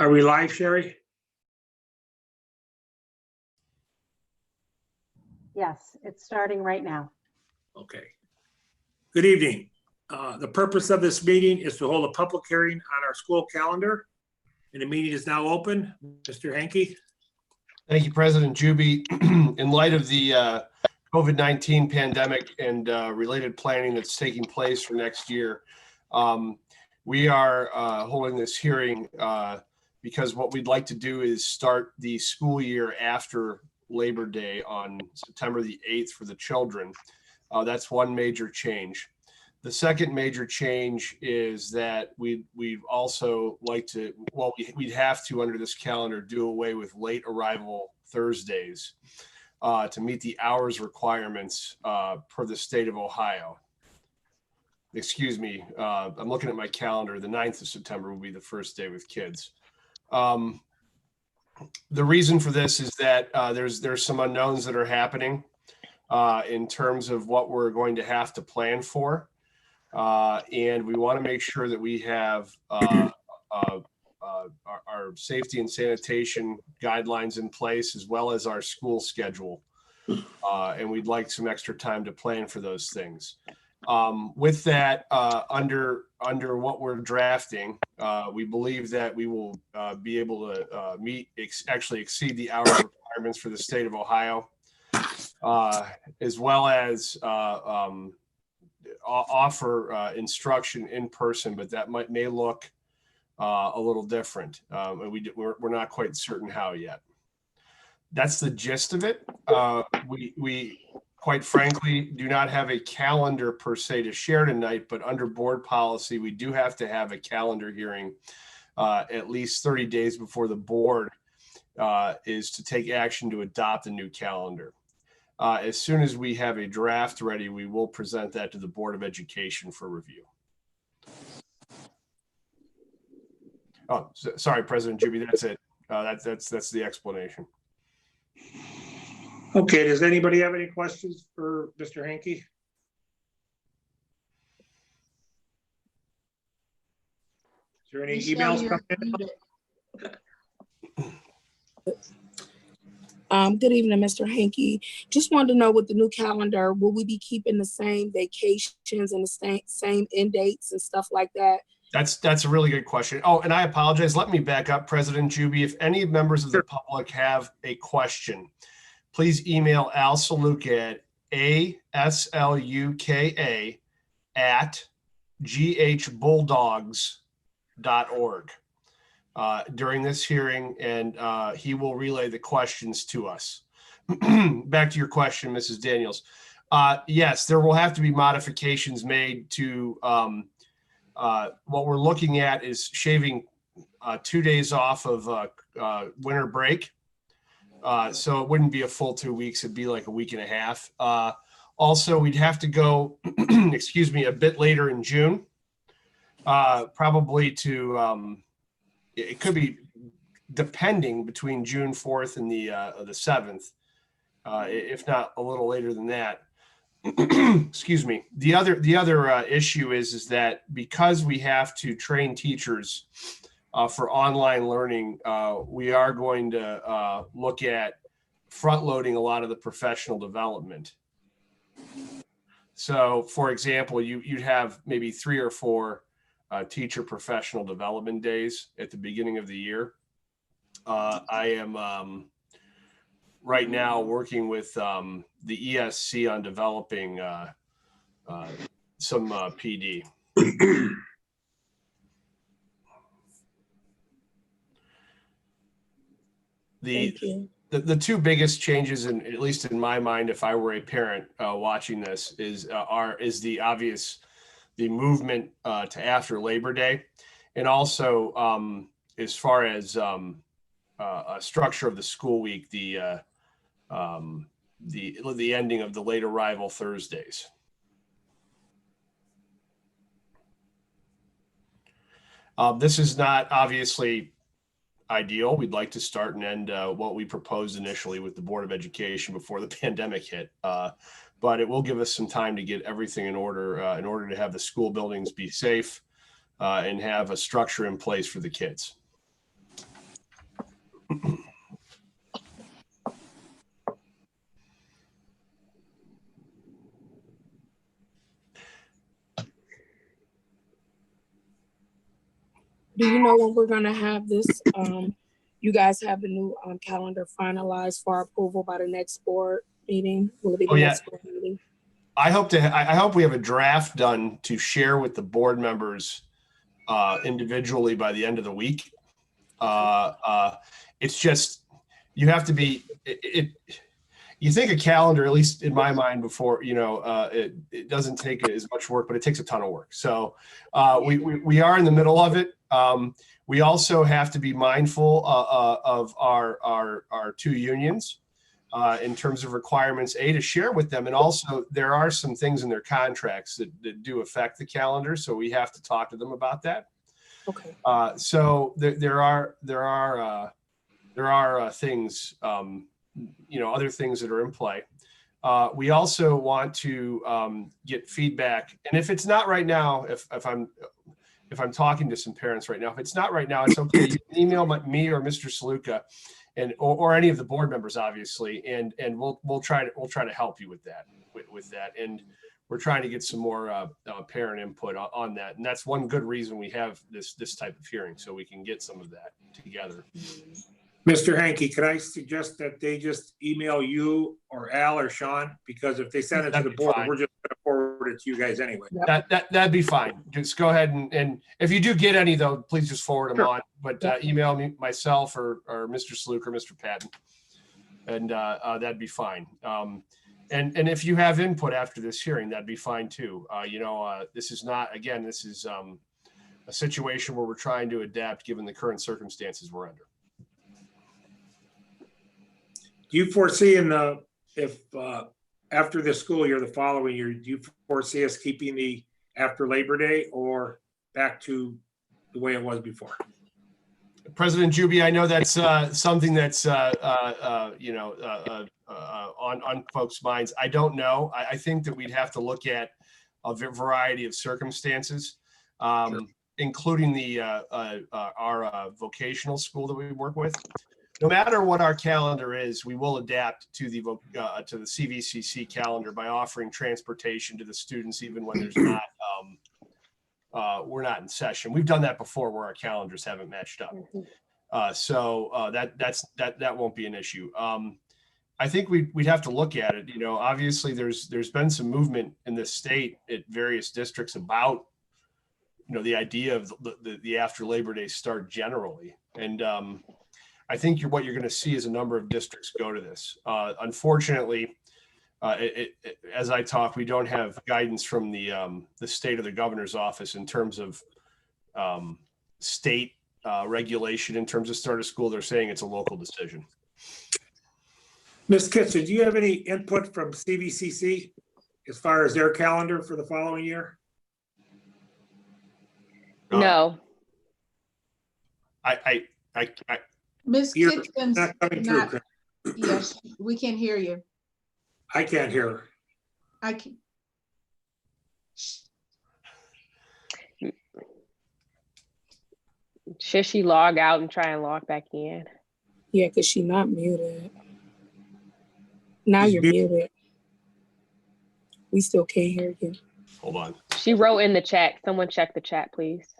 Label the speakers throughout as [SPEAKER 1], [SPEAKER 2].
[SPEAKER 1] Are we live, Sherry?
[SPEAKER 2] Yes, it's starting right now.
[SPEAKER 1] Okay. Good evening. The purpose of this meeting is to hold a public hearing on our school calendar. And the meeting is now open. Mr. Hanke.
[SPEAKER 3] Thank you, President Juby. In light of the COVID-19 pandemic and related planning that's taking place for next year, we are holding this hearing because what we'd like to do is start the school year after Labor Day on September the 8th for the children. That's one major change. The second major change is that we'd also like to, well, we'd have to, under this calendar, do away with late arrival Thursdays to meet the hours requirements per the state of Ohio. Excuse me, I'm looking at my calendar. The 9th of September will be the first day with kids. The reason for this is that there's some unknowns that are happening in terms of what we're going to have to plan for. And we want to make sure that we have our safety and sanitation guidelines in place, as well as our school schedule. And we'd like some extra time to plan for those things. With that, under what we're drafting, we believe that we will be able to actually exceed the hours requirements for the state of Ohio, as well as offer instruction in person, but that may look a little different. And we're not quite certain how yet. That's the gist of it. We quite frankly do not have a calendar per se to share tonight, but under board policy, we do have to have a calendar hearing at least 30 days before the board is to take action to adopt a new calendar. As soon as we have a draft ready, we will present that to the Board of Education for review. Oh, sorry, President Juby, that's it. That's the explanation.
[SPEAKER 1] Okay, does anybody have any questions for Mr. Hanke? Is there any emails coming in?
[SPEAKER 4] Good evening, Mr. Hanke. Just wanted to know with the new calendar, will we be keeping the same vacations and the same end dates and stuff like that?
[SPEAKER 3] That's a really good question. Oh, and I apologize. Let me back up, President Juby. If any members of the public have a question, please email Al Saluka at asluka@ghbulldogs.org during this hearing, and he will relay the questions to us. Back to your question, Mrs. Daniels. Yes, there will have to be modifications made to what we're looking at is shaving 2 days off of winter break. So it wouldn't be a full 2 weeks. It'd be like a week and a half. Also, we'd have to go, excuse me, a bit later in June, probably to, it could be depending between June 4th and the 7th, if not a little later than that. Excuse me. The other issue is that because we have to train teachers for online learning, we are going to look at front loading a lot of the professional development. So, for example, you'd have maybe 3 or 4 teacher professional development days at the beginning of the year. I am right now working with the ESC on developing some PD. The two biggest changes, at least in my mind, if I were a parent watching this, is the movement to after Labor Day, and also as far as a structure of the school week, the ending of the late arrival Thursdays. This is not obviously ideal. We'd like to start and end what we proposed initially with the Board of Education before the pandemic hit, but it will give us some time to get everything in order to have the school buildings be safe and have a structure in place for the kids.
[SPEAKER 4] Do you know when we're gonna have this? You guys have the new calendar finalized for approval by the next board meeting? Will it be the
[SPEAKER 3] Oh, yeah.
[SPEAKER 4] next board meeting?
[SPEAKER 3] I hope we have a draft done to share with the board members individually by the end of the week. It's just, you have to be, you think a calendar, at least in my mind before, it doesn't take as much work, but it takes a ton of work. So we are in the middle of it. We also have to be mindful of our two unions in terms of requirements, to share with them. And also there are some things in their contracts that do affect the calendar. So we have to talk to them about that.
[SPEAKER 4] Okay.
[SPEAKER 3] So there are things, other things that are in play. We also want to get feedback, and if it's not right now, if I'm talking to some parents right now, if it's not right now, it's okay. You can email me or Mr. Saluka, or any of the board members, obviously, and we'll try to help you with that. And we're trying to get some more parent input on that, and that's one good reason we have this type of hearing, so we can get some of that together.
[SPEAKER 1] Mr. Hankey, could I suggest that they just email you or Al or Sean? Because if they send it to
[SPEAKER 3] That'd
[SPEAKER 1] the
[SPEAKER 3] be
[SPEAKER 1] board,
[SPEAKER 3] fine.
[SPEAKER 1] we're just going to forward it to you guys anyway.
[SPEAKER 3] That'd be fine. Just go ahead and if you do get any though, please just forward them
[SPEAKER 1] Sure.
[SPEAKER 3] on. But email me, myself, or Mr. Sluke or Mr. Patton, and that'd be fine. And if you have input after this hearing, that'd be fine too. This is not, again, this is a situation where we're trying to adapt given the current circumstances we're under.
[SPEAKER 1] Do you foresee if after the school year, the following year, do you foresee us keeping the after Labor Day or back to the way it was before?
[SPEAKER 3] President Juby, I know that's something that's on folks' minds. I don't know. I think that we'd have to look at a variety of circumstances,
[SPEAKER 1] Sure.
[SPEAKER 3] including our vocational school that we work with. No matter what our calendar is, we will adapt to the CVCC calendar by offering transportation to the students even when there's not we're not in session. We've done that before where our calendars haven't matched up. So that won't be an issue. I think we'd have to look at it. Obviously there's been some movement in this state at various districts about the idea of the after Labor Day start generally, and I think what you're going to see is a number of districts go to this. Unfortunately, as I talk, we don't have guidance from the state or the governor's office in terms of state regulation in terms of start of school. They're saying it's a local decision.
[SPEAKER 1] Ms. Kitson, do you have any input from CVCC as far as their calendar for the following year?
[SPEAKER 5] No.
[SPEAKER 6] Ms.
[SPEAKER 1] You're
[SPEAKER 6] Kitchens,
[SPEAKER 1] not coming through, Chris.
[SPEAKER 6] yes, we can hear you.
[SPEAKER 1] I can't hear her.
[SPEAKER 6] I can.
[SPEAKER 5] Should she log out and try and log back in?
[SPEAKER 4] Yeah, because she's not muted. Now
[SPEAKER 1] She's
[SPEAKER 4] you're muted. We still can't hear you.
[SPEAKER 3] Hold on.
[SPEAKER 5] She wrote in the chat. Someone check the chat, please.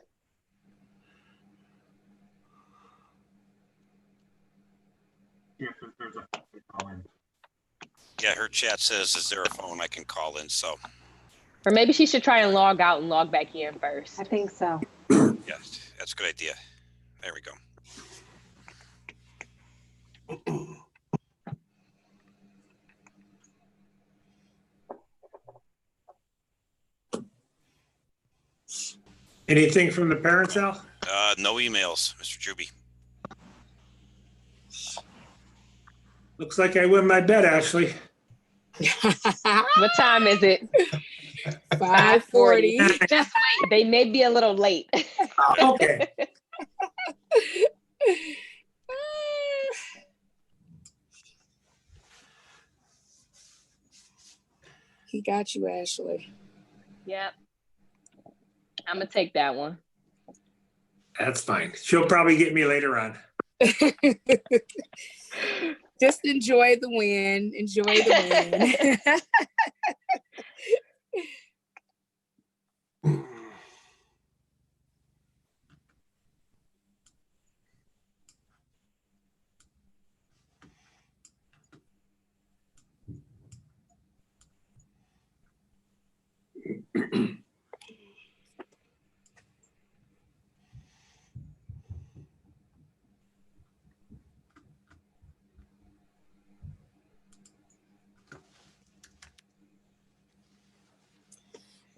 [SPEAKER 7] Yeah, her chat says, is there a phone I can call in? So,
[SPEAKER 5] Or maybe she should try and log out and log back in first.
[SPEAKER 2] I think so.
[SPEAKER 7] yeah, that's a good idea. There we go.
[SPEAKER 1] Anything from the parents, Al?
[SPEAKER 7] No emails, Mr. Juby.
[SPEAKER 1] Looks like I win my bet, Ashley.
[SPEAKER 5] What time is it?
[SPEAKER 4] 5:40.
[SPEAKER 5] Just wait. They may be a little late.
[SPEAKER 1] Okay.
[SPEAKER 4] He got you, Ashley.
[SPEAKER 5] Yep. I'm gonna take that one.
[SPEAKER 1] That's fine. She'll probably get me later on.
[SPEAKER 4] Just enjoy the win. Enjoy the win.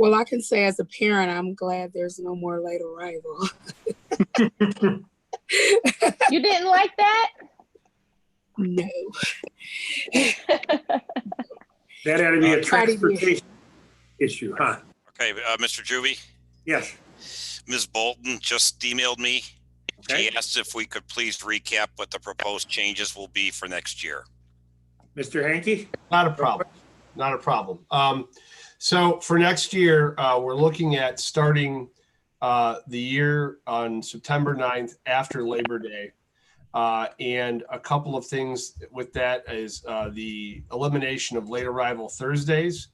[SPEAKER 4] Well, I can say as a parent, I'm glad there's no more late arrival.
[SPEAKER 5] You didn't like that?
[SPEAKER 4] No.
[SPEAKER 1] That had to be a
[SPEAKER 4] Try to be-
[SPEAKER 1] transportation issue, huh?
[SPEAKER 7] Okay, Mr. Juby,
[SPEAKER 1] Yes.
[SPEAKER 7] Ms. Bolton just emailed me. She
[SPEAKER 1] Okay.
[SPEAKER 7] asked if we could please recap what the proposed changes will be for next year.
[SPEAKER 1] Mr. Hanky?
[SPEAKER 3] Not a problem. Not a problem. So for next year, we're looking at starting the year on September 9th after Labor Day. And a couple of things with that is the elimination of late arrival Thursdays,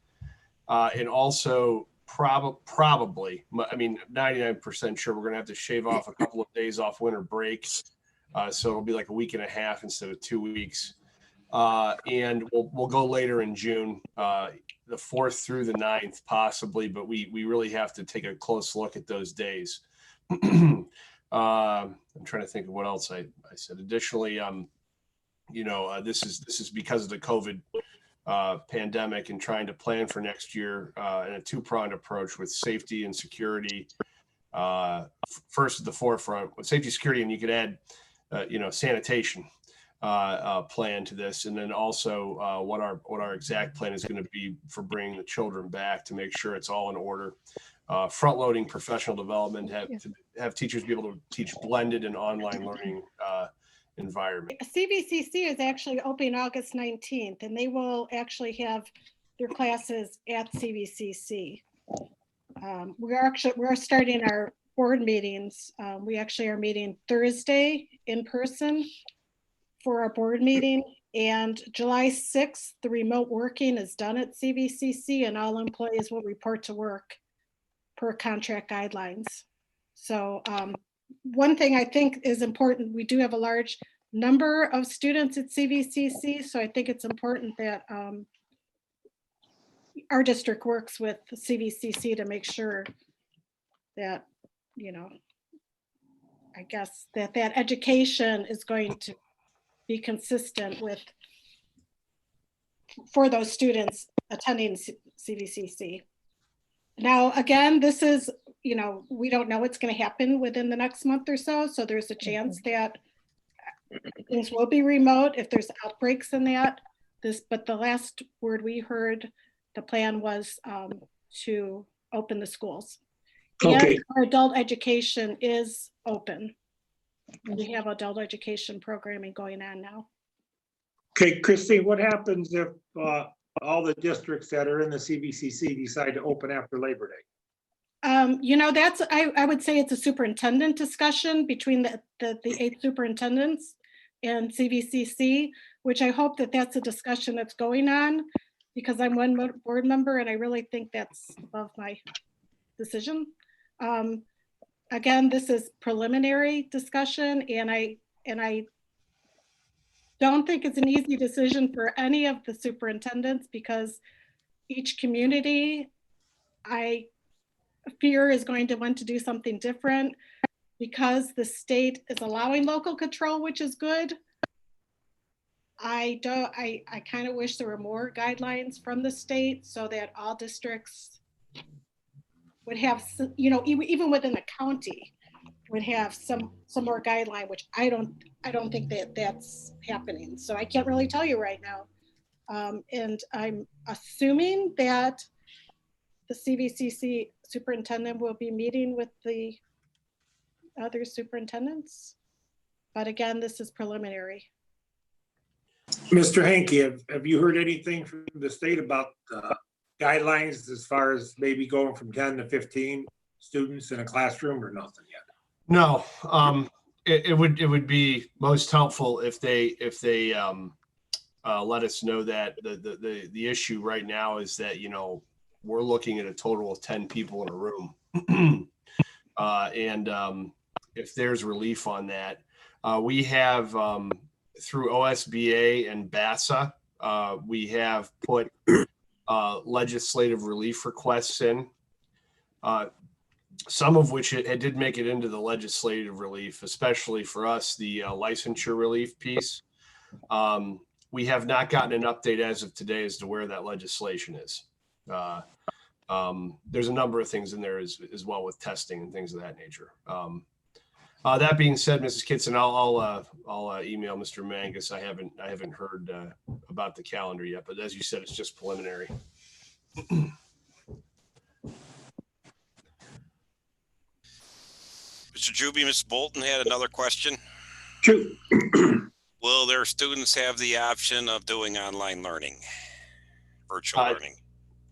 [SPEAKER 3] and also probably, I mean, 99% sure we're going to have to shave off a couple of days off winter break. So it'll be like a week and a half instead of 2 weeks. And we'll go later in June, the 4th through the 9th possibly, but we really have to take a close look at those days. I'm trying to think of what else I said. Additionally, this is because of the COVID pandemic and trying to plan for next year in a two-pronged approach with safety and security. First at the forefront with safety, security, and you could add, sanitation plan to this, and then also what our exact plan is going to be for bringing the children back to make sure it's all in order. Front-loading professional development, have teachers be able to teach blended and online learning environment.
[SPEAKER 8] CVCC is actually opening August 19th, and they will actually have their classes at CVCC. We're starting our board meetings. We actually are meeting Thursday in person for our board meeting, and July 6th, the remote working is done at CVCC, and all employees will report to work per contract guidelines. So one thing I think is important, we do have a large number of students at CVCC, so I think it's important that our district works with CVCC to make sure that, I guess that education is going to be consistent for those students attending CVCC. Now, again, this is, we don't know what's going to happen within the next month or so. So there's a chance that things will be remote if there's outbreaks in that. But the last word we heard, the plan was to open the schools.
[SPEAKER 1] Okay.
[SPEAKER 8] And our adult education is open. We have adult education programming going on now.
[SPEAKER 1] Okay, Christine, what happens if all the districts that are in the CVCC decide to open after Labor Day?
[SPEAKER 8] That's, I would say it's a superintendent discussion between the 8 superintendents and CVCC, which I hope that's a discussion that's going on, because I'm one board member and I really think that's above my decision. Again, this is preliminary discussion, and I don't think it's an easy decision for any of the superintendents, because each community, I fear, is going to want to do something different, because the state is allowing local control, which is good. I kind of wish there were more guidelines from the state so that all districts would have, even within the county, would have some more guideline, which I don't think that's happening. So I can't really tell you right now. And I'm assuming that the CVCC superintendent will be meeting with the other superintendents. But again, this is preliminary.
[SPEAKER 1] Mr. Hanky, have you heard anything from the state about guidelines as far as maybe going from 10 to 15 students in a classroom, or nothing yet?
[SPEAKER 3] No, it would be most helpful if they let us know that the issue right now is that, you know, we're looking at a total of 10 people in a room. And if there's relief on that, we have through OSBA and BASA, we have put legislative relief requests in, some of which it did make it into the legislative relief, especially for us, the licensure relief piece. We have not gotten an update as of today as to where that legislation is. There's a number of things in there as well with testing and things of that nature. That being said, Mrs. Kitson, I'll email Mr. Mangus. I haven't heard about the calendar yet, but as you said, it's just preliminary.
[SPEAKER 7] Mr. Juby, Ms. Bolton had another question.
[SPEAKER 1] Shoot.
[SPEAKER 7] Will their students have the option of doing online learning, virtual learning?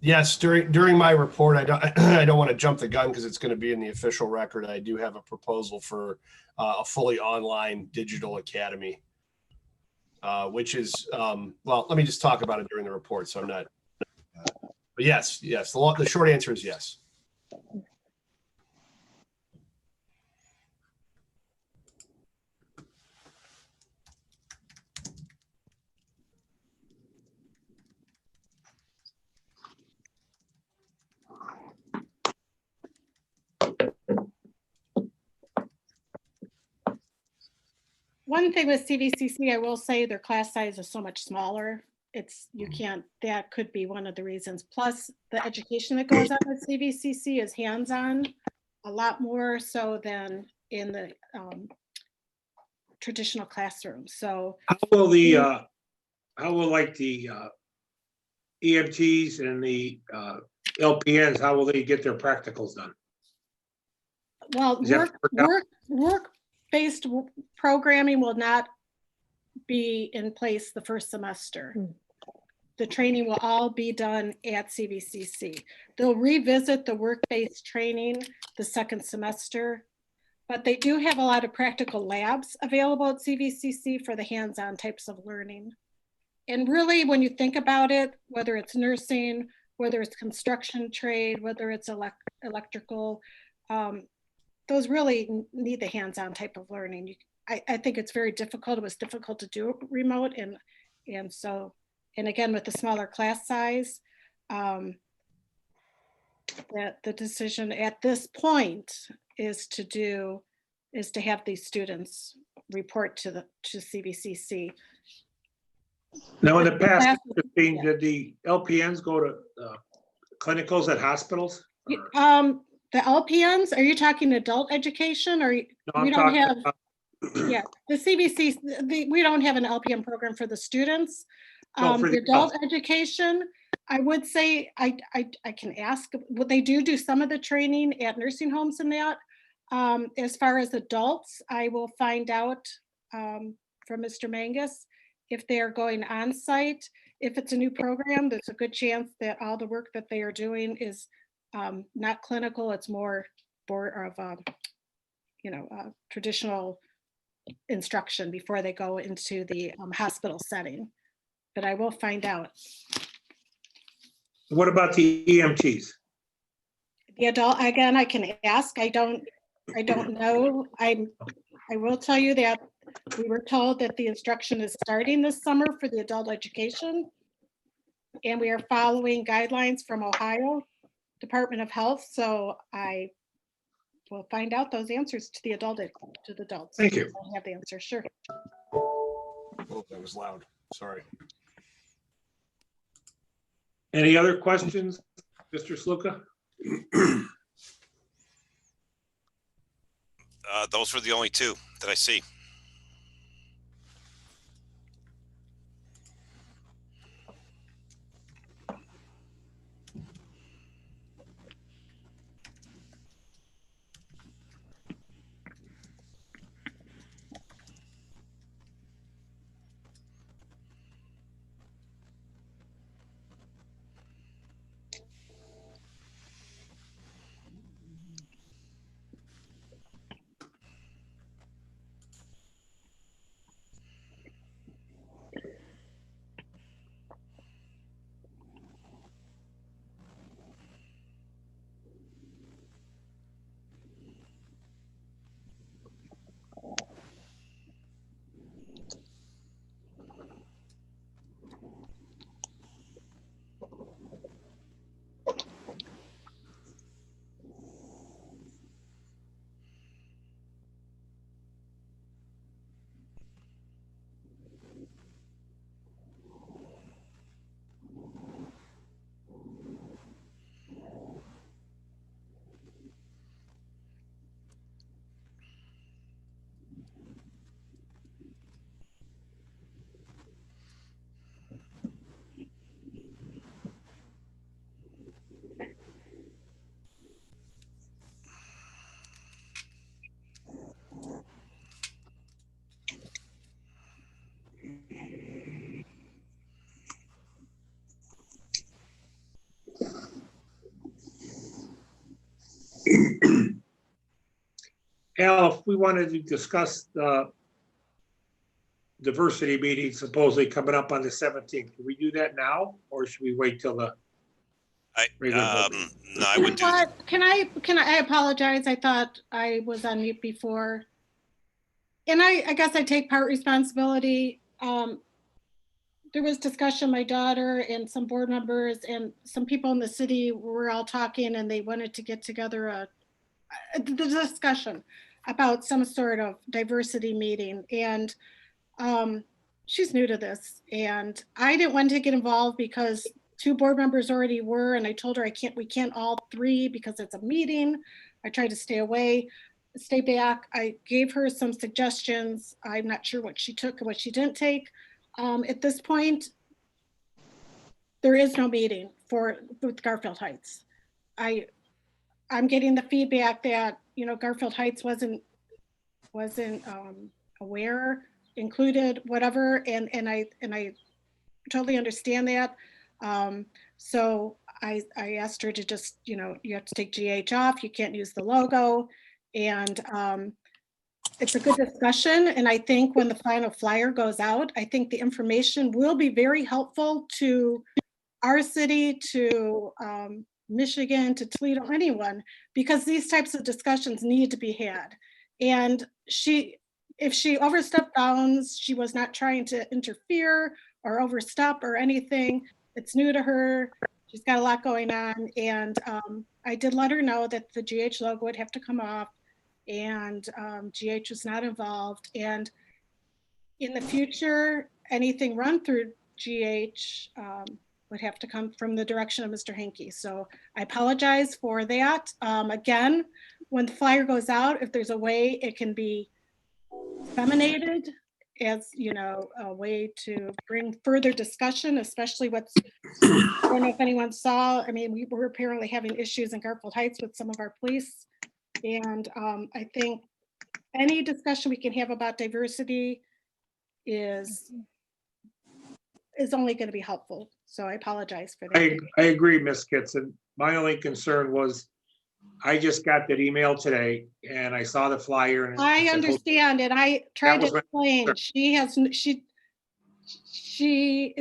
[SPEAKER 3] Yes, during my report, I don't want to jump the gun because it's going to be in the official record. I do have a proposal for a fully online digital academy, which is well. Let me just talk about it during the report, so I'm not. But yes. The short answer is yes.
[SPEAKER 8] One thing with CVCC, I will say their class size is so much smaller. That could be one of the reasons. Plus the education that goes on with CVCC is hands-on, a lot more so than in the traditional classroom. So
[SPEAKER 1] How will like the EMTs and the LPNs, how will they get their practicals done?
[SPEAKER 8] well,
[SPEAKER 1] Is that
[SPEAKER 8] work-based programming will not be in place the first semester. The training will all be done at CVCC. They'll revisit the work-based training the second semester, but they do have a lot of practical labs available at CVCC for the hands-on types of learning. And really, when you think about it, whether it's nursing, whether it's construction trade, whether it's electrical, those really need the hands-on type of learning. I think it's very difficult. It was difficult to do remote, and so, and again, with the smaller class size, that the decision at this point is to have these students report to CVCC.
[SPEAKER 1] Now, in the past, did the LPNs go to clinicals at hospitals?
[SPEAKER 8] The LPNs, are you talking adult education, or
[SPEAKER 1] No, I'm
[SPEAKER 8] we don't
[SPEAKER 1] talking
[SPEAKER 8] have?
[SPEAKER 1] about-
[SPEAKER 8] Yeah, the CVC, we don't have an LPN program for the students.
[SPEAKER 1] No, for
[SPEAKER 8] The
[SPEAKER 1] the
[SPEAKER 8] adult
[SPEAKER 1] adults.
[SPEAKER 8] education, I would say, I can ask, what they do some of the training at nursing homes and that. As far as adults, I will find out from Mr. Mangus if they are going on site. If it's a new program, there's a good chance that all the work that they are doing is not clinical, it's more of traditional instruction before they go into the hospital setting. But I will find out.
[SPEAKER 1] What about the EMTs?
[SPEAKER 8] The adult, again, I can ask. I don't know. I will tell you that we were told that the instruction is starting this summer for the adult education. And we are following guidelines from Ohio Department of Health. So I will find out those answers to the adults.
[SPEAKER 1] Thank you.
[SPEAKER 8] I have the answer, sure.
[SPEAKER 3] Oh, that was loud. Sorry.
[SPEAKER 1] Any other questions, Mr. Sluka?
[SPEAKER 7] Those were the only two that I see.
[SPEAKER 1] Al, if we wanted to discuss the diversity meeting supposedly coming up on the 17th, can we do that now, or should we wait till the regular board meeting?
[SPEAKER 7] No, I would do,
[SPEAKER 8] What, I apologize. I thought I was on mute before. And I guess I take part responsibility. There was discussion, my daughter and some board members and some people in the city were all talking and they wanted to get together the discussion about some sort of diversity meeting. And she's new to this and I didn't want to get involved because 2 board members already were, and I told her we can't all 3 because it's a meeting. I tried to stay back. I gave her some suggestions. I'm not sure what she took and what she didn't take. At this point, there is no meeting with Garfield Heights. I'm getting the feedback that, Garfield Heights wasn't aware, included, whatever, and I totally understand that. So I asked her to just, you have to take GH off. You can't use the logo, and it's a good discussion. And I think when the final flyer goes out, I think the information will be very helpful to our city, to Michigan, to Toledo, anyone, because these types of discussions need to be had. And if she overstepped bounds, she was not trying to interfere or overstep or anything. It's new to her. She's got a lot going on. And I did let her know that the GH logo would have to come off, and GH was not involved. And in the future, anything run through GH would have to come from the direction of Mr. Henke. So I apologize for that. Again, when the flyer goes out, if there's a way it can be disseminated as, a way to bring further discussion, especially I don't know if anyone saw, we were apparently having issues in Garfield Heights with some of our police. And I think any discussion we can have about diversity is only going to be helpful. So I apologize for that.
[SPEAKER 1] I agree, Ms. Kitson. My only concern was I just got that email today and I saw the flyer. And
[SPEAKER 8] I understand, and I tried to explain. She is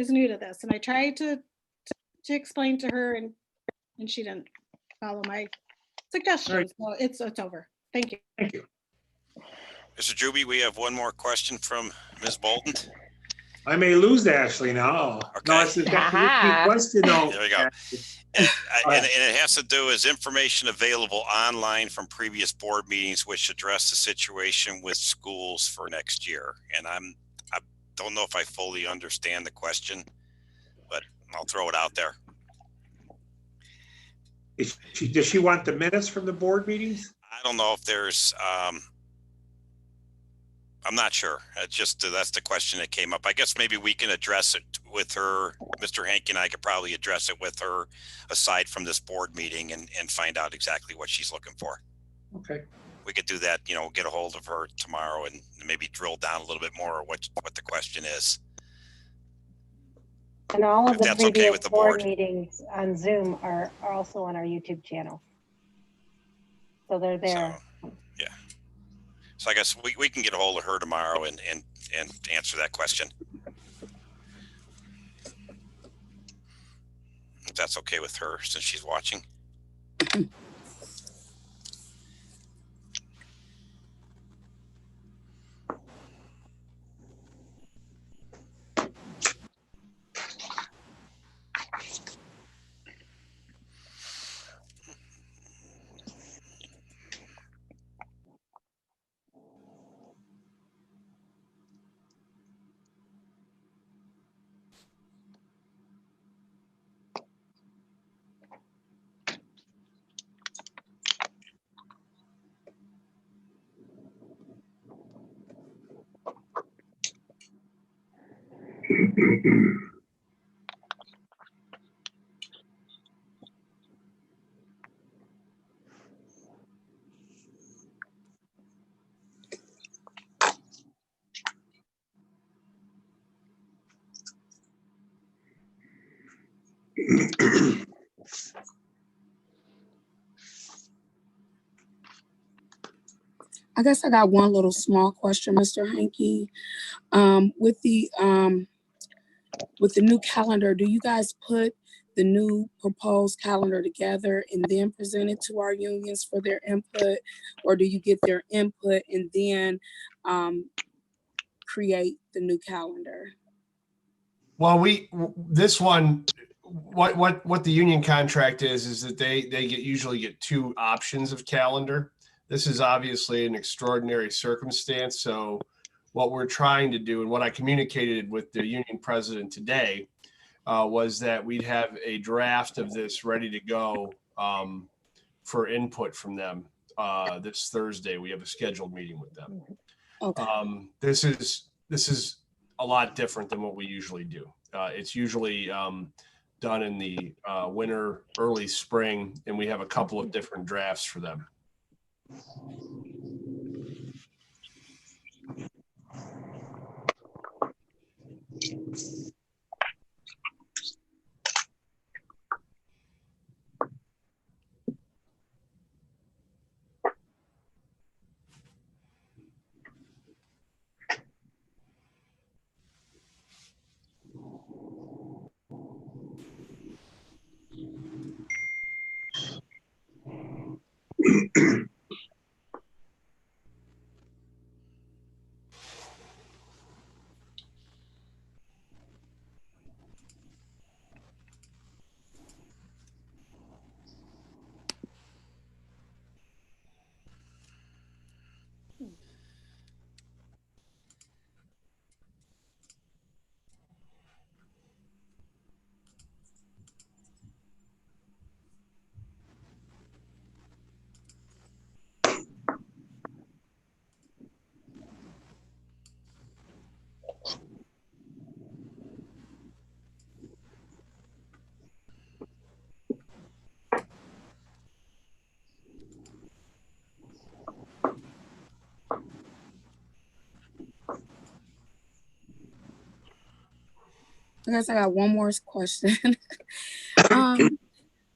[SPEAKER 8] new to this, and I tried to explain to her, and she didn't follow my suggestions. So it's over. Thank you.
[SPEAKER 1] Thank you.
[SPEAKER 7] Mr. Juby, we have one more question from Ms. Bolton.
[SPEAKER 1] I may lose Ashley now.
[SPEAKER 7] Okay.
[SPEAKER 1] No, it's a question though.
[SPEAKER 7] There we go. And it has to do is information available online from previous board meetings which address the situation with schools for next year. And I don't know if I fully understand the question, but I'll throw it out there.
[SPEAKER 1] Does she want the minutes from the board meetings?
[SPEAKER 7] I don't know if there's, I'm not sure. It's just, that's the question that came up. I guess maybe we can address it with her. Mr. Henke and I could probably address it with her aside from this board meeting and find out exactly what she's looking for.
[SPEAKER 1] Okay.
[SPEAKER 7] We could do that, get a hold of her tomorrow and maybe drill down a little bit more what the question is.
[SPEAKER 2] And all of
[SPEAKER 7] If
[SPEAKER 2] the
[SPEAKER 7] that's okay
[SPEAKER 2] previous
[SPEAKER 7] with the
[SPEAKER 2] board
[SPEAKER 7] board.
[SPEAKER 2] meetings on Zoom are also on our YouTube channel. So they're there.
[SPEAKER 7] So, yeah. So I guess we can get a hold of her tomorrow and answer that question. If that's okay with her, since she's watching.
[SPEAKER 4] I guess I got one little small question, Mr. Hanky. With the new calendar, do you guys put the new proposed calendar together and then present it to our unions for their input? Or do you get their input and then create the new calendar?
[SPEAKER 3] Well, this one, what the union contract is that they usually get two options of calendar. This is obviously an extraordinary circumstance. So what we're trying to do, and what I communicated with the union president today, was that we'd have a draft of this ready to go for input from them this Thursday. We have a scheduled meeting with them.
[SPEAKER 4] Okay.
[SPEAKER 3] This is a lot different than what we usually do. It's usually done in the winter, early spring, and we have a couple of different drafts for them.
[SPEAKER 4] I guess I got one more question.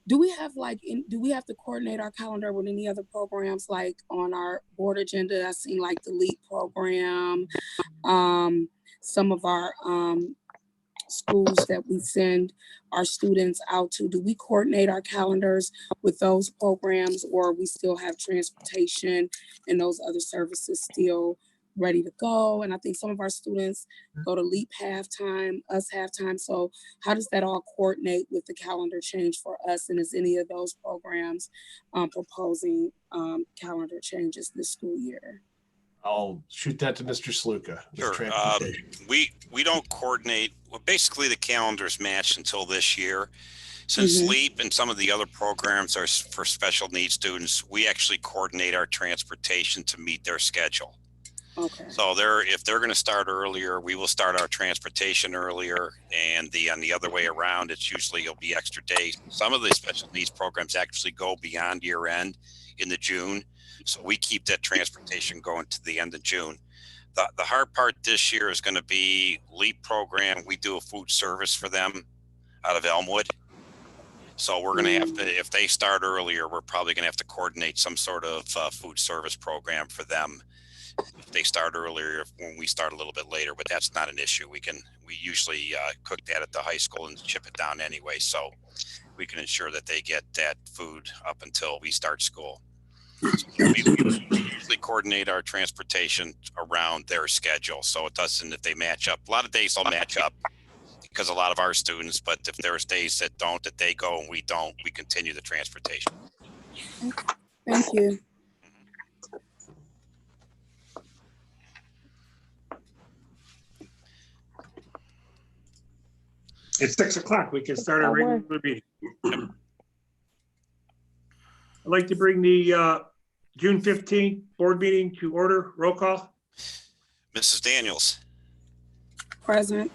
[SPEAKER 4] Do we have to coordinate our calendar with any other programs like on our board agenda? I seen like the LEAP program, some of our schools that we send our students out to. Do we coordinate our calendars with those programs, or we still have transportation and those other services still ready to go? And I think some of our students go to LEAP halftime, us halftime. So how does that all coordinate with the calendar change for us? And is any of those programs proposing calendar changes this school year?
[SPEAKER 3] I'll shoot that to Mr. Sluka.
[SPEAKER 7] Sure. We don't coordinate. Well, basically the calendar's matched until this year. Since LEAP and some of the other programs are for special needs students, we actually coordinate our transportation to meet their schedule.
[SPEAKER 4] Okay.
[SPEAKER 7] So if they're going to start earlier, we will start our transportation earlier, and on the other way around, it'll be extra days. Some of the special needs programs actually go beyond year end into June. So we keep that transportation going to the end of June. The hard part this year is going to be LEAP program. We do a food service for them out of Elmwood. So we're going to have to, if they start earlier, we're probably going to have to coordinate some sort of food service program for them. If they start earlier, when we start a little bit later, but that's not an issue. We usually cook that at the high school and ship it down anyway. So we can ensure that they get that food up until we start school. So we usually coordinate our transportation around their schedule. So it doesn't, if they match up, a lot of days they'll match up because a lot of our students, but if there's days that they go and we don't, we continue the transportation.
[SPEAKER 4] Thank you.
[SPEAKER 1] It's 6 o'clock. We can start our regular meeting. I'd like to bring the June 15th board meeting to order. Roll call.
[SPEAKER 7] Mrs. Daniels.
[SPEAKER 4] Present.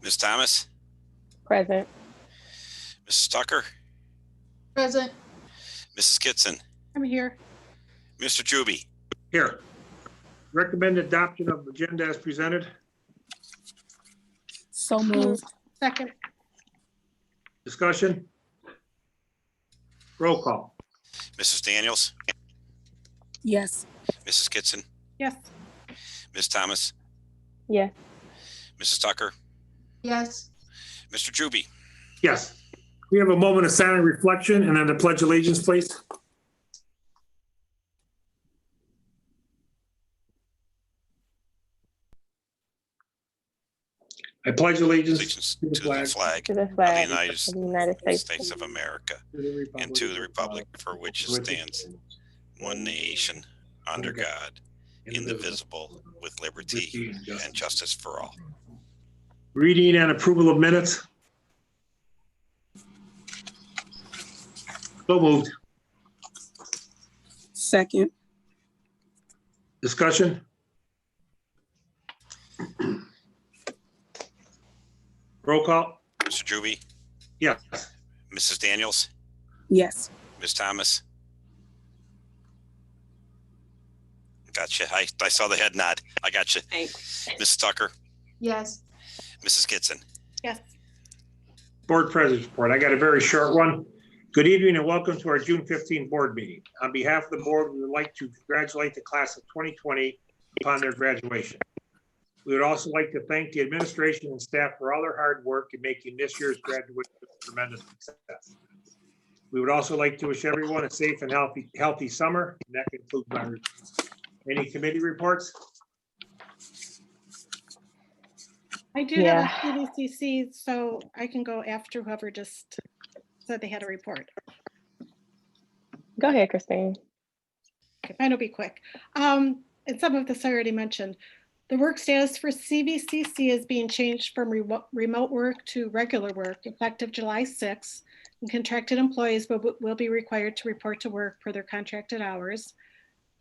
[SPEAKER 7] Ms. Thomas.
[SPEAKER 5] Present.
[SPEAKER 7] Mrs. Tucker.
[SPEAKER 6] Present.
[SPEAKER 7] Mrs. Kitson.
[SPEAKER 8] I'm here.
[SPEAKER 7] Mr. Juby.
[SPEAKER 1] Here. Recommend adoption of agenda as presented.
[SPEAKER 4] So moved.
[SPEAKER 8] Second.
[SPEAKER 1] Discussion. Roll call.
[SPEAKER 7] Mrs. Daniels.
[SPEAKER 4] Yes.
[SPEAKER 7] Mrs. Kitson,
[SPEAKER 8] Yes.
[SPEAKER 7] Ms. Thomas,
[SPEAKER 5] Yes.
[SPEAKER 7] Mrs. Tucker,
[SPEAKER 6] Yes.
[SPEAKER 7] Mr. Juby.
[SPEAKER 1] Yes. We have a moment of silent reflection and then the pledge of allegiance, please. I pledge allegiance
[SPEAKER 7] Allegiance
[SPEAKER 1] to the
[SPEAKER 7] to the
[SPEAKER 1] flag
[SPEAKER 7] flag
[SPEAKER 5] To the
[SPEAKER 7] of the
[SPEAKER 5] flag
[SPEAKER 7] United
[SPEAKER 5] of the United States.
[SPEAKER 7] States of America
[SPEAKER 1] and
[SPEAKER 7] and to the republic for which it stands, one nation, under God, indivisible, with liberty and justice for all.
[SPEAKER 1] Reading and approval of minutes. So moved.
[SPEAKER 4] Second.
[SPEAKER 1] Discussion? Roll call?
[SPEAKER 7] Mr. Juby,
[SPEAKER 1] Yes.
[SPEAKER 7] Mrs. Daniels,
[SPEAKER 4] Yes.
[SPEAKER 7] Ms. Thomas. Gotcha. I saw the head nod. I got you.
[SPEAKER 5] Thanks.
[SPEAKER 7] Mrs. Tucker,
[SPEAKER 6] Yes.
[SPEAKER 7] Mrs. Kitson.
[SPEAKER 8] Yes.
[SPEAKER 1] Board President's Report. I got a very short one. Good evening and welcome to our June 15 board meeting. On behalf of the board, we would like to congratulate the class of 2020 upon their graduation. We would also like to thank the administration and staff for all their hard work in making this year's graduation a tremendous success. We would also like to wish everyone a safe and healthy summer. And that concludes my report. Any committee reports?
[SPEAKER 8] I do have a CDCC, so I can go after whoever just said they had a report.
[SPEAKER 5] Go ahead, Christine.
[SPEAKER 8] Okay, mine will be quick. And some of this I already mentioned. The work status for CVCC is being changed from remote work to regular work effective July 6th. And contracted employees will be required to report to work for their contracted hours.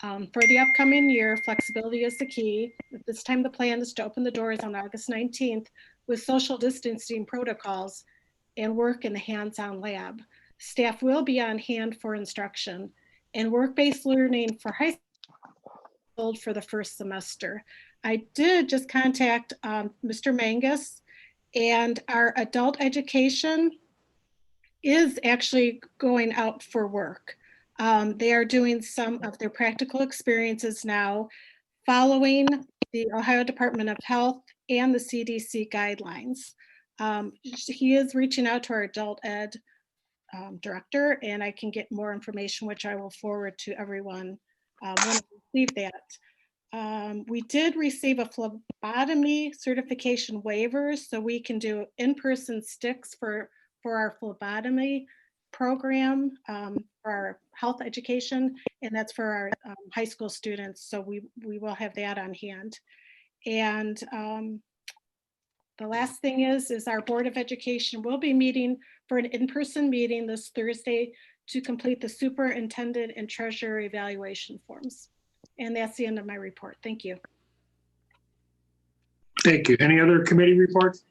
[SPEAKER 8] For the upcoming year, flexibility is the key. At this time, the plan is to open the doors on August 19th with social distancing protocols and work in the hands-on lab. Staff will be on hand for instruction and work-based learning for high school for the first semester. I did just contact Mr. Mangus, and our adult education is actually going out for work. They are doing some of their practical experiences now, following the Ohio Department of Health and the CDC guidelines. He is reaching out to our adult ed director, and I can get more information, which I will forward to everyone when I receive that. We did receive a phlebotomy certification waiver, so we can do in-person sticks for our phlebotomy program for our health education, and that's for our high school students. So we will have that on hand. And the last thing is our Board of Education will be meeting for an in-person meeting this Thursday to complete the superintendent and treasurer evaluation forms. And that's the end of my report. Thank you.
[SPEAKER 1] Thank you. Any other committee reports?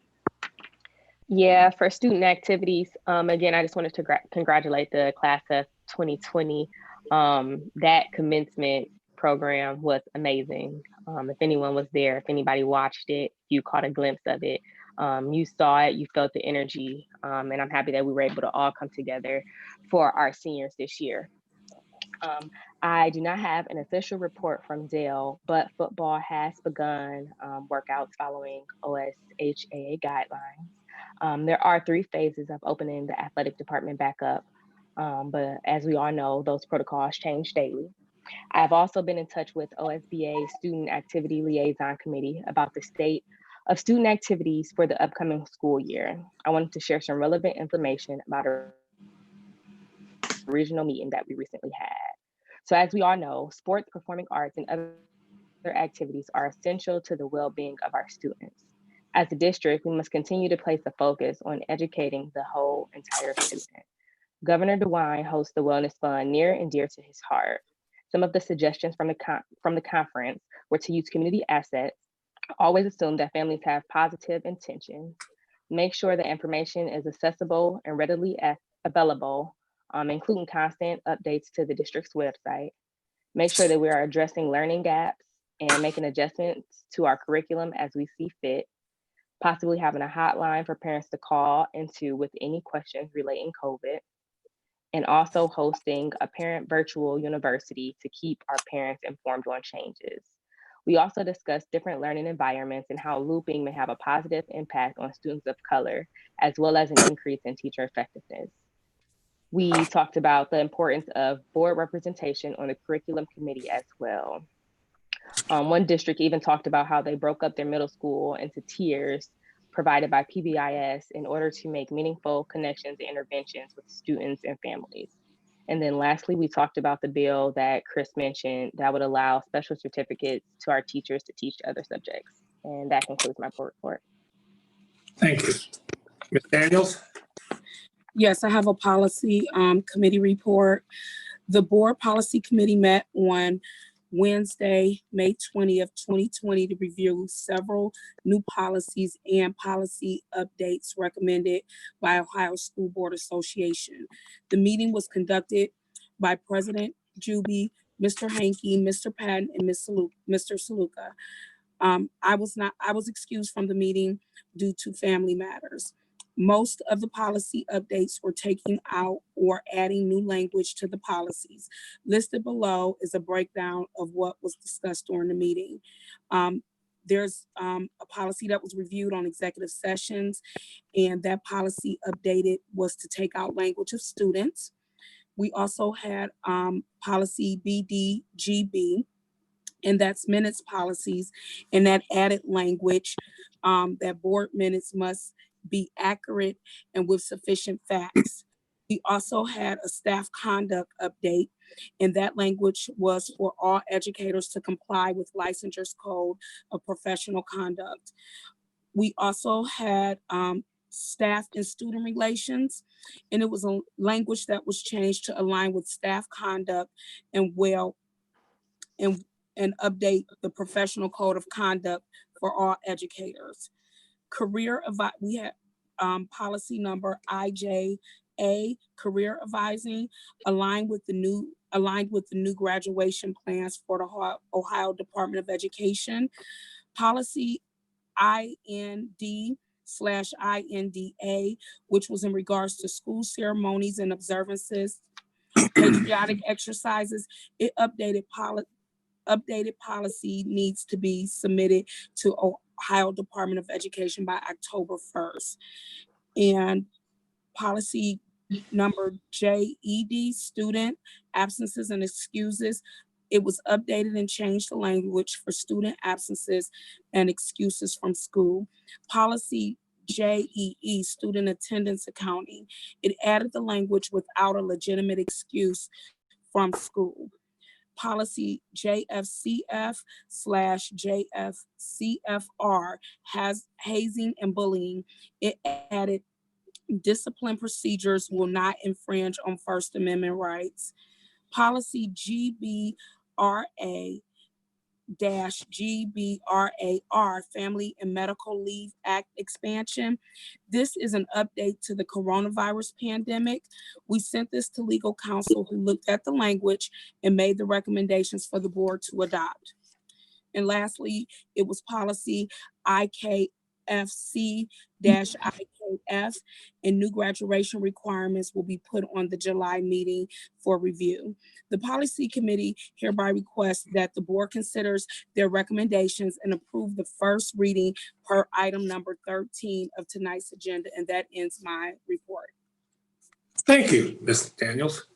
[SPEAKER 5] Yeah, for student activities, again, I just wanted to congratulate the class of 2020. That commencement program was amazing. If anyone was there, if anybody watched it, you caught a glimpse of it. You saw it, you felt the energy, and I'm happy that we were able to all come together for our seniors this year. I do not have an official report from Dale, but football has begun workouts following OSHAA guidelines. There are 3 phases of opening the athletic department back up, but as we all know, those protocols change daily. I've also been in touch with OSBA Student Activity Liaison Committee about the state of student activities for the upcoming school year. I wanted to share some relevant information about a regional meeting that we recently had. So as we all know, sports, performing arts, and other activities are essential to the well-being of our students. As a district, we must continue to place a focus on educating the whole entire student. Governor DeWine hosts the Wellness Fund near and dear to his heart. Some of the suggestions from the conference were to use community assets, always assume that families have positive intentions, make sure that information is accessible and readily available, including constant updates to the district's website, make sure that we are addressing learning gaps and making adjustments to our curriculum as we see fit, possibly having a hotline for parents to call into with any questions relating COVID, and also hosting a parent virtual university to keep our parents informed on changes. We also discussed different learning environments and how looping may have a positive impact on students of color, as well as an increase in teacher effectiveness. We talked about the importance of board representation on the curriculum committee as well. One district even talked about how they broke up their middle school into tiers provided by PBIS in order to make meaningful connections and interventions with students and families. And then lastly, we talked about the bill that Chris mentioned that would allow special certificates to our teachers to teach other subjects. And that concludes my report.
[SPEAKER 1] Thank you. Ms. Daniels?
[SPEAKER 4] Yes, I have a policy committee report. The board policy committee met on Wednesday, May 20th, 2020 to review several new policies and policy updates recommended by Ohio School Board Association. The meeting was conducted by President Juby, Mr. Hankey, Mr. Patton, and Mr. Saluka. I was excused from the meeting due to family matters. Most of the policy updates were taking out or adding new language to the policies. Listed below is a breakdown of what was discussed during the meeting. There's a policy that was reviewed on executive sessions, and that policy updated was to take out language of students. We also had policy BDGB, and that's minutes policies, and that added language that board minutes must be accurate and with sufficient facts. We also had a staff conduct update, and that language was for all educators to comply with licensures code of professional conduct. We also had staff and student relations, and it was a language that was changed to align with staff conduct and and update the professional code of conduct for all educators. We had policy number IJA, career advising, aligned with the new graduation plans for the Ohio Department of Education. Policy IND/INDA, which was in regards to school ceremonies and observances, patriotic exercises. It updated policy needs to be submitted to Ohio Department of Education by October 1st. And policy number JED, student absences and excuses, it was updated and changed the language for student absences and excuses from school. Policy JEE, student attendance accounting, it added the language without a legitimate excuse from school. Policy JFCF/JFCFR has hazing and bullying. It added discipline procedures will not infringe on First Amendment rights. Policy GBRA-GBRAR, Family and Medical Leave Act expansion. This is an update to the coronavirus pandemic. We sent this to legal counsel, who looked at the language and made the recommendations for the board to adopt. And lastly, it was policy IKFC-IKF, and new graduation requirements will be put on the July meeting for review. The policy committee hereby requests that the board considers their recommendations and approve the first reading per item number 13 of tonight's agenda. And that ends my report.
[SPEAKER 1] Thank you, Ms. Daniels.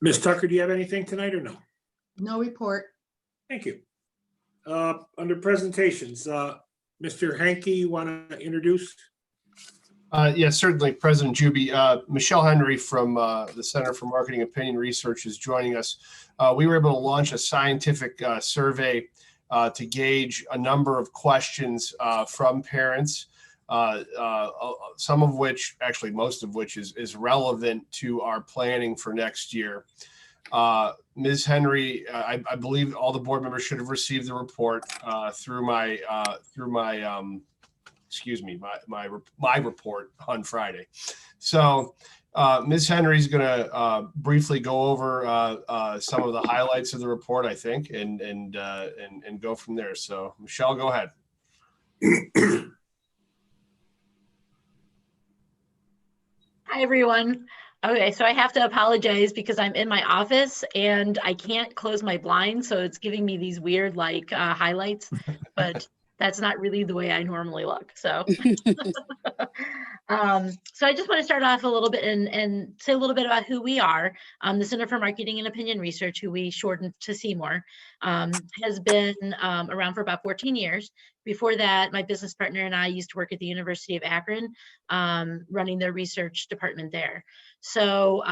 [SPEAKER 1] Ms. Tucker, do you have anything tonight or no?
[SPEAKER 6] No report.
[SPEAKER 1] Thank you. Under presentations, Mr. Hankey, you want to introduce?
[SPEAKER 3] Yes, certainly, President Juby. Michelle Henry from the Center for Marketing Opinion Research is joining us. We were able to launch a scientific survey to gauge a number of questions from parents, some of which, actually most of which is relevant to our planning for next year. Ms. Henry, I believe all the board members should have received the report through my report on Friday. So Ms. Henry is going to briefly go over some of the highlights of the report, I think, and go from there. So Michelle, go ahead.
[SPEAKER 9] Hi, everyone. Okay, so I have to apologize because I'm in my office and I can't close my blinds, so it's giving me these weird like highlights, but that's not really the way I normally look. So, so I just want to start off a little bit and say a little bit about who we are. The Center for Marketing and Opinion Research, who we shortened to CMOR, has been around for about 14 years. Before that, my business partner and I used to work at the University of Akron, running their research department there. So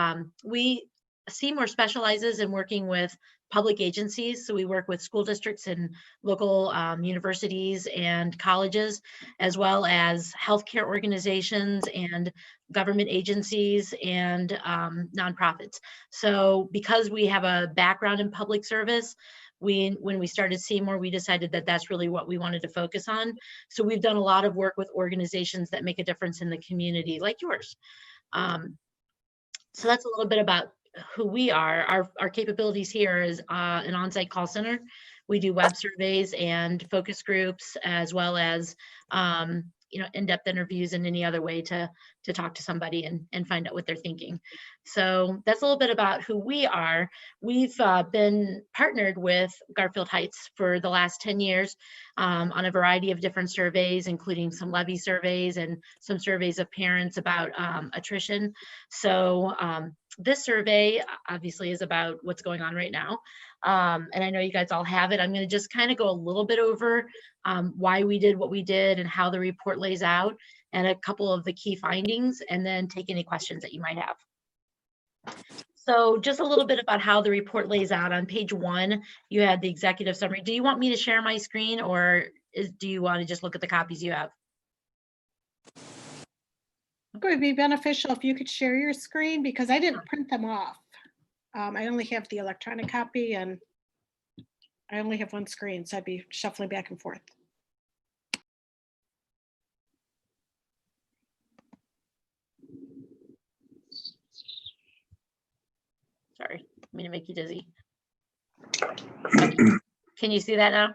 [SPEAKER 9] CMOR specializes in working with public agencies. So we work with school districts and local universities and colleges, as well as healthcare organizations and government agencies and nonprofits. So because we have a background in public service, when we started CMOR, we decided that that's really what we wanted to focus on. So we've done a lot of work with organizations that make a difference in the community, like yours. So that's a little bit about who we are. Our capabilities here is an on-site call center. We do web surveys and focus groups, as well as in-depth interviews and any other way to talk to somebody and find out what they're thinking. So that's a little bit about who we are. We've been partnered with Garfield Heights for the last 10 years on a variety of different surveys, including some levy surveys and some surveys of parents about attrition. So this survey obviously is about what's going on right now. And I know you guys all have it. I'm going to just kind of go a little bit over why we did what we did and how the report lays out, and a couple of the key findings, and then take any questions that you might have. So just a little bit about how the report lays out. On page 1, you had the executive summary. Do you want me to share my screen, or do you want to just look at the copies you have?
[SPEAKER 8] It would be beneficial if you could share your screen, because I didn't print them off. I only have the electronic copy and I only have one screen, so I'd be shuffling back and forth.
[SPEAKER 9] Sorry, I'm going to make you dizzy. Okay. Can you see that now?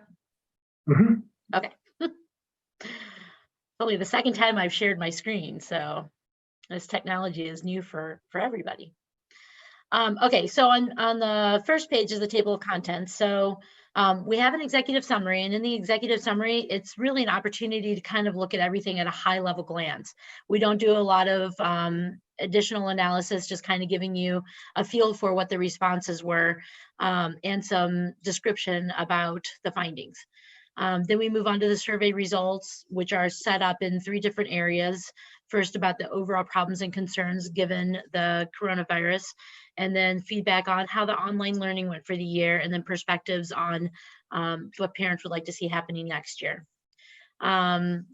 [SPEAKER 1] Mhm.
[SPEAKER 9] Okay. It's only the second time I've shared my screen, so this technology is new for everybody. Okay, so on the first page is the table of contents. So we have an executive summary, and in the executive summary, it's really an opportunity to kind of look at everything at a high level glance. We don't do a lot of additional analysis, just kind of giving you a feel for what the responses were and some description about the findings. Then we move on to the survey results, which are set up in 3 different areas. First, about the overall problems and concerns given the coronavirus, and then feedback on how the online learning went for the year, and then perspectives on what parents would like to see happening next year.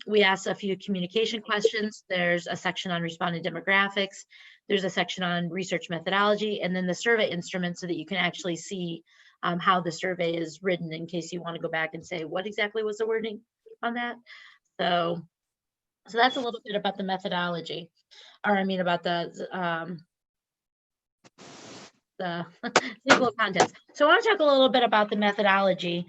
[SPEAKER 9] We asked a few communication questions. There's a section on respondent demographics. There's a section on research methodology, and then the survey instrument, so that you can actually see how the survey is written, in case you want to go back and say, what exactly was the wording on that? So that's a little bit about the methodology, or I mean about the table of contents. So I want to talk a little bit about the methodology.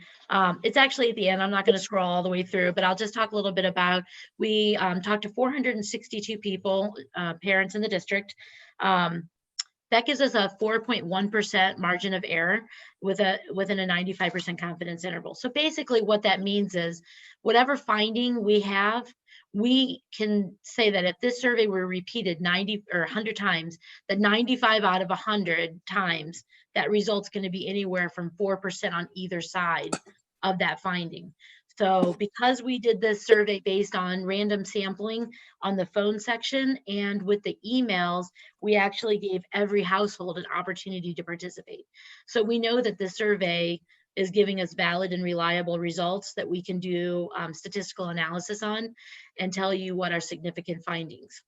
[SPEAKER 9] It's actually at the end. I'm not going to scroll all the way through, but I'll just talk a little bit about, we talked to 462 people, parents in the district. That gives us a 4.1% margin of error within a 95% confidence interval. So basically what that means is, whatever finding we have, we can say that if this survey were repeated 90 or 100 times, that 95 out of 100 times, that result's going to be anywhere from 4% on either side of that finding. So because we did this survey based on random sampling on the phone section and with the emails, we actually gave every household an opportunity to participate. So we know that this survey is giving us valid and reliable results that we can do statistical analysis on and tell you what are significant findings.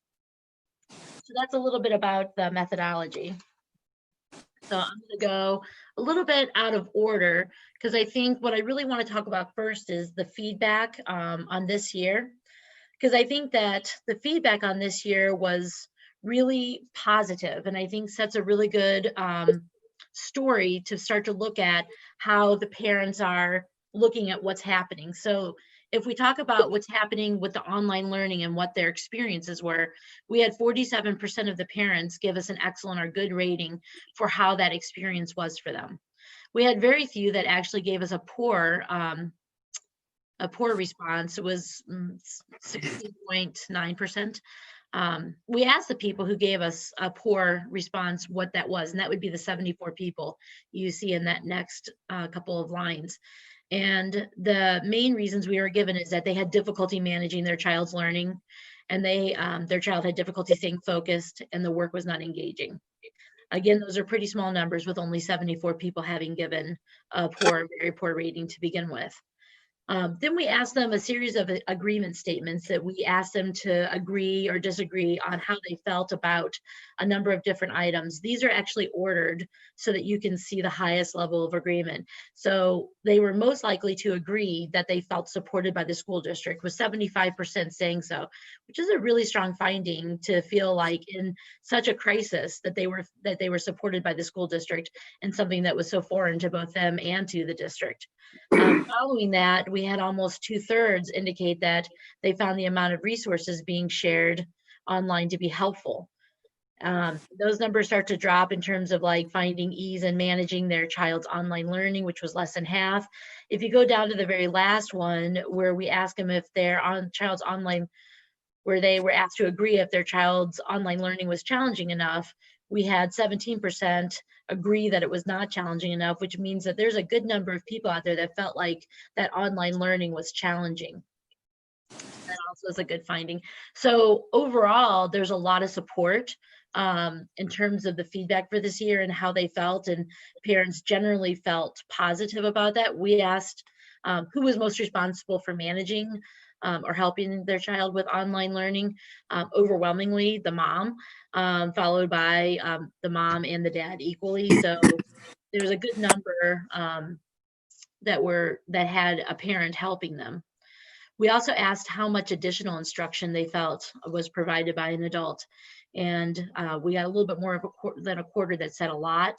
[SPEAKER 9] So that's a little bit about the methodology. So I'm going to go a little bit out of order, because I think what I really want to talk about first is the feedback on this year, because I think that the feedback on this year was really positive, and I think sets a really good story to start to look at how the parents are looking at what's happening. So if we talk about what's happening with the online learning and what their experiences were, we had 47% of the parents give us an excellent or good rating for how that experience was for them. We had very few that actually gave us a poor response. It was 16.9%. We asked the people who gave us a poor response what that was, and that would be the 74 people you see in that next couple of lines. And the main reasons we were given is that they had difficulty managing their child's learning, and their child had difficulty staying focused, and the work was not engaging. Again, those are pretty small numbers with only 74 people having given a very poor rating to begin with. Then we asked them a series of agreement statements that we asked them to agree or disagree on how they felt about a number of different items. These are actually ordered so that you can see the highest level of agreement. So they were most likely to agree that they felt supported by the school district, with 75% saying so, which is a really strong finding to feel like in such a crisis that they were supported by the school district, and something that was so foreign to both them and to the district. Following that, we had almost 2/3 indicate that they found the amount of resources being shared online to be helpful. Those numbers start to drop in terms of like finding ease in managing their child's online learning, which was less than half. If you go down to the very last one, where we ask them if their child's online, where they were asked to agree if their child's online learning was challenging enough, we had 17% agree that it was not challenging enough, which means that there's a good number of people out there that felt like that online learning was challenging. That also is a good finding. So overall, there's a lot of support in terms of the feedback for this year and how they felt, and parents generally felt positive about that. We asked who was most responsible for managing or helping their child with online learning. Overwhelmingly, the mom, followed by the mom and the dad equally. So there's a good number that had a parent helping them. We also asked how much additional instruction they felt was provided by an adult. And we got a little bit more than a quarter that said a lot,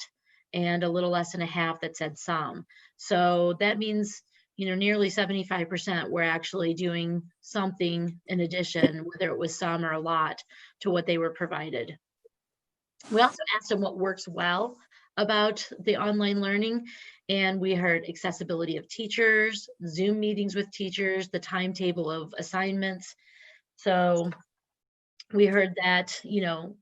[SPEAKER 9] and a little less than a half that said some. So that means, nearly 75% were actually doing something in addition, whether it was some or a lot, to what they were provided. We also asked them what works well about the online learning, and we heard accessibility of teachers, Zoom meetings with teachers, the timetable of assignments. So we heard that, you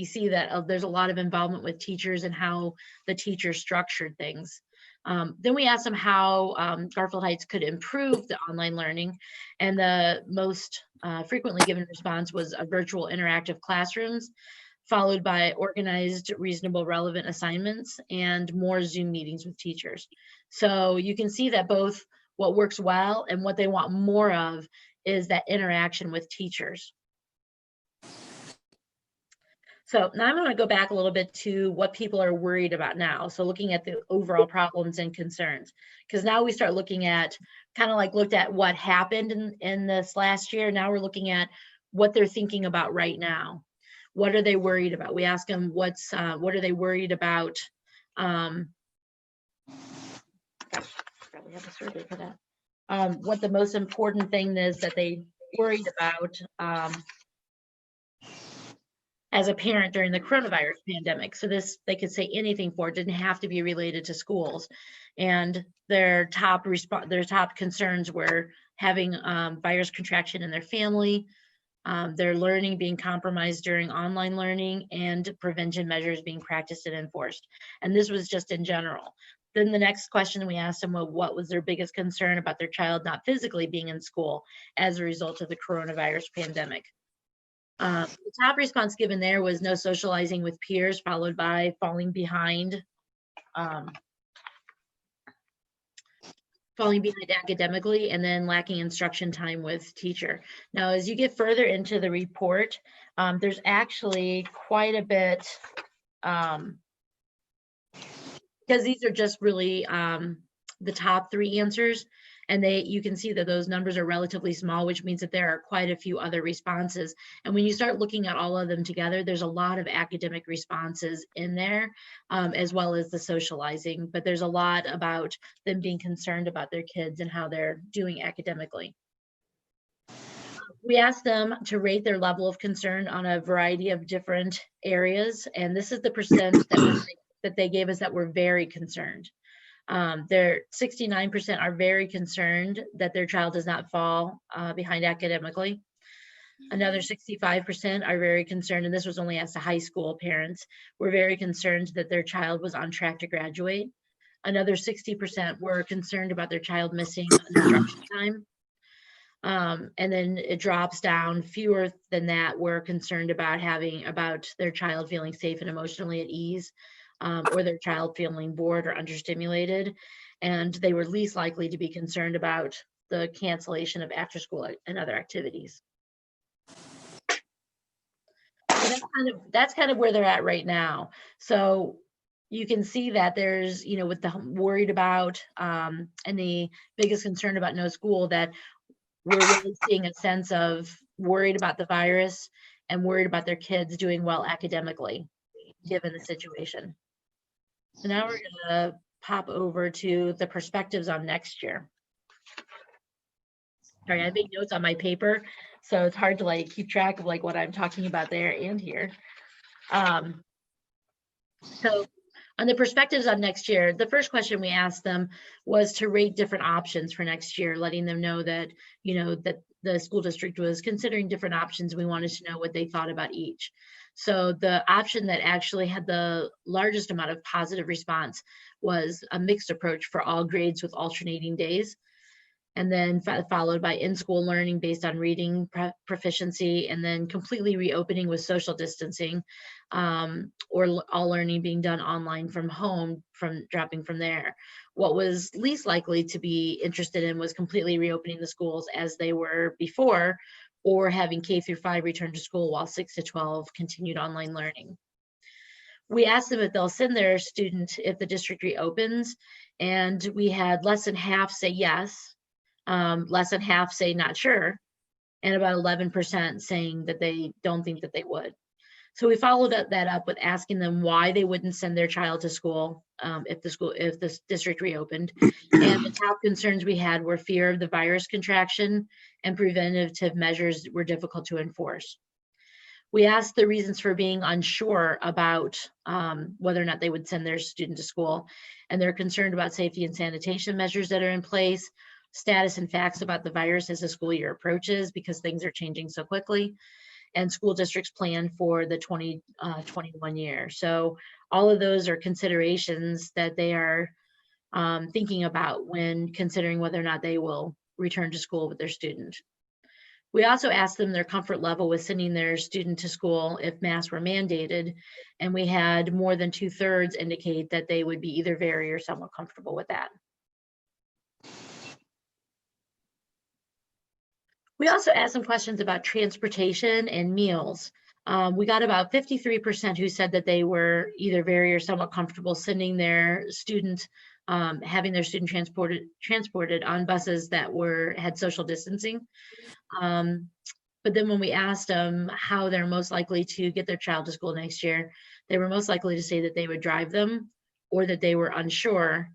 [SPEAKER 9] see that there's a lot of involvement with teachers and how the teachers structured things. Then we asked them how Garfield Heights could improve the online learning, and the most frequently given response was a virtual interactive classrooms, followed by organized, reasonable, relevant assignments, and more Zoom meetings with teachers. So you can see that both what works well and what they want more of is that interaction with teachers. So now I'm going to go back a little bit to what people are worried about now. So looking at the overall problems and concerns, because now we start looking at looked at what happened in this last year. Now we're looking at what they're thinking about right now. What are they worried about? We ask them what are they worried about? Probably have a survey for that. What the most important thing is that they worried about as a parent during the coronavirus pandemic. So this, they could say anything for it, didn't have to be related to schools. And their top concerns were having virus contraction in their family, their learning being compromised during online learning, and prevention measures being practiced and enforced. And this was just in general. Then the next question we asked them, well, what was their biggest concern about their child not physically being in school as a result of the coronavirus pandemic? The top response given there was no socializing with peers, followed by falling behind academically, and then lacking instruction time with teacher. Now, as you get further into the report, there's actually quite a bit, because these are just really the top 3 answers, and you can see that those numbers are relatively small, which means that there are quite a few other responses. And when you start looking at all of them together, there's a lot of academic responses in there, as well as the socializing, but there's a lot about them being concerned about their kids and how they're doing academically. We asked them to rate their level of concern on a variety of different areas, and this is the percent that they gave us that were very concerned. Their 69% are very concerned that their child does not fall behind academically. Another 65% are very concerned, and this was only asked to high school parents, were very concerned that their child was on track to graduate. Another 60% were concerned about their child missing instruction time. And then it drops down. Fewer than that were concerned about their child feeling safe and emotionally at ease, or their child feeling bored or understimulated. And they were least likely to be concerned about the cancellation of after school and other activities. So that's kind of where they're at right now. So you can see that there's, with the worried about and the biggest concern about no school, that we're really seeing a sense of worried about the virus and worried about their kids doing well academically, given the situation. So now we're gonna pop over to the perspectives on next year. Sorry, I made notes on my paper, so it's hard to keep track of what I'm talking about there and here. So on the perspectives on next year, the first question we asked them was to rate different options for next year, letting them know that, that the school district was considering different options. We wanted to know what they thought about each. So the option that actually had the largest amount of positive response was a mixed approach for all grades with alternating days. And then followed by in-school learning based on reading proficiency, and then completely reopening with social distancing, or all learning being done online from home, dropping from there. What was least likely to be interested in was completely reopening the schools as they were before, or having K-5 return to school while 6 to 12 continued online learning. We asked them if they'll send their student if the district reopens, and we had less than half say yes. Less than half say not sure, and about 11% saying that they don't think that they would. So we followed that up with asking them why they wouldn't send their child to school if the district reopened. And the top concerns we had were fear of the virus contraction, and preventative measures were difficult to enforce. We asked the reasons for being unsure about whether or not they would send their student to school, and they're concerned about safety and sanitation measures that are in place, status and facts about the virus as the school year approaches, because things are changing so quickly, and school districts plan for the 2021 year. So all of those are considerations that they are thinking about when considering whether or not they will return to school with their student. We also asked them their comfort level with sending their student to school if masks were mandated, and we had more than 2/3 indicate that they would be either very or somewhat comfortable with that. We also asked some questions about transportation and meals. We got about 53% who said that they were either very or somewhat comfortable sending their student, having their student transported on buses that had social distancing. But then when we asked them how they're most likely to get their child to school next year, they were most likely to say that they would drive them, or that they were unsure.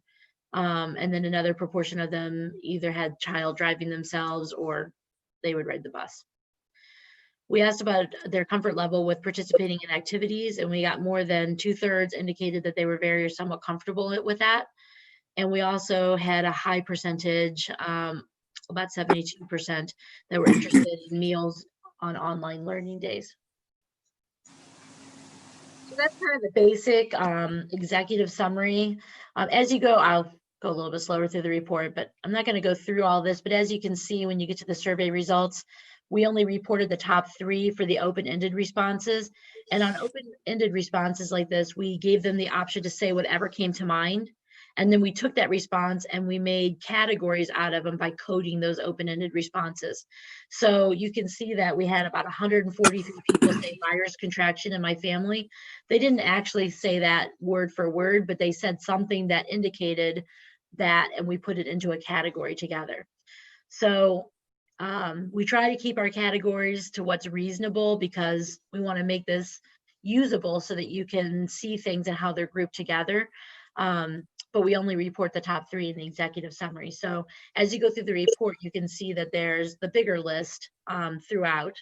[SPEAKER 9] And then another proportion of them either had child driving themselves, or they would ride the bus. We asked about their comfort level with participating in activities, and we got more than 2/3 indicated that they were very or somewhat comfortable with that. And we also had a high percentage, about 72%, that were interested in meals on online learning days. So that's kind of the basic executive summary. As you go, I'll go a little bit slower through the report, but I'm not going to go through all this. But as you can see, when you get to the survey results, we only reported the top 3 for the open-ended responses. And on open-ended responses like this, we gave them the option to say whatever came to mind. And then we took that response and we made categories out of them by coding those open-ended responses. So you can see that we had about 143 people say virus contraction in my family. They didn't actually say that word for word, but they said something that indicated that, and we put it into a category together. So we try to keep our categories to what's reasonable, because we want to make this usable so that you can see things and how they're grouped together. But we only report the top 3 in the executive summary. So as you go through the report, you can see that there's the bigger list throughout.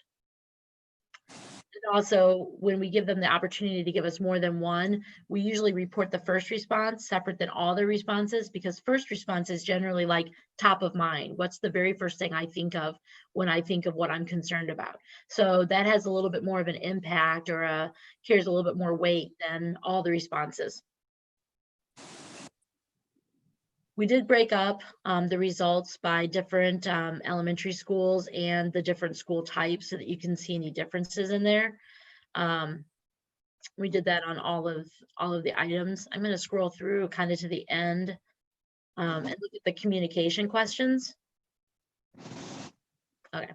[SPEAKER 9] And also, when we give them the opportunity to give us more than one, we usually report the first response separate than all the responses, because first response is generally like top of mind. What's the very first thing I think of when I think of what I'm concerned about? So that has a little bit more of an impact, or carries a little bit more weight than all the responses. We did break up the results by different elementary schools and the different school types so that you can see any differences in there. We did that on all of the items. I'm going to scroll through kind of to the end and look at the communication questions. Okay.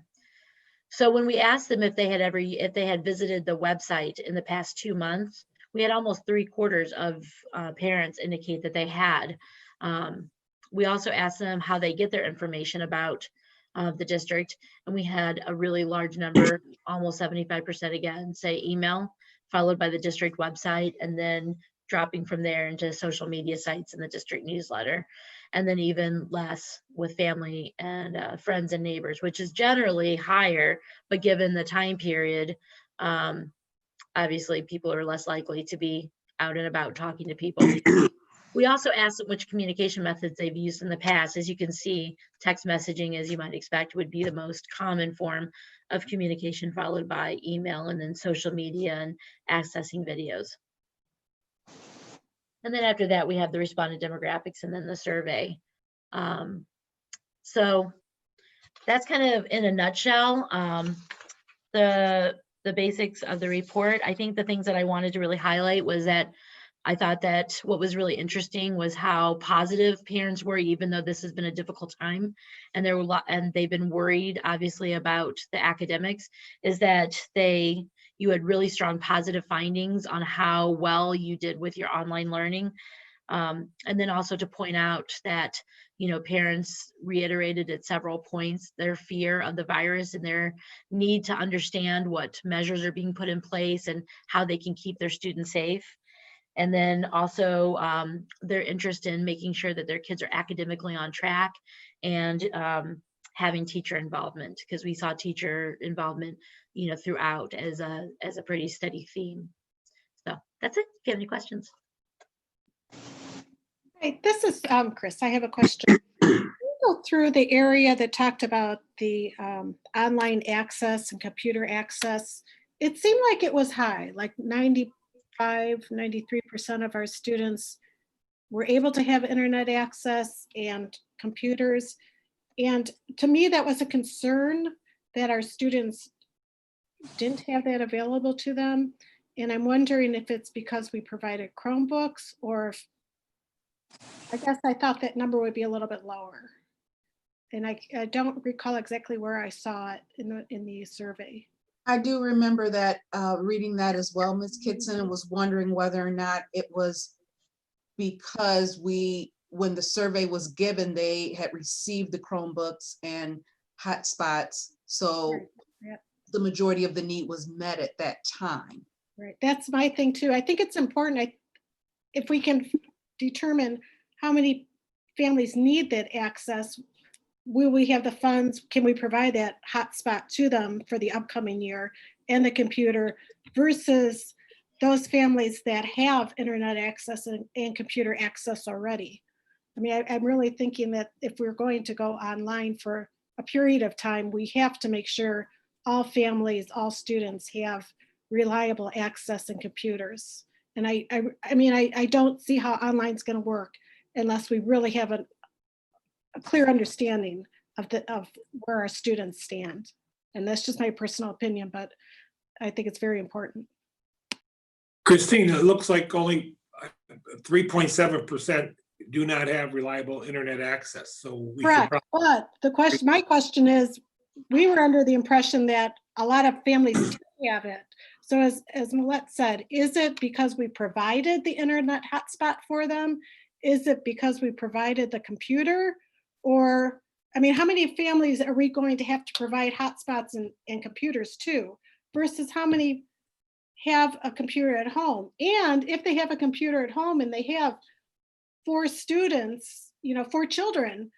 [SPEAKER 9] So when we asked them if they had visited the website in the past 2 months, we had almost 3/4 of parents indicate that they had. We also asked them how they get their information about the district, and we had a really large number, almost 75% again, say email, followed by the district website, and then dropping from there into social media sites and the district newsletter, and then even less with family and friends and neighbors, which is generally higher, but given the time period, obviously people are less likely to be out and about talking to people. We also asked them which communication methods they've used in the past. As you can see, text messaging, as you might expect, would be the most common form of communication, followed by email, and then social media and accessing videos. And then after that, we have the respondent demographics and then the survey. So that's kind of in a nutshell, the basics of the report. I think the things that I wanted to really highlight was that I thought that what was really interesting was how positive parents were, even though this has been a difficult time, and there were and they've been worried, obviously, about the academics. Is that you had really strong positive findings on how well you did with your online learning, and then also to point out that parents reiterated at several points their fear of the virus and their need to understand what measures are being put in place and how they can keep their students safe. And then also their interest in making sure that their kids are academically on track and having teacher involvement, because we saw teacher involvement, throughout as a pretty steady theme. So that's it. If you have any questions.
[SPEAKER 8] Hey, this is Chris. I have a question. Go through the area that talked about the online access and computer access. It seemed like it was high, like 93% of our students were able to have internet access and computers. And to me, that was a concern that our students didn't have that available to them. And I'm wondering if it's because we provided Chromebooks, or if, I guess I thought that number would be a little bit lower. And I don't recall exactly where I saw it in the survey.
[SPEAKER 6] I do remember that, reading that as well, Ms. Kitson, and was wondering whether or not it was because when the survey was given, they had received the Chromebooks and hotspots. So
[SPEAKER 8] Right. Yep.
[SPEAKER 6] the majority of the need was met at that time.
[SPEAKER 8] Right, that's my thing too. I think it's important if we can determine how many families need that access. Will we have the funds? Can we provide that hotspot to them for the upcoming year and the computer, versus those families that have internet access and computer access already? I mean, I'm really thinking that if we're going to go online for a period of time, we have to make sure all families, all students have reliable access and computers. And I mean, I don't see how online is going to work unless we really have a clear understanding of where our students stand. And that's just my personal opinion, but I think it's very important.
[SPEAKER 1] Christine, it looks like only 3.7% do not have reliable internet access. So we should
[SPEAKER 8] Correct. But my question is, we were under the impression that a lot of families do have it. So as Millette said, is it because we provided the internet hotspot for them? Is it because we provided the computer? Or, I mean, how many families are we going to have to provide hotspots and computers to, versus how many have a computer at home? And if they have a computer at home and they have for students, for children.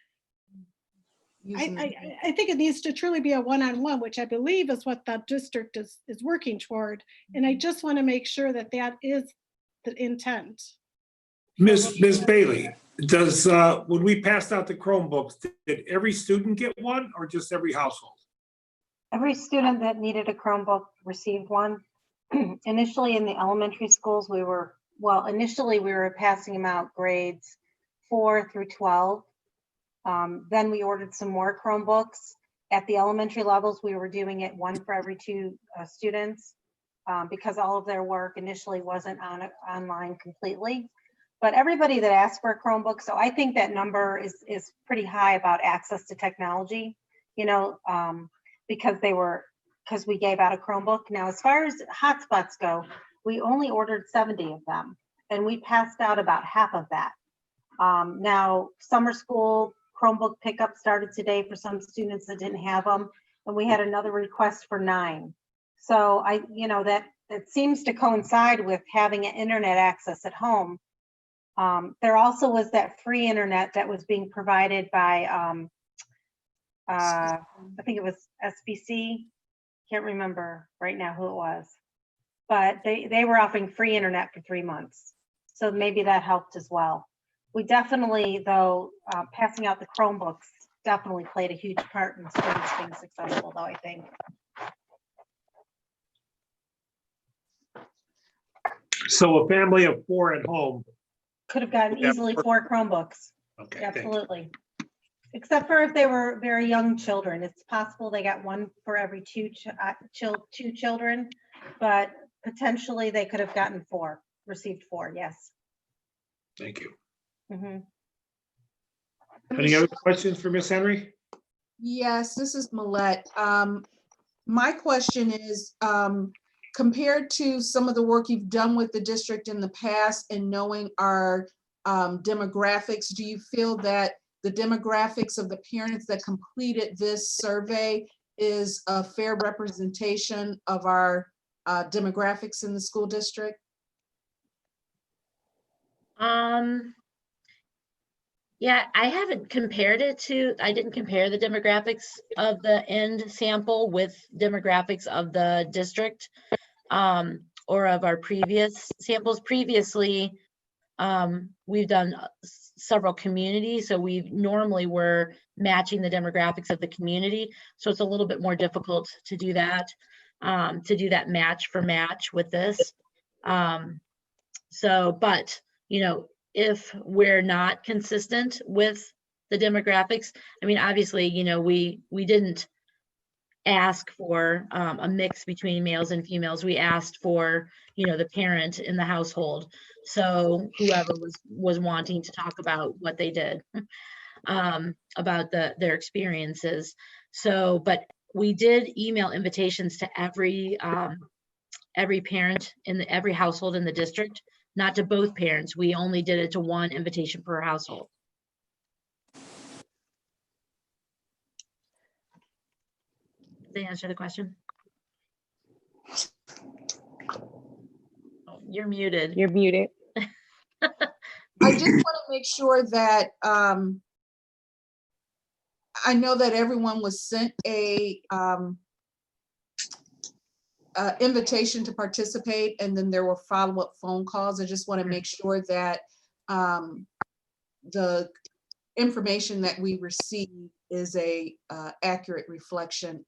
[SPEAKER 8] I think it needs to truly be a one-on-one, which I believe is what the district is working toward. And I just want to make sure that that is the intent.
[SPEAKER 1] Ms. Bailey, when we passed out the Chromebooks, did every student get one or just every household?
[SPEAKER 2] Every student that needed a Chromebook received one. Initially in the elementary schools, initially we were passing them out grades 4 through 12. Then we ordered some more Chromebooks. At the elementary levels, we were doing it 1 for every 2 students because all of their work initially wasn't online completely. But everybody that asked for a Chromebook, so I think that number is pretty high about access to technology, because we gave out a Chromebook. Now, as far as hotspots go, we only ordered 70 of them, and we passed out about half of that. Now, summer school Chromebook pickup started today for some students that didn't have them, and we had another request for 9. So that seems to coincide with having an internet access at home. There also was that free internet that was being provided by, I think it was SBC. Can't remember right now who it was, but they were offering free internet for 3 months. So maybe that helped as well. We definitely, though, passing out the Chromebooks definitely played a huge part in students being successful, though, I think.
[SPEAKER 1] So a family of 4 at home.
[SPEAKER 2] Could have gotten easily 4 Chromebooks.
[SPEAKER 1] Okay.
[SPEAKER 2] Absolutely. Except for if they were very young children. It's possible they got 1 for every 2 children, but potentially they could have gotten 4, received 4, yes.
[SPEAKER 1] Thank you.
[SPEAKER 2] Mm-hmm.
[SPEAKER 1] Any other questions for Ms. Henry?
[SPEAKER 6] Yes, this is Millette. My question is, compared to some of the work you've done with the district in the past and knowing our demographics, do you feel that the demographics of the parents that completed this survey is a fair representation of our demographics in the school district?
[SPEAKER 9] Yeah, I didn't compare the demographics of the end sample with demographics of the district or of our previous samples. Previously, we've done several communities, so we normally were matching the demographics of the community. So it's a little bit more difficult to do that match for match with this. But if we're not consistent with the demographics, I mean, obviously, we didn't ask for a mix between males and females. We asked for, the parent in the household. So whoever was wanting to talk about what they did, about their experiences. So, but we did email invitations to every parent in every household in the district, not to both parents. We only did it to 1 invitation per household. Did they answer the question? Oh, you're muted.
[SPEAKER 5] You're muted.
[SPEAKER 6] I just want to make sure that I know that everyone was sent a invitation to participate, and then there were follow-up phone calls. I just want to make sure that the information that we receive is a accurate reflection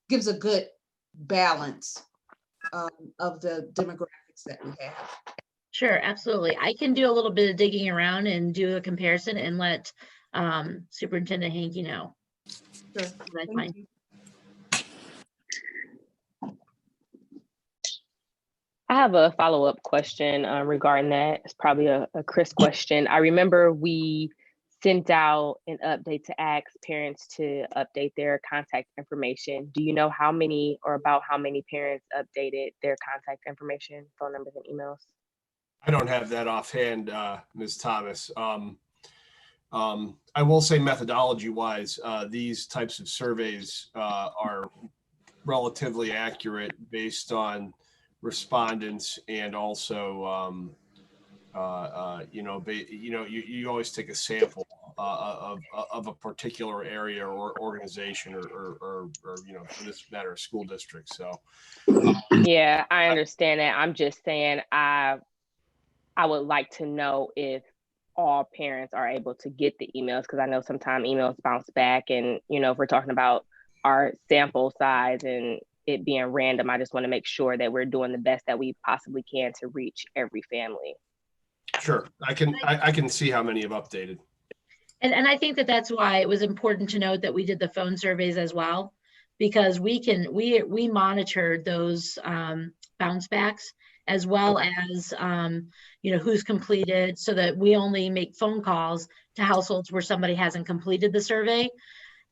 [SPEAKER 6] gives a good balance of the demographics that we have.
[SPEAKER 9] Sure, absolutely. I can do a little bit of digging around and do a comparison and let Superintendent Hankey know.
[SPEAKER 6] Sure.
[SPEAKER 9] That's
[SPEAKER 6] Thank
[SPEAKER 9] fine.
[SPEAKER 6] you.
[SPEAKER 5] I have a follow-up question regarding that. It's probably a Chris question. I remember we sent out an update to ask parents to update their contact information. Do you know how many or about how many parents updated their contact information, phone numbers and emails?
[SPEAKER 3] I don't have that offhand, Ms. Thomas. I will say methodology-wise, these types of surveys are relatively accurate based on respondents and also You always take a sample of a particular area or organization or for this matter, school district. So
[SPEAKER 5] Yeah, I understand that. I'm just saying I would like to know if all parents are able to get the emails, because I know sometimes emails bounce back, and if we're talking about our sample size and it being random, I just want to make sure that we're doing the best that we possibly can to reach every family.
[SPEAKER 3] sure, I can see how many have updated.
[SPEAKER 9] And I think that that's why it was important to note that we did the phone surveys as well, because we monitored those bounce backs as well as who's completed, so that we only make phone calls to households where somebody hasn't completed the survey.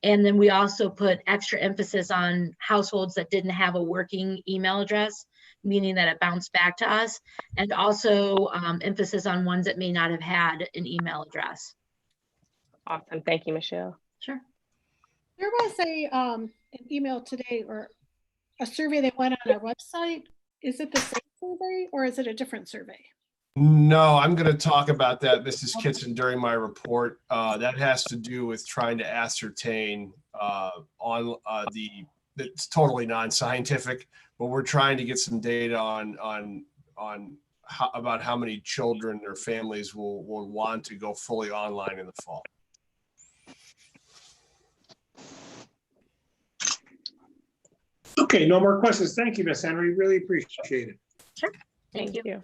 [SPEAKER 9] And then we also put extra emphasis on households that didn't have a working email address, meaning that it bounced back to us, and also emphasis on ones that may not have had an email address.
[SPEAKER 5] Awesome. Thank you, Michelle.
[SPEAKER 9] Sure.
[SPEAKER 8] There was an email today or a survey that went on our website. Is it the same survey or is it a different survey?
[SPEAKER 3] No, I'm going to talk about that, Mrs. Kitson, during my report. That has to do with trying to ascertain it's totally non-scientific, but we're trying to get some data on about how many children or families will want to go fully online in the fall.
[SPEAKER 1] Okay, no more questions. Thank you, Ms. Henry. Really appreciate it.
[SPEAKER 9] Sure. Thank you.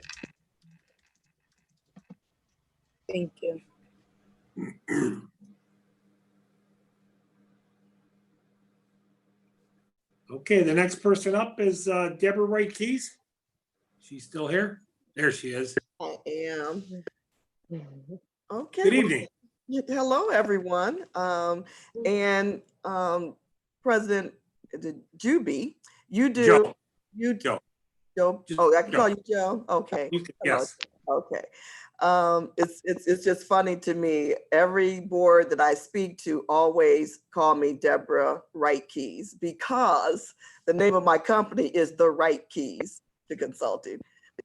[SPEAKER 4] Thank you.
[SPEAKER 1] Okay, the next person up is Deborah Wright Keys. She's still here? There she is.
[SPEAKER 10] I am. Okay.
[SPEAKER 1] Good evening.
[SPEAKER 10] Hello, everyone. President Juby, you do.
[SPEAKER 1] Joe.
[SPEAKER 10] You
[SPEAKER 1] Joe.
[SPEAKER 10] Joe.
[SPEAKER 1] Just
[SPEAKER 10] Oh, I can
[SPEAKER 1] Joe.
[SPEAKER 10] call you Joe. Okay.
[SPEAKER 1] You can,
[SPEAKER 10] Hello.
[SPEAKER 1] yes.
[SPEAKER 10] Okay. It's just funny to me. Every board that I speak to always call me Deborah Wright Keys, because the name of my company is The Wright Keys to Consulting.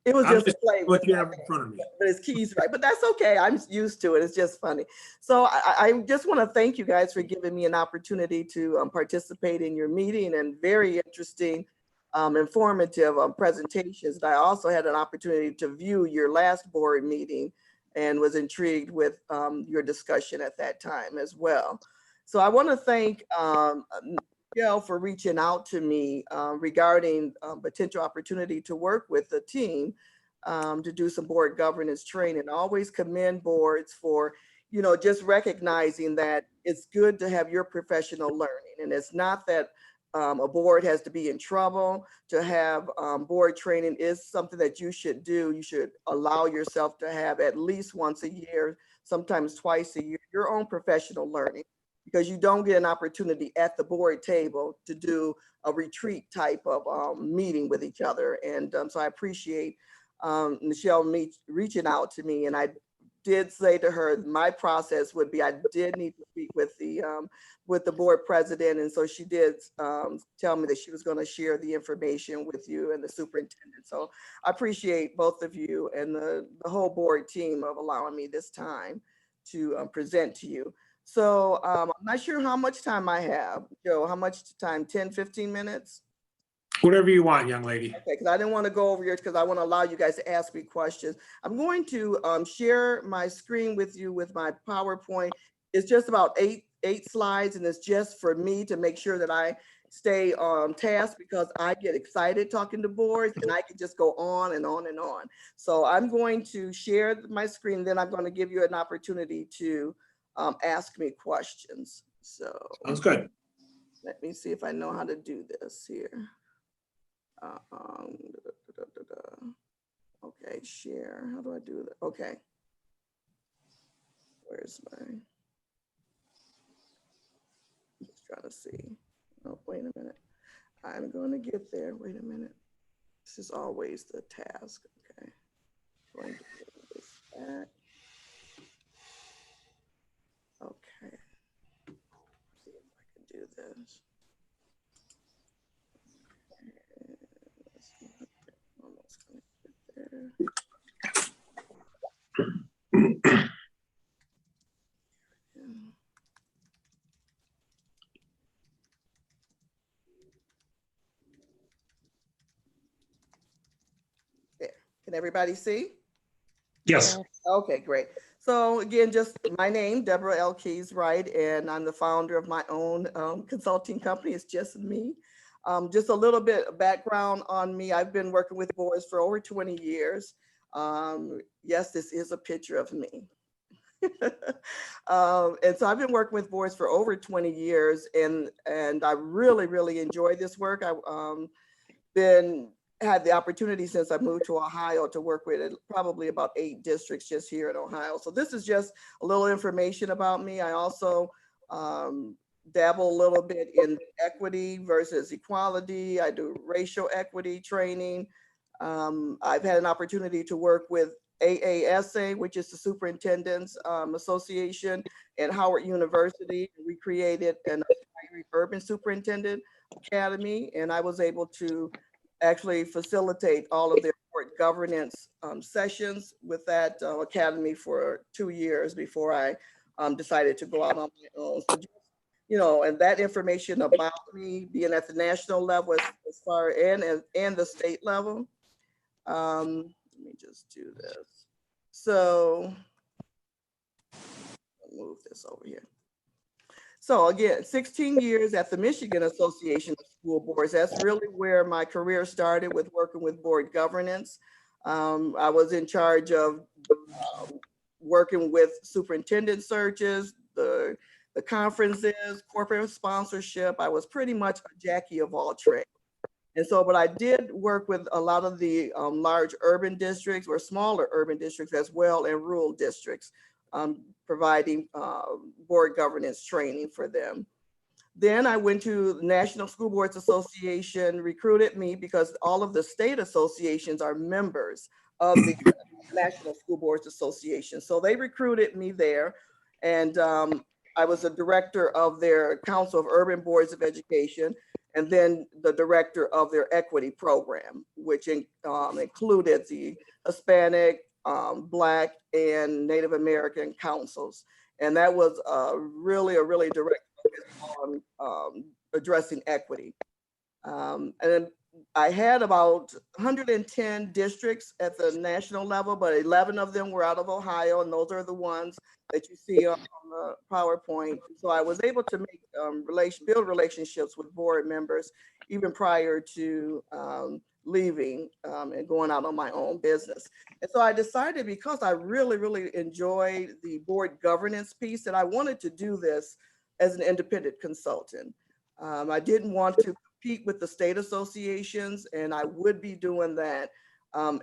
[SPEAKER 10] It was just a play
[SPEAKER 1] what you have in front of me.
[SPEAKER 10] but it's Keys, right? But that's okay. I'm used to it. It's just funny. So I just want to thank you guys for giving me an opportunity to participate in your meeting, and very interesting, informative presentations. And I also had an opportunity to view your last board meeting and was intrigued with your discussion at that time as well. So I want to thank Michelle for reaching out to me regarding potential opportunity to work with the team to do some board governance training. I always commend boards for, just recognizing that it's good to have your professional learning. And it's not that a board has to be in trouble. To have board training is something that you should do. You should allow yourself to have at least once a year, sometimes twice a year, your own professional learning, because you don't get an opportunity at the board table to do a retreat type of meeting with each other. And so I appreciate Michelle reaching out to me. And I did say to her, my process would be, I did need to speak with the board president. And so she did tell me that she was going to share the information with you and the superintendent. So I appreciate both of you and the whole board team of allowing me this time to present to you. So I'm not sure how much time I have. Joe, how much time? 10, 15 minutes?
[SPEAKER 1] Whatever you want, young lady.
[SPEAKER 10] Okay, because I didn't want to go over yours, because I want to allow you guys to ask me questions. I'm going to share my screen with you with my PowerPoint. It's just about eight slides, and it's just for me to make sure that I stay on task, because I get excited talking to boards and I can just go on and on and on. So I'm going to share my screen, then I'm going to give you an opportunity to ask me questions. So
[SPEAKER 1] Sounds good.
[SPEAKER 10] let me see if I know how to do this here. Okay, share. How do I do that? Okay. Where's my? Just trying to see. Oh, wait a minute. I'm going to get there. Wait a minute. This is always the task. Okay. Going to put this back. Okay. See if I can do this. Almost gonna get there. Can everybody see?
[SPEAKER 1] Yes.
[SPEAKER 10] Okay, great. So again, just my name, Deborah L. Keys Wright, and I'm the founder of my own consulting company. It's just me. Just a little bit of background on me. I've been working with boards for over 20 years. Yes, this is a picture of me. And so I've been working with boards for over 20 years, and I really, really enjoy this work. I've had the opportunity since I moved to Ohio to work with probably about 8 districts just here in Ohio. So this is just a little information about me. I also dabble a little bit in equity versus equality. I do racial equity training. I've had an opportunity to work with AASA, which is the Superintendent's Association, at Howard University. We created an Urban Superintendent Academy, and I was able to actually facilitate all of their board governance sessions with that academy for 2 years before I decided to go out on my own. So just, you know, and that information about me being at the national level as far and the state level. Let me just do this. So I'll move this over here. So again, 16 years at the Michigan Association of School Boards. That's really where my career started, with working with board governance. I was in charge of working with superintendent searches, the conferences, corporate sponsorship. I was pretty much a Jackie of all trades. And so, but I did work with a lot of the large urban districts or smaller urban districts as well, and rural districts, providing board governance training for them. Then I went to the National School Boards Association, recruited me because all of the state associations are members of the National School Boards Association. So they recruited me there, and I was a director of their Council of Urban Boards of Education, and then the director of their equity program, which included the Hispanic, Black, and Native American councils. And that was a really direct focus on addressing equity. And then I had about 110 districts at the national level, but 11 of them were out of Ohio, and those are the ones that you see on the PowerPoint. So I was able to make build relationships with board members even prior to leaving and going out on my own business. And so I decided, because I really enjoyed the board governance piece, that I wanted to do this as an independent consultant. I didn't want to compete with the state associations, and I would be doing that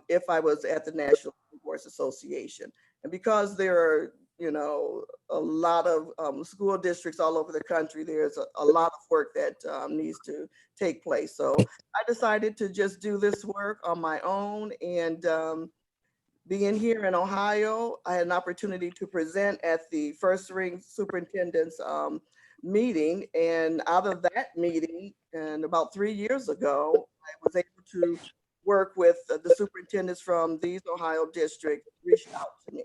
[SPEAKER 10] if I was at the National School Boards Association. And because there are, you know, a lot of school districts all over the country, there's a lot of work that needs to take place. So I decided to just do this work on my own. And being here in Ohio, I had an opportunity to present at the First Ring Superintendent's meeting. And out of that meeting, and about 3 years ago, I was able to work with the superintendents from these Ohio districts, reached out to me.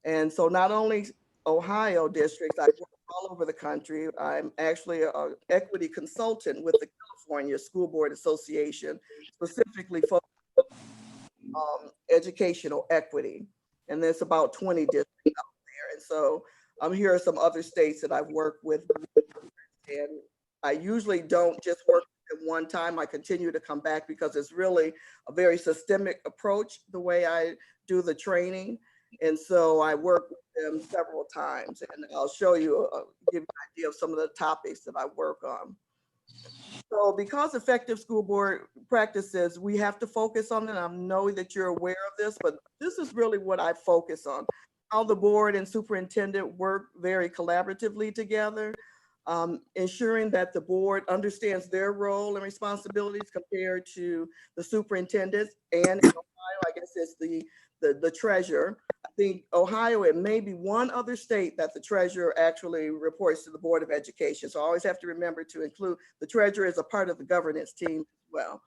[SPEAKER 10] And so not only Ohio districts, I work all over the country. I'm actually an equity consultant with the California School Board Association, specifically focused on educational equity. And there's about 20 districts out there. And so here are some other states that I've worked with. And I usually don't just work at one time. I continue to come back because it's really a very systemic approach, the way I do the training. And so I work with them several times, and I'll show you, give you an idea of some of the topics that I work on. So because effective school board practices, we have to focus on it. I know that you're aware of this, but this is really what I focus on: how the board and superintendent work very collaboratively together, ensuring that the board understands their role and responsibilities compared to the superintendent. And in Ohio, I guess it's the treasurer. I think Ohio, it may be one other state that the treasurer actually reports to the Board of Education. So I always have to remember to include the treasurer as a part of the governance team as well.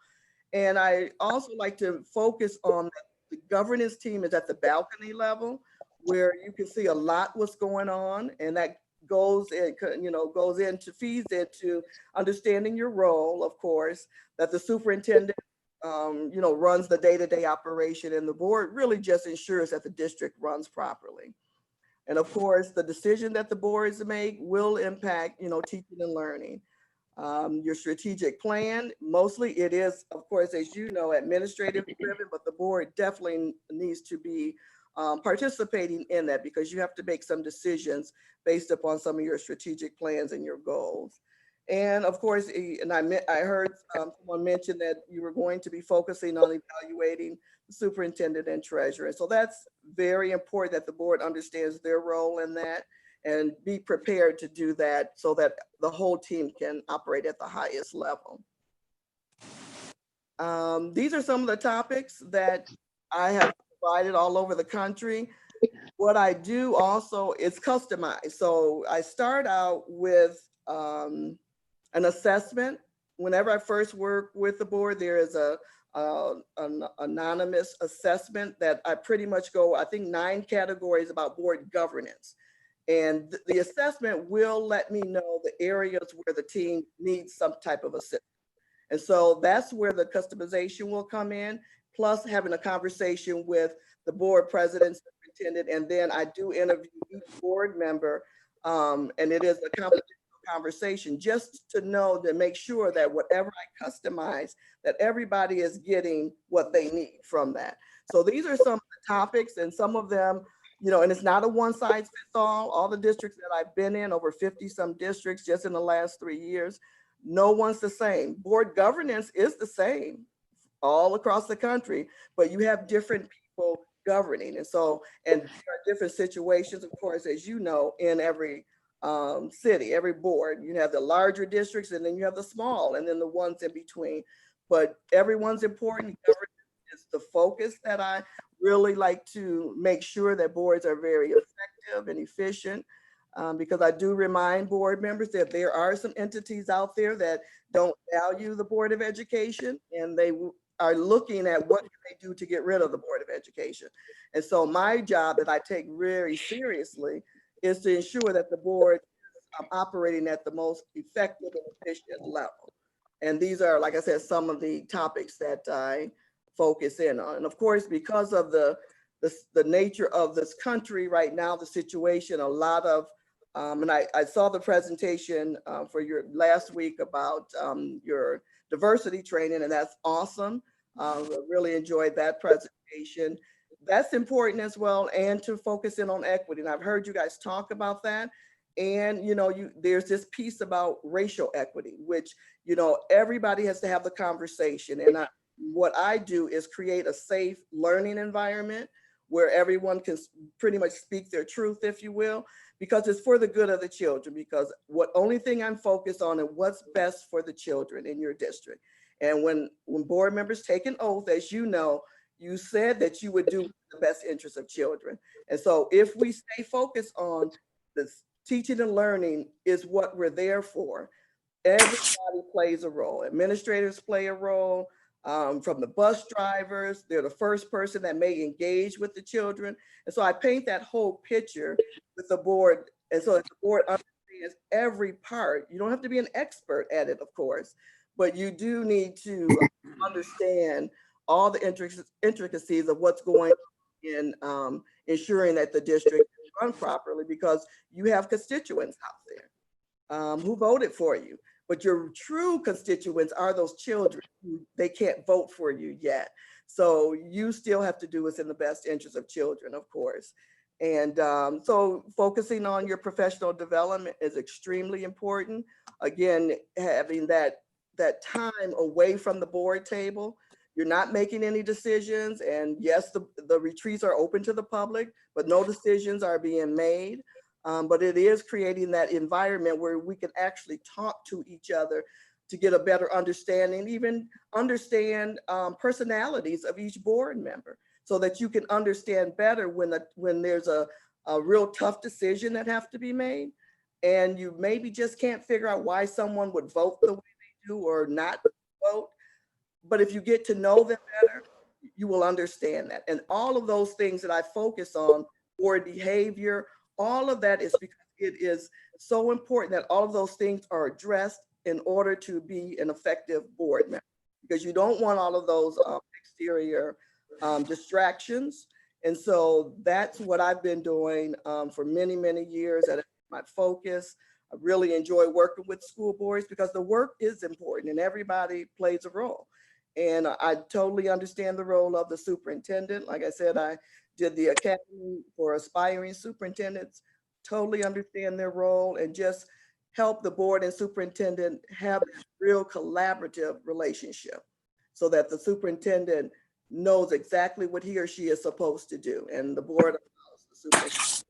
[SPEAKER 10] And I also like to focus on the governance team is at the balcony level, where you can see a lot what's going on, and that goes into feeds into understanding your role, of course, that the superintendent runs the day-to-day operation, and the board really just ensures that the district runs properly. And of course, the decision that the boards make will impact, teaching and learning. Your strategic plan, mostly it is, of course, as you know, administrative driven, but the board definitely needs to be participating in that, because you have to make some decisions based upon some of your strategic plans and your goals. And of course, and I heard someone mention that you were going to be focusing on evaluating the superintendent and treasurer. And so that's very important that the board understands their role in that and be prepared to do that so that the whole team can operate at the highest level. These are some of the topics that I have provided all over the country. What I do also is customized. So I start out with an assessment. Whenever I first work with the board, there is an anonymous assessment that I pretty much go, I think 9 categories about board governance. And the assessment will let me know the areas where the team needs some type of assistance. And so that's where the customization will come in, plus having a conversation with the board president, superintendent, and then I do interview each board member. And it is a confidential conversation just to know, to make sure that whatever I customize, that everybody is getting what they need from that. So these are some of the topics, and some of them, and it's not a one size fits all. All the districts that I've been in, over 50 some districts just in the last 3 years, no one's the same. Board governance is the same all across the country, but you have different people governing. And so, and there are different situations, of course, as you know, in every city, every board. You have the larger districts, and then you have the small, and then the ones in between. But everyone's important. Governance is the focus that I really like to make sure that boards are very effective and efficient, because I do remind board members that there are some entities out there that don't value the Board of Education, and they are looking at what can they do to get rid of the Board of Education. And so my job that I take very seriously is to ensure that the board is operating at the most effective and efficient level. And these are, like I said, some of the topics that I focus in on. And of course, because of the nature of this country right now, the situation, a lot of, and I saw the presentation for your last week about your diversity training, and that's awesome. I really enjoyed that presentation. That's important as well, and to focus in on equity. And I've heard you guys talk about that. And, there's this piece about racial equity, which, everybody has to have the conversation. And what I do is create a safe learning environment where everyone can pretty much speak their truth, if you will, because it's for the good of the children. Because only thing I'm focused on is what's best for the children in your district. And when board members take an oath, as you know, you said that you would do the best interest of children. And so if we stay focused on this, teaching and learning is what we're there for. Everybody plays a role. Administrators play a role, from the bus drivers. They're the first person that may engage with the children. And so I paint that whole picture with the board. And so that the board understands every part. You don't have to be an expert at it, of course, but you do need to understand all the intricacies of what's going on in ensuring that the district is run properly, because you have constituents out there who voted for you. But your true constituents are those children who they can't vote for you yet. So you still have to do what's in the best interest of children, of course. And so focusing on your professional development is extremely important. Again, having that time away from the board table. You're not making any decisions. And yes, the retreats are open to the public, but no decisions are being made. But it is creating that environment where we can actually talk to each other to get a better understanding, even understand personalities of each board member, so that you can understand better when there's a real tough decision that have to be made, and you maybe just can't figure out why someone would vote the way they do or not vote. But if you get to know them better, you will understand that. And all of those things that I focus on, board behavior, all of that is because it is so important that all of those things are addressed in order to be an effective board member. because you don't want all of those exterior distractions. And so that's what I've been doing for many, many years. At my focus. I really enjoy working with school boards because the work is important and everybody plays a role. And I totally understand the role of the superintendent. Like I said, I did the Academy for Aspiring Superintendents, totally understand their role, and just help the board and superintendent have a real collaborative relationship so that the superintendent knows exactly what he or she is supposed to do, and the board allows the superintendent.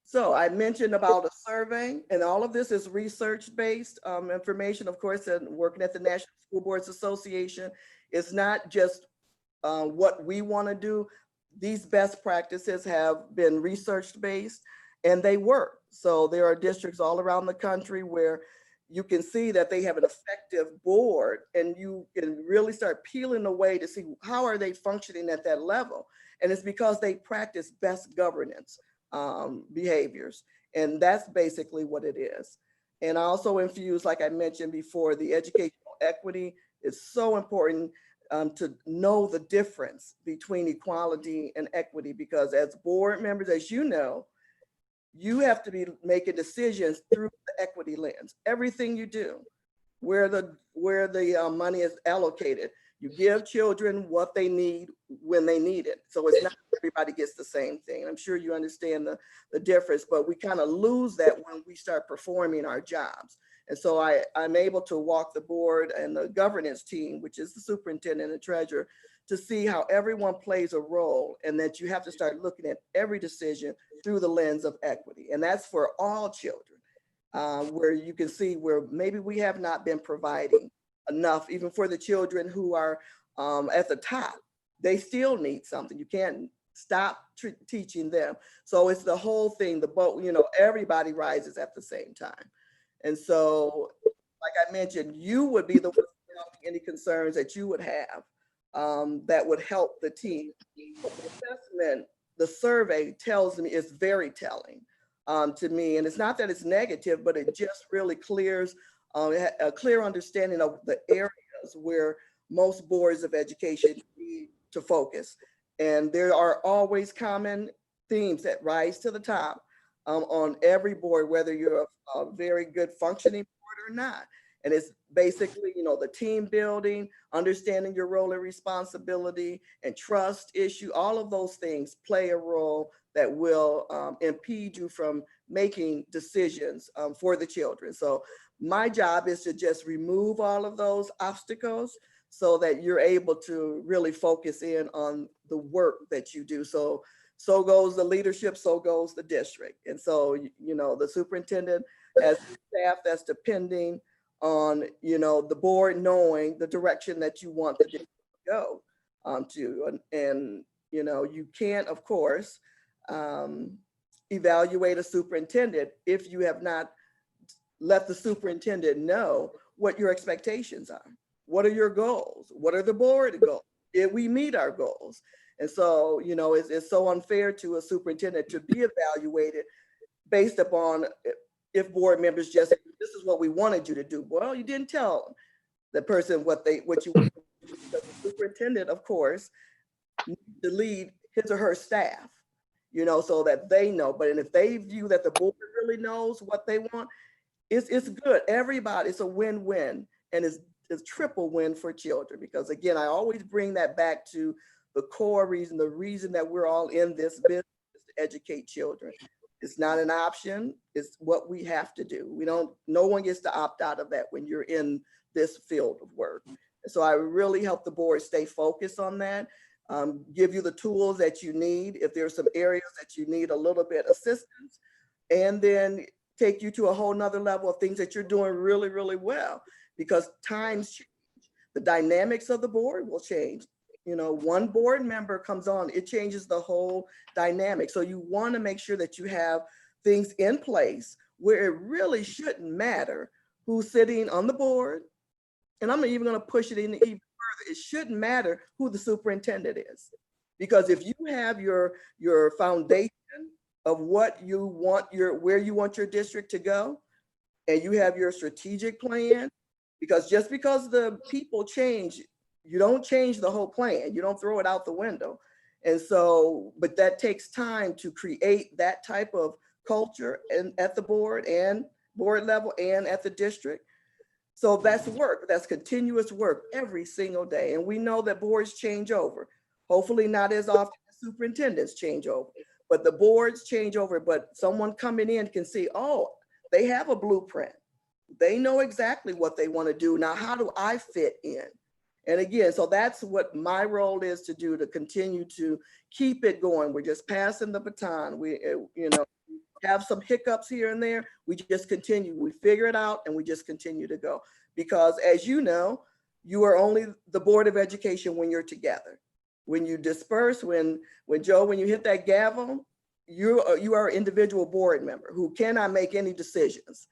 [SPEAKER 10] So I mentioned about a survey, and all of this is research-based information, of course, and working at the National School Boards Association. It's not just what we want to do. These best practices have been research-based and they work. So there are districts all around the country where you can see that they have an effective board, and you can really start peeling away to see how are they functioning at that level. And it's because they practice best governance behaviors. And that's basically what it is. And I also infuse, like I mentioned before, the educational equity is so important to know the difference between equality and equity, because as board members, as you know, you have to be making decisions through the equity lens. Everything you do, where the money is allocated, you give children what they need when they need it. So it's not everybody gets the same thing. I'm sure you understand the difference, but we kind of lose that when we start performing our jobs. And so I'm able to walk the board and the governance team, which is the superintendent and treasurer, to see how everyone plays a role, and that you have to start looking at every decision through the lens of equity. And that's for all children, where you can see where maybe we have not been providing enough, even for the children who are at the top. They still need something. You can't stop teaching them. So it's the whole thing, the boat, everybody rises at the same time. And so, like I mentioned, you would be the one helping any concerns that you would have that would help the team. But the assessment, the survey tells me, is very telling to me. And it's not that it's negative, but it just really clears a clear understanding of the areas where most boards of education need to focus. And there are always common themes that rise to the top on every board, whether you're a very good functioning board or not. And it's basically, the team building, understanding your role and responsibility, and trust issue. All of those things play a role that will impede you from making decisions for the children. So my job is to just remove all of those obstacles so that you're able to really focus in on the work that you do. So goes the leadership, so goes the district. And so, the superintendent has staff that's depending on, the board knowing the direction that you want the district to go to. And, you can't, of course, evaluate a superintendent if you have not let the superintendent know what your expectations are. What are your goals? What are the board goals? Did we meet our goals? And so, it's so unfair to a superintendent to be evaluated based upon if board members just say, this is what we wanted you to do. Well, you didn't tell the person what you wanted to do, because the superintendent, of course, needs to lead his or her staff, so that they know. But if they view that the board really knows what they want, it's good. Everybody, it's a win-win, and it's triple win for children. Because again, I always bring that back to the core reason, the reason that we're all in this business is to educate children. It's not an option, it's what we have to do. No one gets to opt out of that when you're in this field of work. So I really help the board stay focused on that, give you the tools that you need if there's some areas that you need a little bit assistance, and then take you to a whole nother level of things that you're doing really, really well, because times change. The dynamics of the board will change. One board member comes on, it changes the whole dynamic. So you want to make sure that you have things in place where it really shouldn't matter who's sitting on the board. And I'm even going to push it in even further. It shouldn't matter who the superintendent is, because if you have your foundation of what you want where you want your district to go, and you have your strategic plan, Because just because the people change, you don't change the whole plan. You don't throw it out the window. And so, but that takes time to create that type of culture and at the board level and at the district. So that's work, that's continuous work every single day. And we know that boards change over. Hopefully not as often as superintendents change over, but the boards change over. But someone coming in can see, oh, they have a blueprint. They know exactly what they want to do. Now, how do I fit in? And again, so that's what my role is to do, to continue to keep it going. We're just passing the baton. We, have some hiccups here and there. We just continue. We figure it out and we just continue to go. Because as you know, you are only the Board of Education when you're together. When you disperse, when you hit that gavel, you are an individual board member who cannot make any decisions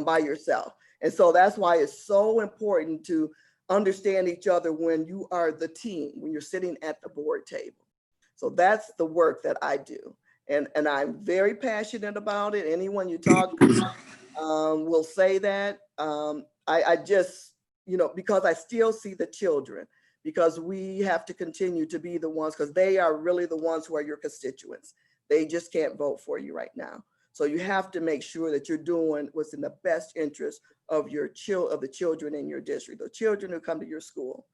[SPEAKER 10] by yourself. And so that's why it's so important to understand each other when you are the team, when you're sitting at the board table. So that's the work that I do. And I'm very passionate about it. Anyone you talk to will say that. I just, because I still see the children, because we have to continue to be the ones, because they are really the ones who are your constituents. They just can't vote for you right now. So you have to make sure that you're doing what's in the best interest of the children in your district, the children who come to your school.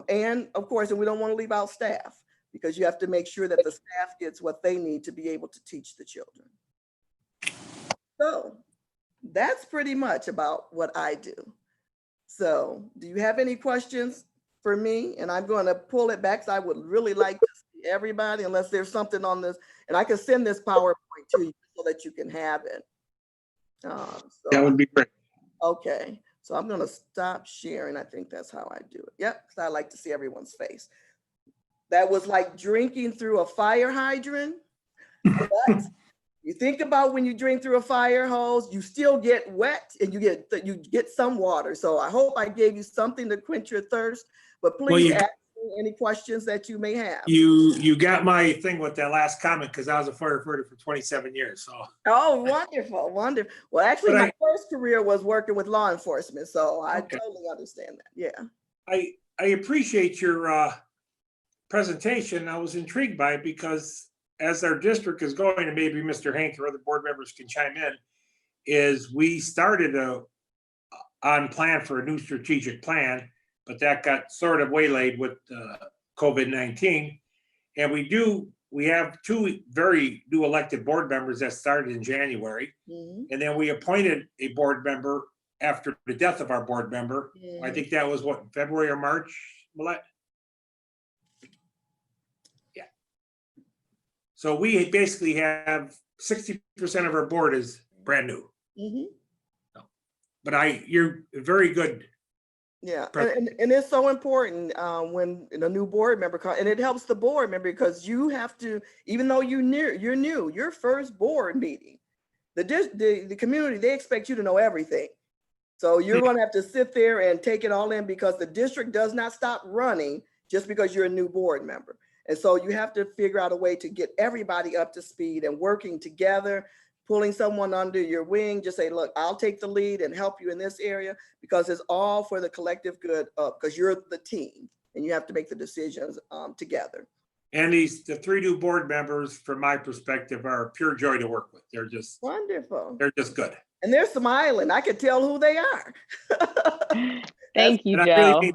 [SPEAKER 10] And of course, and we don't want to leave out staff, because you have to make sure that the staff gets what they need to be able to teach the children. So that's pretty much about what I do. So do you have any questions for me? And I'm going to pull it back, so I would really like to see everybody, unless there's something on this, and I can send this PowerPoint to you so that you can have it.
[SPEAKER 1] That would be great.
[SPEAKER 10] Okay, so I'm going to stop sharing. I think that's how I do it. Yep, because I like to see everyone's face. That was like drinking through a fire hydrant. But you think about when you drink through a fire hose, you still get wet and you get some water. So I hope I gave you something to quench your thirst, but please ask me any questions that you may have.
[SPEAKER 1] You got my thing with that last comment, because I was a firefighter for 27 years. So.
[SPEAKER 10] Oh, wonderful, wonderful. Well, actually, my first career was working with law enforcement, so I totally understand that. Yeah.
[SPEAKER 1] I appreciate your presentation. I was intrigued by it, because as our district is going, and maybe Mr. Hank or other board members can chime in, is we started on plan for a new strategic plan, but that got sort of waylaid with COVID-19. And we have two very new elected board members that started in January. Mm-hmm. And then we appointed a board member after the death of our board member. I think that was what, February or March, Millette? Yeah. So we basically have 60% of our board is brand new. Mm-hmm. But you're very good.
[SPEAKER 10] Yeah, and it's so important when a new board member comes, and it helps the board member, because you have to, even though you're new, your first board meeting, the community, they expect you to know everything. So you're going to have to sit there and take it all in, because the district does not stop running just because you're a new board member. And so you have to figure out a way to get everybody up to speed and working together, pulling someone under your wing. Just say, look, I'll take the lead and help you in this area, because it's all for the collective good, because you're the team and you have to make the decisions together.
[SPEAKER 1] And the three new board members, from my perspective, are a pure joy to work with. They're just
[SPEAKER 10] wonderful.
[SPEAKER 1] They're just good.
[SPEAKER 10] And they're smiling. I can tell who they are.
[SPEAKER 5] Thank you, Joe.
[SPEAKER 1] Really mean,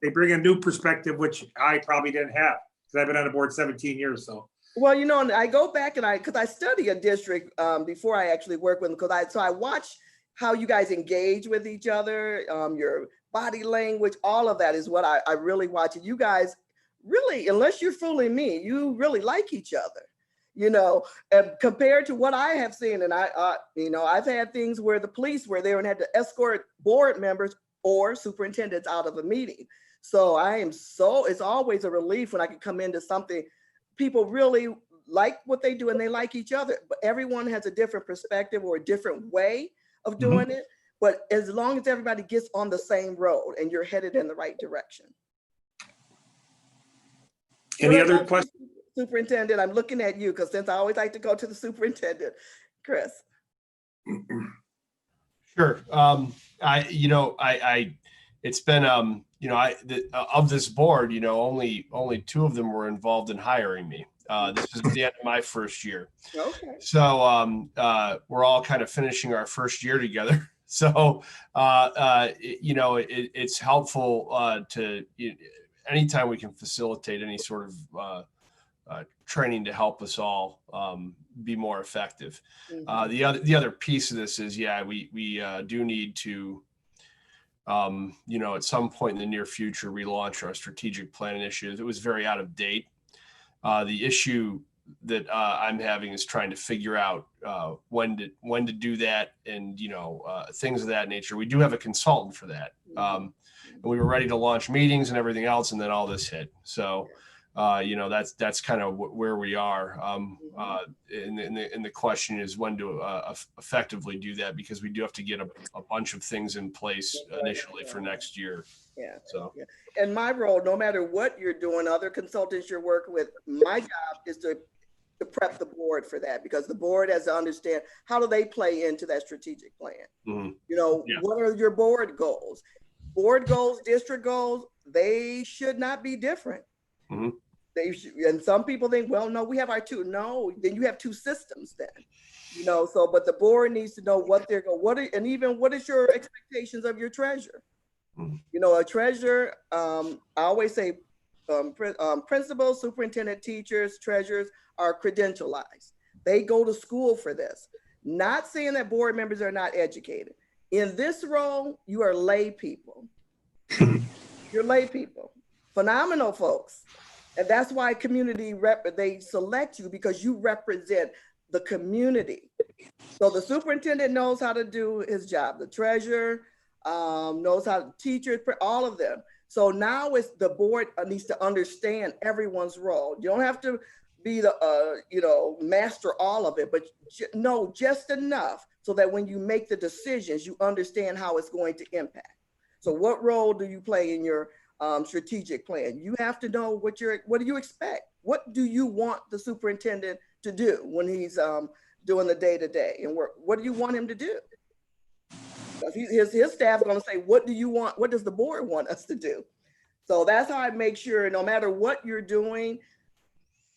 [SPEAKER 1] they bring a new perspective, which I probably didn't have, because I've been on the board 17 years. So.
[SPEAKER 10] Well, and I go back and because I study a district before I actually work with them, so I watch how you guys engage with each other, your body language, all of that is what I really watch. And you guys really, unless you're fooling me, you really like each other, and compared to what I have seen. And I've had things where the police were there and had to escort board members or superintendents out of a meeting. So it's always a relief when I can come into something. People really like what they do and they like each other, but everyone has a different perspective or a different way of doing it. But as long as everybody gets on the same road and you're headed in the right direction.
[SPEAKER 1] Any other questions?
[SPEAKER 10] Superintendent, I'm looking at you, because since I always like to go to the superintendent, Chris.
[SPEAKER 3] Sure. It's been, of this board, only two of them were involved in hiring me. This is the end of my first year.
[SPEAKER 10] Okay.
[SPEAKER 3] So we're all kind of finishing our first year together. So, it's helpful anytime we can facilitate any sort of training to help us all be more effective. The other piece of this is, we do need to, at some point in the near future, relaunch our strategic plan initiative. It was very out of date. The issue that I'm having is trying to figure out when to do that, and things of that nature. We do have a consultant for that, and we were ready to launch meetings and everything else, and then all this hit. So that's kind of where we are. And the question is when to effectively do that, because we do have to get a bunch of things in place initially for next year.
[SPEAKER 10] Yeah.
[SPEAKER 3] So.
[SPEAKER 10] Yeah. And my role, no matter what you're doing, other consultants you're working with, my job is to prep the board for that, because the board has to understand how do they play into that strategic plan. What are your board goals? Board goals, district goals, they should not be different. And some people think, well, no, we have our two. No, then you have two systems then. But the board needs to know what they're going, and even what is your expectations of your treasurer? A treasurer, I always say principals, superintendent, teachers, treasurers are credentialized. They go to school for this. Not saying that board members are not educated. In this role, you are lay people. You're lay people, phenomenal folks. And that's why they select you, because you represent the community. So the superintendent knows how to do his job. The treasurer knows how to, teachers, all of them. So now it's the board needs to understand everyone's role. You don't have to be the, master all of it, but know just enough so that when you make the decisions, you understand how it's going to impact. So what role do you play in your strategic plan? You have to know what do you expect? What do you want the superintendent to do when he's doing the day-to-day and work? What do you want him to do? His staff is going to say, what do you want? What does the board want us to do? So that's how I make sure no matter what you're doing,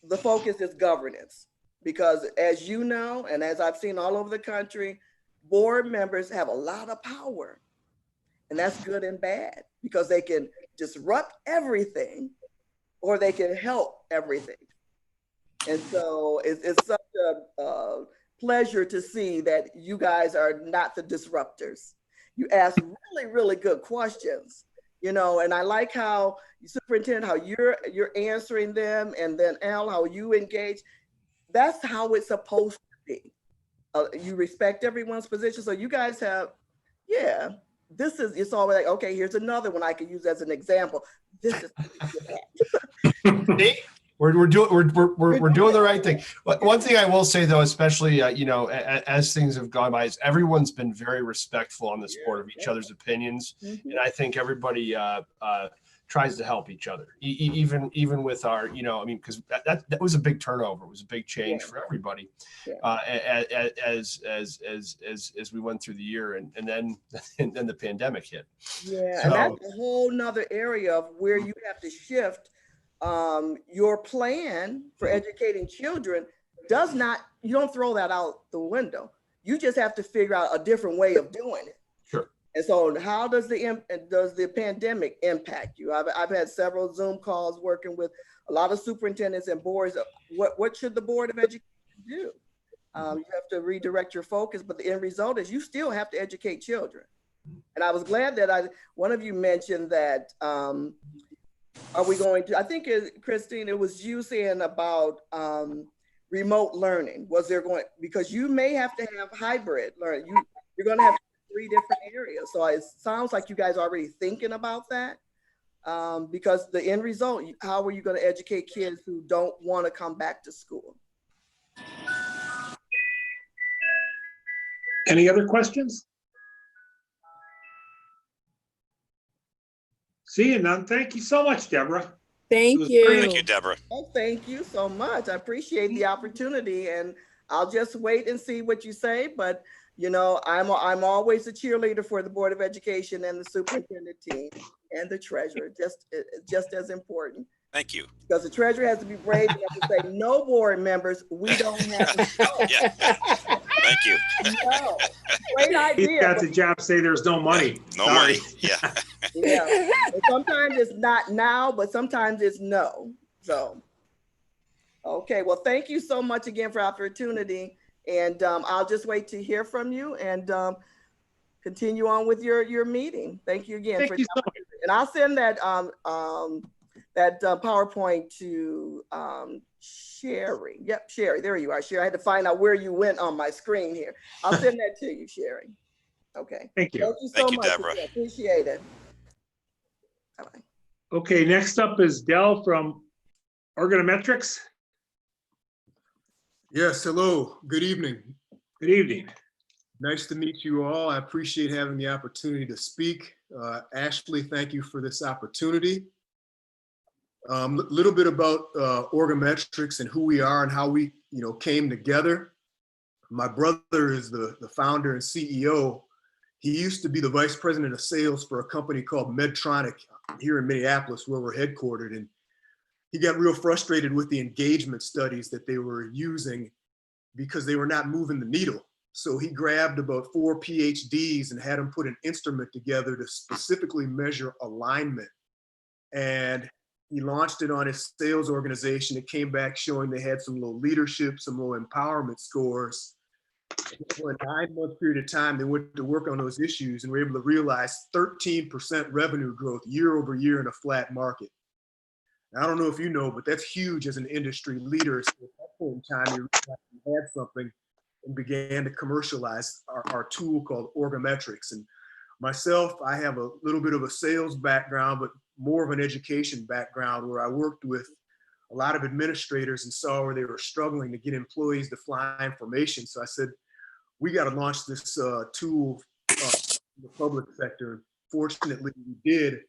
[SPEAKER 10] the focus is governance. Because as you know, and as I've seen all over the country, board members have a lot of power. And that's good and bad, because they can disrupt everything or they can help everything. And so it's such a pleasure to see that you guys are not the disruptors. You ask really, really good questions, and I like how you superintendent, how you're answering them, and then Al, how you engage. That's how it's supposed to be. You respect everyone's position. So you guys have, it's always like, okay, here's another one I could use as an example. This is
[SPEAKER 3] We're doing the right thing. But one thing I will say, though, especially as things have gone by, is everyone's been very respectful on this board of each other's opinions, and I think everybody tries to help each other, even with our, because that was a big turnover. It was a big change for everybody as we went through the year, and then the pandemic hit.
[SPEAKER 10] Yeah, so, and that's a whole nother area of where you have to shift. Your plan for educating children you don't throw that out the window. You just have to figure out a different way of doing it.
[SPEAKER 3] Sure.
[SPEAKER 10] And so how does the pandemic impact you? I've had several Zoom calls working with a lot of superintendents and boards. What should the Board of Education do? You have to redirect your focus, but the end result is you still have to educate children. And I was glad that one of you mentioned that, are we going to, I think, Christine, it was you saying about remote learning. Because you may have to have hybrid learning. You're going to have 3 different areas. So it sounds like you guys are already thinking about that, because the end result, how are you going to educate kids who don't want to come back to school?
[SPEAKER 1] Any other questions? Seeing none. Thank you so much, Deborah.
[SPEAKER 4] Thank you.
[SPEAKER 7] Thank you, Deborah.
[SPEAKER 10] Oh, thank you so much. I appreciate the opportunity. And I'll just wait and see what you say, but you know, I'm always a cheerleader for the Board of Education and the superintendent team and the treasurer, just as important.
[SPEAKER 7] Thank you.
[SPEAKER 10] Because the treasurer has to be brave enough to say, no board members, we don't have to go.
[SPEAKER 7] Yeah. Thank you.
[SPEAKER 10] No. Great idea.
[SPEAKER 1] He's got the job, say there's no money.
[SPEAKER 7] No
[SPEAKER 1] Sorry.
[SPEAKER 7] money. Yeah.
[SPEAKER 10] Yeah. And sometimes it's not now, but sometimes it's no. So, okay. Well, thank you so much again for the opportunity. And I'll just wait to hear from you and continue on with your meeting. Thank you again.
[SPEAKER 1] Thank you so much.
[SPEAKER 10] And I'll send that PowerPoint to Sherry. Yep, Sherry, there you are. Sherry, I had to find out where you went on my screen here. I'll send that to you, Sherry. Okay.
[SPEAKER 1] Thank you.
[SPEAKER 10] Thank you so
[SPEAKER 7] Thank you,
[SPEAKER 10] much.
[SPEAKER 7] Deborah.
[SPEAKER 10] Appreciate it. Bye-bye.
[SPEAKER 1] Okay, next up is Dell from Organometrics.
[SPEAKER 11] Yes, hello, good evening.
[SPEAKER 1] Good evening.
[SPEAKER 11] Nice to meet you all. I appreciate having the opportunity to speak. Ashley, thank you for this opportunity. A little bit about Organometrics and who we are and how we came together. My brother is the founder and CEO. He used to be the vice president of sales for a company called Medtronic here in Minneapolis, where we're headquartered. And he got real frustrated with the engagement studies that they were using because they were not moving the needle. So he grabbed about 4 PhDs and had them put an instrument together to specifically measure alignment. And he launched it on his sales organization. It came back showing they had some low leadership, some low empowerment scores. For a 9-month period of time, they went to work on those issues and were able to realize 13% revenue growth year over year in a flat market. Now, I don't know if you know, but that's huge as an industry leader. So at that point in time, you had something and began to commercialize our tool called Organometrics. And myself, I have a little bit of a sales background, but more of an education background, where I worked with a lot of administrators and saw where they were struggling to get employees to fly information. So I said, we got to launch this tool in the public sector. Fortunately, we did,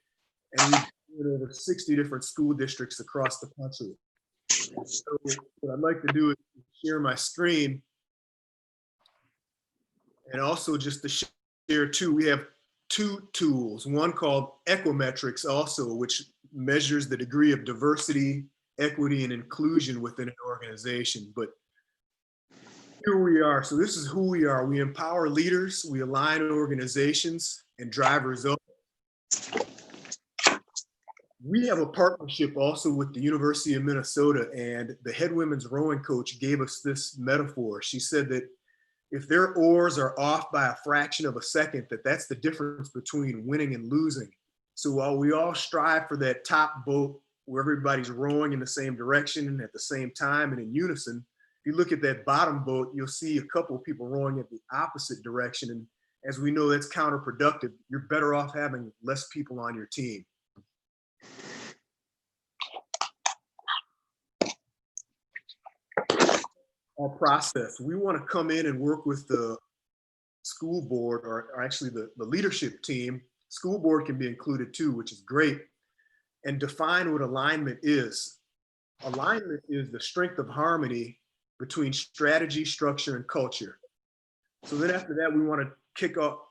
[SPEAKER 11] and we did over 60 different school districts across the country. So what I'd like to do is share my screen, and also just to share too, we have 2 tools, one called Equimetrics also, which measures the degree of diversity, equity, and inclusion within an organization. But here we are. So this is who we are. We empower leaders, we align organizations, and drive results. We have a partnership also with the University of Minnesota, and the head women's rowing coach gave us this metaphor. She said that if their oars are off by a fraction of a second, that's the difference between winning and losing. So while we all strive for that top boat where everybody's rowing in the same direction and at the same time and in unison, if you look at that bottom boat, you'll see a couple of people rowing at the opposite direction. And as we know, that's counterproductive. You're better off having less people on your team. Our process, we want to come in and work with the school board, or actually the leadership team. School board can be included too, which is great, and define what alignment is. Alignment is the strength of harmony between strategy, structure, and culture. So then after that, we want to kick off,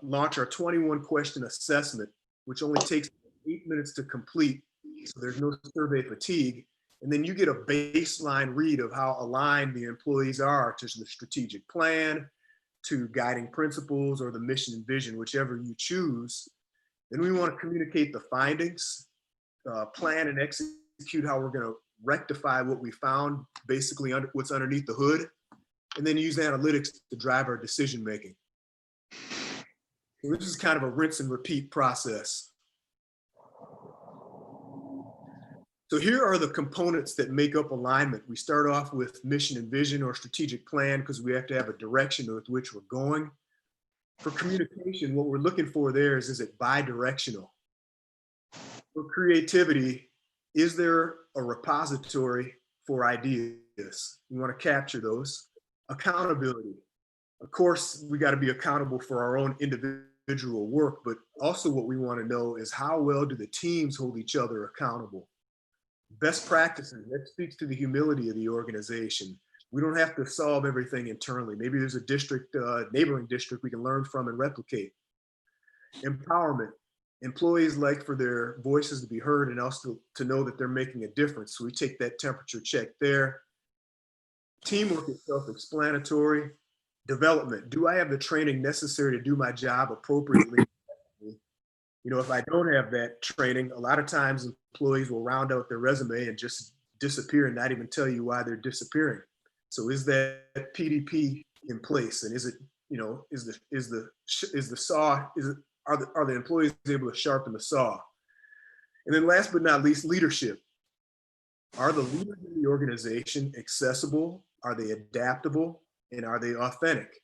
[SPEAKER 11] launch our 21 question assessment, which only takes 8 minutes to complete. So there's no survey fatigue. And then you get a baseline read of how aligned the employees are to the strategic plan, to guiding principles, or the mission and vision, whichever you choose. Then we want to communicate the findings, plan and execute how we're going to rectify what we found, basically what's underneath the hood, and then use analytics to drive our decision making. So this is kind of a rinse and repeat process. So here are the components that make up alignment. We start off with mission and vision, or strategic plan, because we have to have a direction with which we're going. For communication, what we're looking for there is it bi-directional? For creativity, is there a repository for ideas? We want to capture those. Accountability. Of course, we got to be accountable for our own individual work, but also what we want to know is how well do the teams hold each other accountable? Best practices, that speaks to the humility of the organization. We don't have to solve everything internally. Maybe there's a district, neighboring district we can learn from and replicate. Empowerment. Employees like for their voices to be heard and also to know that they're making a difference. So we take that temperature check there. Teamwork is self-explanatory. Development. Do I have the training necessary to do my job appropriately? You know, if I don't have that training, a lot of times employees will round out their resume and just disappear and not even tell you why they're disappearing. So is that PDP in place? And is it, you know, are the employees able to sharpen the saw? And then last but not least, leadership. Are the leaders in the organization accessible? Are they adaptable? And are they authentic?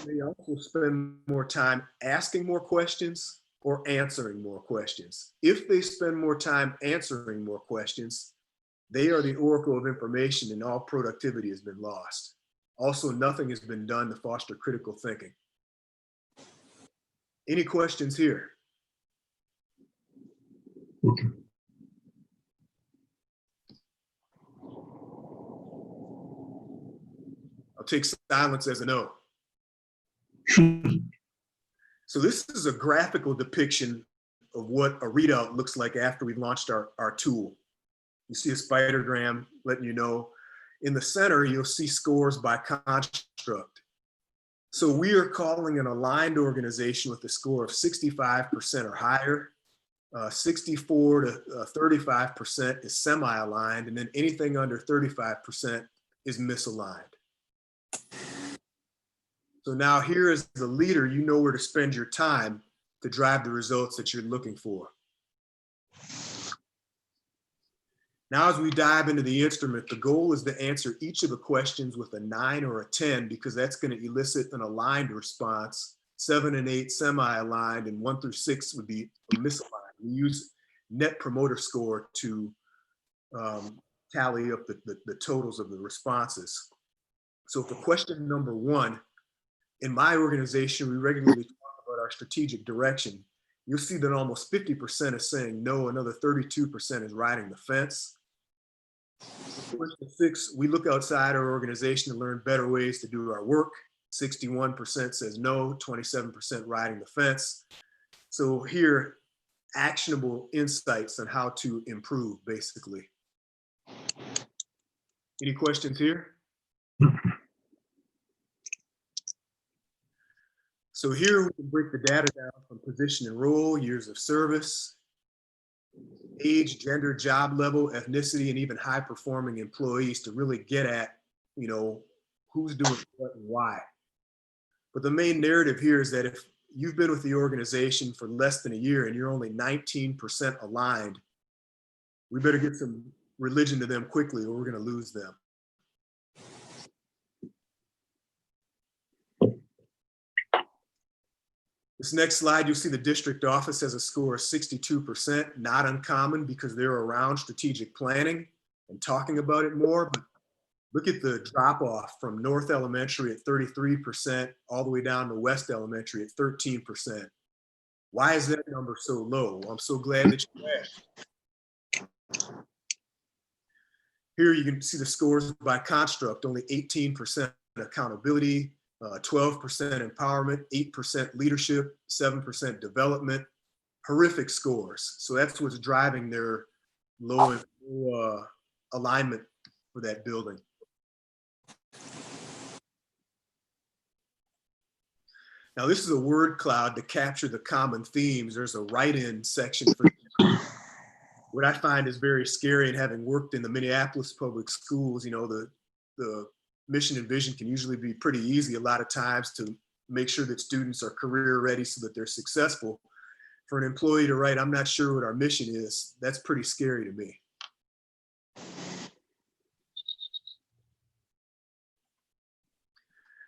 [SPEAKER 11] They also spend more time asking more questions or answering more questions. If they spend more time answering more questions, they are the oracle of information and all productivity has been lost. Also, nothing has been done to foster critical thinking. Any questions here? I'll take silence as a no. So this is a graphical depiction of what a readout looks like after we've launched our tool. You see a spidergram letting you know. In the center, you'll see scores by construct. So we are calling an aligned organization with a score of 65% or higher. 64 to 35% is semi-aligned, and then anything under 35% is misaligned. So now here as the leader, you know where to spend your time to drive the results that you're looking for. Now, as we dive into the instrument, the goal is to answer each of the questions with a 9 or a 10, because that's going to elicit an aligned response. 7 and 8 semi-aligned, and 1 through 6 would be misaligned. We use net promoter score to tally up the totals of the responses. So for question number 1, in my organization, we regularly talk about our strategic direction. You'll see that almost 50% is saying no, another 32% is riding the fence. Question 6, we look outside our organization to learn better ways to do our work. 61% says no, 27% riding the fence. So here, actionable insights on how to improve, basically. Any questions here? So here we can break the data down from position and role, years of service, age, gender, job level, ethnicity, and even high performing employees to really get at, you know, who's doing what and why. But the main narrative here is that if you've been with the organization for less than a year and you're only 19% aligned, we better get some religion to them quickly or we're going to lose them. This next slide, you'll see the district office has a score of 62%, not uncommon because they're around strategic planning and talking about it more. But look at the drop off from North Elementary at 33% all the way down to West Elementary at 13%. Why is that number so low? Well, I'm so glad that you asked. Here you can see the scores by construct, only 18% accountability, 12% empowerment, 8% leadership, 7% development. Horrific scores. So that's what's driving their low alignment for that building. Now this is a word cloud to capture the common themes. There's a write-in section for what I find is very scary, and having worked in the Minneapolis public schools, you know, the mission and vision can usually be pretty easy a lot of times to make sure that students are career ready so that they're successful. For an employee to write, I'm not sure what our mission is, that's pretty scary to me.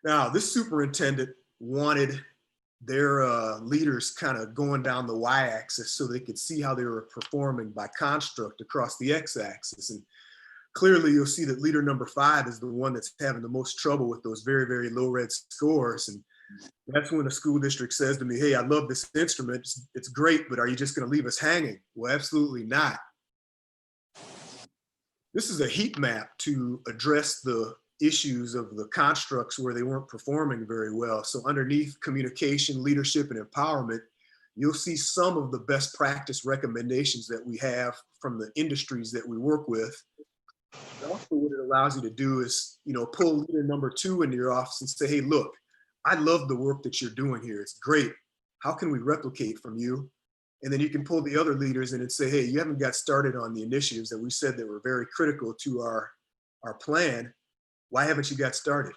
[SPEAKER 11] Now, this superintendent wanted their leaders kind of going down the y-axis so they could see how they were performing by construct across the x-axis. And clearly you'll see that leader number 5 is the one that's having the most trouble with those very, very low red scores. And that's when the school district says to me, hey, I love this instrument. It's great, but are you just going to leave us hanging? Well, absolutely not. This is a heat map to address the issues of the constructs where they weren't performing very well. So underneath communication, leadership, and empowerment, you'll see some of the best practice recommendations that we have from the industries that we work with. And also what it allows you to do is, pull leader number 2 into your office and say, hey, look, I love the work that you're doing here. It's great. How can we replicate from you? And then you can pull the other leaders in and say, hey, you haven't got started on the initiatives that we said that were very critical to our plan. Why haven't you got started?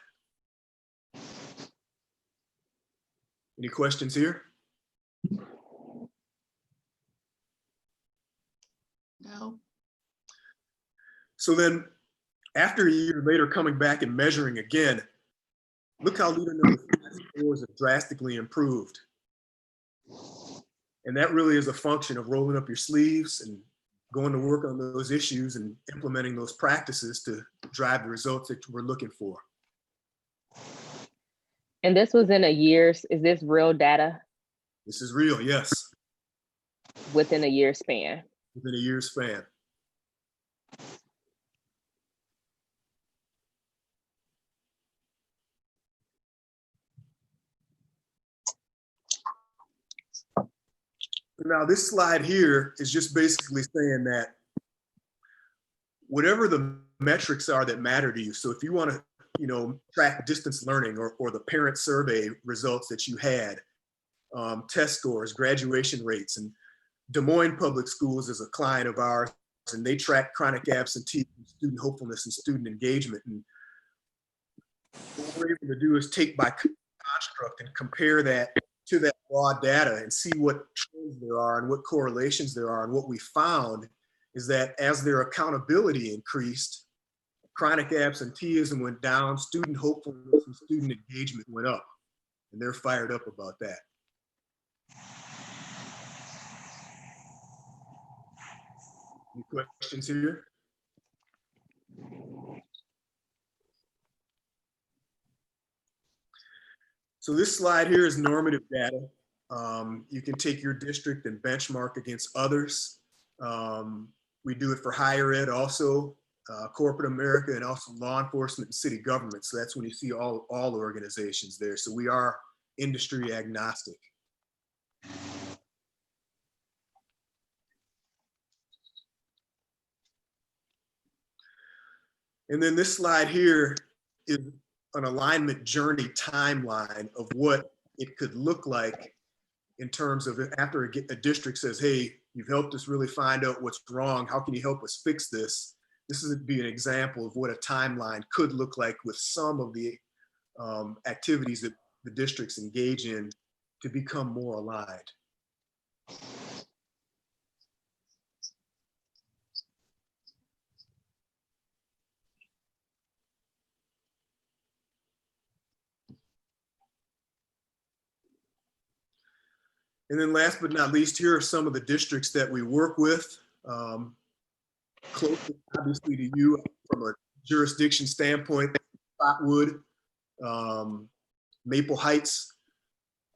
[SPEAKER 11] Any questions here?
[SPEAKER 6] No.
[SPEAKER 11] So then after a year later, coming back and measuring again, look how leader number 5 scores have drastically improved. And that really is a function of rolling up your sleeves and going to work on those issues and implementing those practices to drive the results that we're looking for.
[SPEAKER 5] And this was in a year's, is this real data?
[SPEAKER 11] This is real, yes.
[SPEAKER 5] Within a year span?
[SPEAKER 11] Within a year's span. Now this slide here is just basically saying that whatever the metrics are that matter to you. So if you want to, track distance learning or the parent survey results that you had, test scores, graduation rates, and Des Moines Public Schools is a client of ours, and they track chronic absenteeism, student hopefulness, and student engagement. And what we're able to do is take by construct and compare that to that raw data and see what trends there are and what correlations there are. And what we found is that as their accountability increased, chronic absenteeism went down, student hopefulness and student engagement went up. And they're fired up about that. Any questions here? So this slide here is normative data. You can take your district and benchmark against others. We do it for higher ed also, corporate America, and also law enforcement and city government. So that's when you see all organizations there. So we are industry agnostic. And then this slide here is an alignment journey timeline of what it could look like in terms of after a district says, hey, you've helped us really find out what's wrong. How can you help us fix this? This would be an example of what a timeline could look like with some of the activities that the districts engage in to become more aligned. And then last but not least, here are some of the districts that we work with. Closely, obviously, to you from a jurisdiction standpoint, Spotwood, Maple Heights.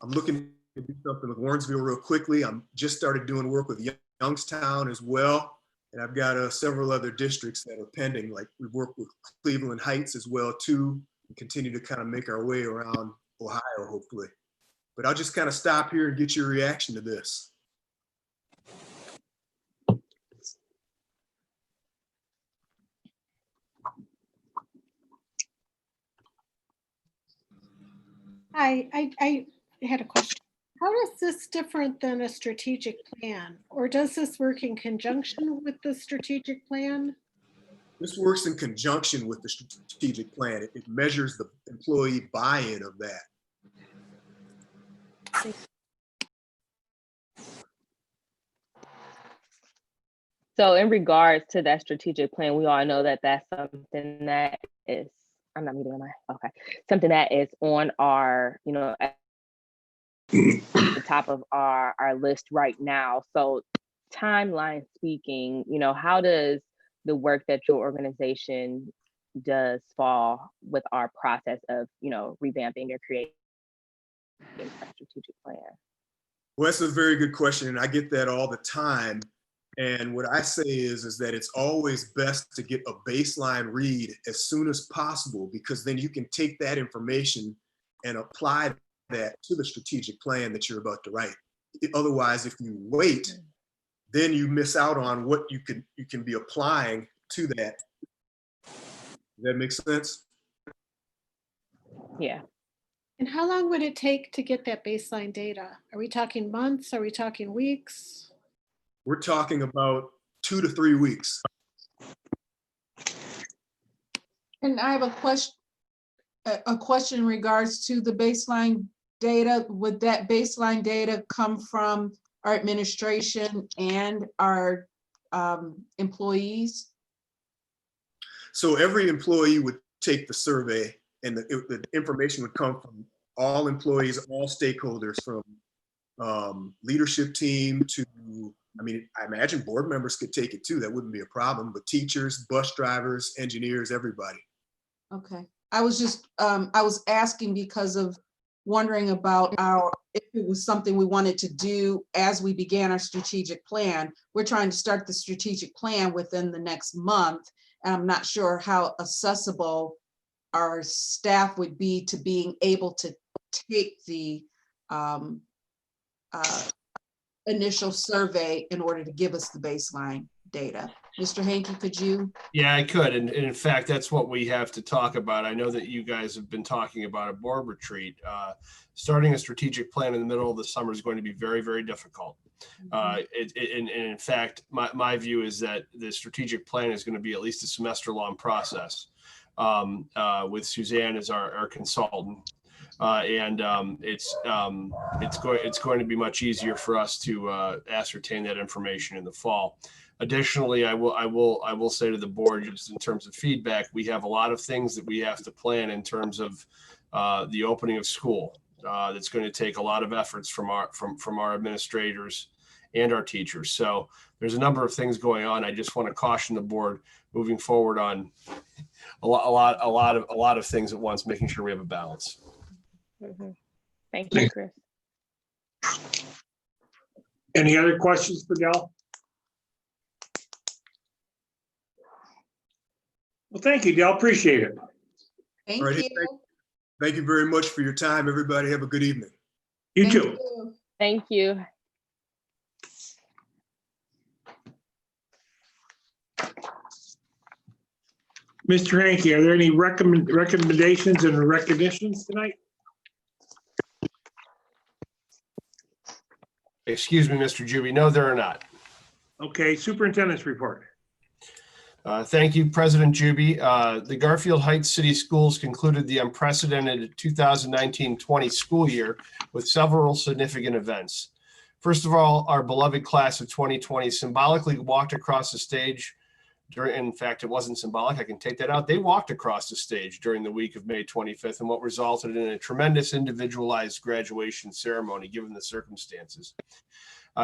[SPEAKER 11] I'm looking to do something with Warrensville real quickly. I'm just started doing work with Youngstown as well. And I've got several other districts that are pending. Like we work with Cleveland Heights as well too. We continue to kind of make our way around Ohio, hopefully. But I'll just kind of stop here and get your reaction to this.
[SPEAKER 8] I had a question. How is this different than a strategic plan? Or does this work in conjunction with the strategic plan?
[SPEAKER 11] This works in conjunction with the strategic plan. It measures the employee buy-in of that.
[SPEAKER 5] So in regards to that strategic plan, we all know that that's something that is, I'm not muting my, okay. Something that is on our, at the top of our list right now. So timeline speaking, how does the work that your organization does fall with our process of, revamping or creating a strategic plan?
[SPEAKER 11] Well, that's a very good question. And I get that all the time. And what I say is that it's always best to get a baseline read as soon as possible, because then you can take that information and apply that to the strategic plan that you're about to write. Otherwise, if you wait, then you miss out on what you can be applying to that. Does that make sense?
[SPEAKER 5] Yeah.
[SPEAKER 8] And how long would it take to get that baseline data? Are we talking months? Are we talking weeks?
[SPEAKER 11] We're talking about 2 to 3 weeks.
[SPEAKER 6] And I have a question in regards to the baseline data. Would that baseline data come from our administration and our employees?
[SPEAKER 11] So every employee would take the survey, and the information would come from all employees, all stakeholders, from leadership team to, I mean, I imagine board members could take it too. That wouldn't be a problem, but teachers, bus drivers, engineers, everybody.
[SPEAKER 6] Okay, I was just, I was asking because of wondering about if it was something we wanted to do as we began our strategic plan. We're trying to start the strategic plan within the next month. And I'm not sure how accessible our staff would be to being able to take the initial survey in order to give us the baseline data. Mr. Hankey, could you?
[SPEAKER 3] Yeah, I could. And in fact, that's what we have to talk about. I know that you guys have been talking about a board retreat. Starting a strategic plan in the middle of the summer is going to be very, very difficult. And in fact, my view is that the strategic plan is going to be at least a semester-long process with Suzanne as our consultant. It's going to be much easier for us to ascertain that information in the fall. Additionally, I will say to the board, just in terms of feedback, we have a lot of things that we have to plan in terms of the opening of school. That's going to take a lot of efforts from our administrators and our teachers. So there's a number of things going on. I just want to caution the board moving forward on a lot of things at once, making sure we have a balance.
[SPEAKER 5] Mm-hmm. Thank you, Chris.
[SPEAKER 1] Any other questions for Del? Well, thank you, Del. Appreciate it.
[SPEAKER 6] Thank
[SPEAKER 11] All right,
[SPEAKER 6] you.
[SPEAKER 11] Thank you very much for your time, everybody. Have a good evening.
[SPEAKER 1] You
[SPEAKER 6] Thank
[SPEAKER 1] too.
[SPEAKER 6] you.
[SPEAKER 5] Thank you.
[SPEAKER 1] Mr. Hankey, are there any recommendations and recognitions tonight?
[SPEAKER 3] Excuse me, Mr. Juby. No, there are not.
[SPEAKER 1] Okay, superintendent's report.
[SPEAKER 3] Thank you, President Juby. The Garfield Heights City Schools concluded the unprecedented 2019-20 school year with several significant events. First of all, our beloved class of 2020 symbolically walked across the stage in fact, it wasn't symbolic. I can take that out. They walked across the stage during the week of May 25th, and what resulted in a tremendous individualized graduation ceremony, given the circumstances.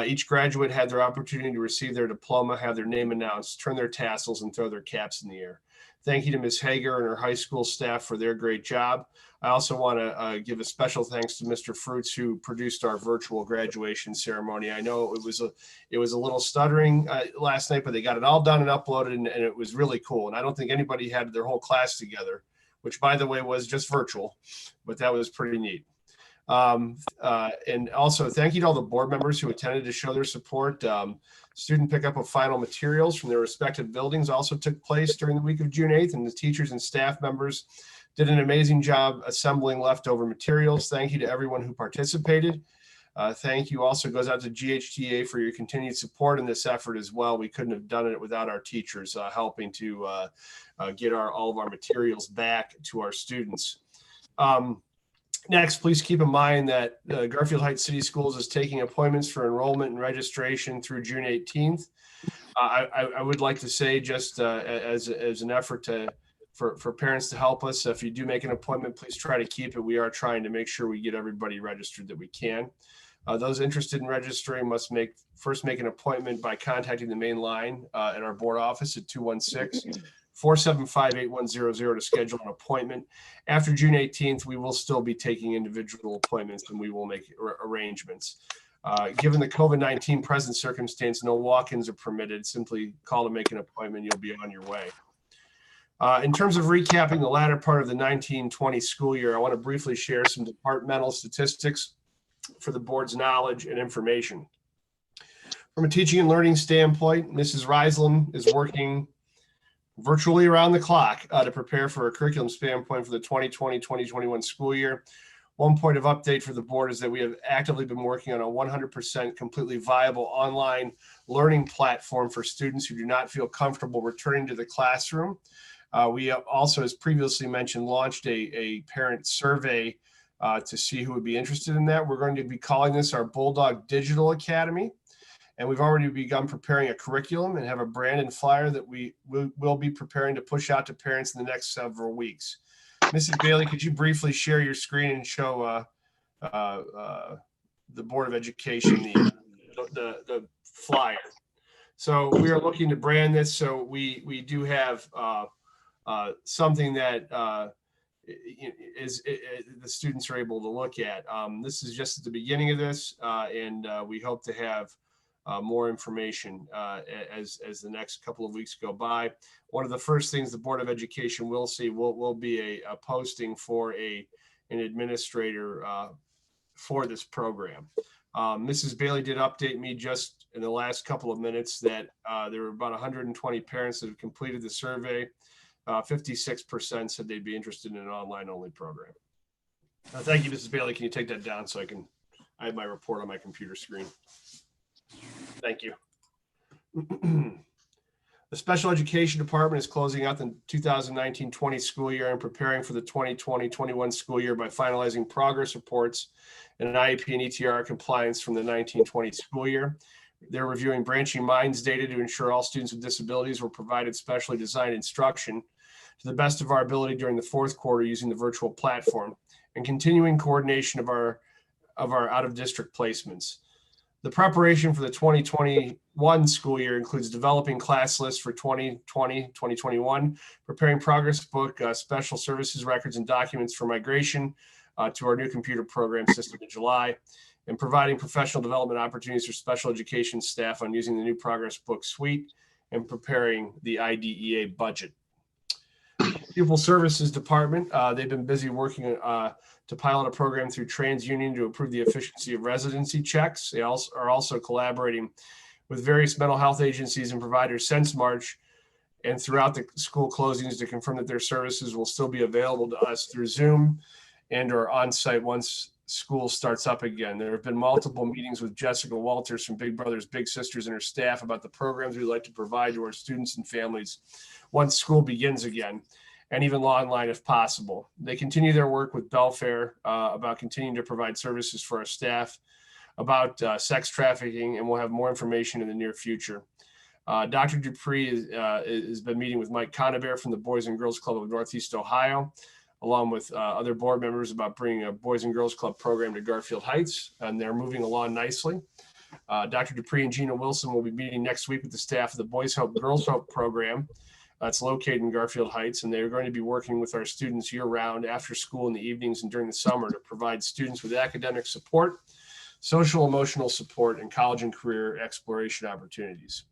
[SPEAKER 3] Each graduate had their opportunity to receive their diploma, have their name announced, turn their tassels, and throw their caps in the air. Thank you to Ms. Hager and her high school staff for their great job. I also want to give a special thanks to Mr. Fruits, who produced our virtual graduation ceremony. I know it was a little stuttering last night, but they got it all done and uploaded, and it was really cool. And I don't think anybody had their whole class together, which, by the way, was just virtual, but that was pretty neat. And also thank you to all the board members who attended to show their support. Student pickup of final materials from their respective buildings also took place during the week of June 8th, and the teachers and staff members did an amazing job assembling leftover materials. Thank you to everyone who participated. Thank you also goes out to GHTA for your continued support in this effort as well. We couldn't have done it without our teachers helping to get all of our materials back to our students. Next, please keep in mind that Garfield Heights City Schools is taking appointments for enrollment and registration through June 18th. I would like to say, just as an effort for parents to help us, if you do make an appointment, please try to keep it. We are trying to make sure we get everybody registered that we can. Those interested in registering must first make an appointment by contacting the main line at our board office at 216-475-8100 to schedule an appointment. After June 18th, we will still be taking individual appointments, and we will make arrangements. Given the COVID-19 present circumstance, no walk-ins are permitted. Simply call to make an appointment. You'll be on your way. In terms of recapping the latter part of the 1920 school year, I want to briefly share some departmental statistics for the board's knowledge and information. From a teaching and learning standpoint, Mrs. Reisland is working virtually around the clock to prepare for a curriculum standpoint for the 2020-2021 school year. One point of update for the board is that we have actively been working on a 100% completely viable online learning platform for students who do not feel comfortable returning to the classroom. We have also, as previously mentioned, launched a parent survey to see who would be interested in that. We're going to be calling this our Bulldog Digital Academy. And we've already begun preparing a curriculum and have a brand and flyer that we will be preparing to push out to parents in the next several weeks. Mrs. Bailey, could you briefly share your screen and show the Board of Education the flyer? So we are looking to brand this. So we do have something that the students are able to look at. This is just at the beginning of this, and we hope to have more information as the next couple of weeks go by. One of the first things the Board of Education will see will be a posting for an administrator for this program. Mrs. Bailey did update me just in the last couple of minutes that there were about 120 parents that have completed the survey. 56% said they'd be interested in an online only program. Thank you, Mrs. Bailey. Can you take that down so I have my report on my computer screen? Thank you. The Special Education Department is closing out the 2019-20 school year and preparing for the 2020-21 school year by finalizing progress reports and an IEP and ETR compliance from the 19-20 school year. They're reviewing Branching Minds data to ensure all students with disabilities were provided specially designed instruction to the best of our ability during the fourth quarter using the virtual platform, and continuing coordination of our out-of-district placements. The preparation for the 2021 school year includes developing class lists for 2020-2021, preparing progress book, special services records and documents for migration to our new computer program system in July, and providing professional development opportunities for special education staff on using the new progress book suite and preparing the IDEA budget. Pupil Services Department, they've been busy working to pilot a program through TransUnion to improve the efficiency of residency checks. They are also collaborating with various mental health agencies and providers since March and throughout the school closings to confirm that their services will still be available to us through Zoom and or on-site once school starts up again. There have been multiple meetings with Jessica Walters from Big Brothers Big Sisters and her staff about the programs we'd like to provide to our students and families once school begins again, and even online if possible. They continue their work with Belfair about continuing to provide services for our staff about sex trafficking, and we'll have more information in the near future. Dr. Dupree has been meeting with Mike Conabear from the Boys and Girls Club of Northeast Ohio, along with other board members about bringing a Boys and Girls Club program to Garfield Heights, and they're moving along nicely. Dr. Dupree and Gina Wilson will be meeting next week with the staff of the Boys Hope, Girls Hope program. It's located in Garfield Heights, and they're going to be working with our students year-round, after school in the evenings and during the summer, to provide students with academic support, social emotional support, and college and career exploration opportunities.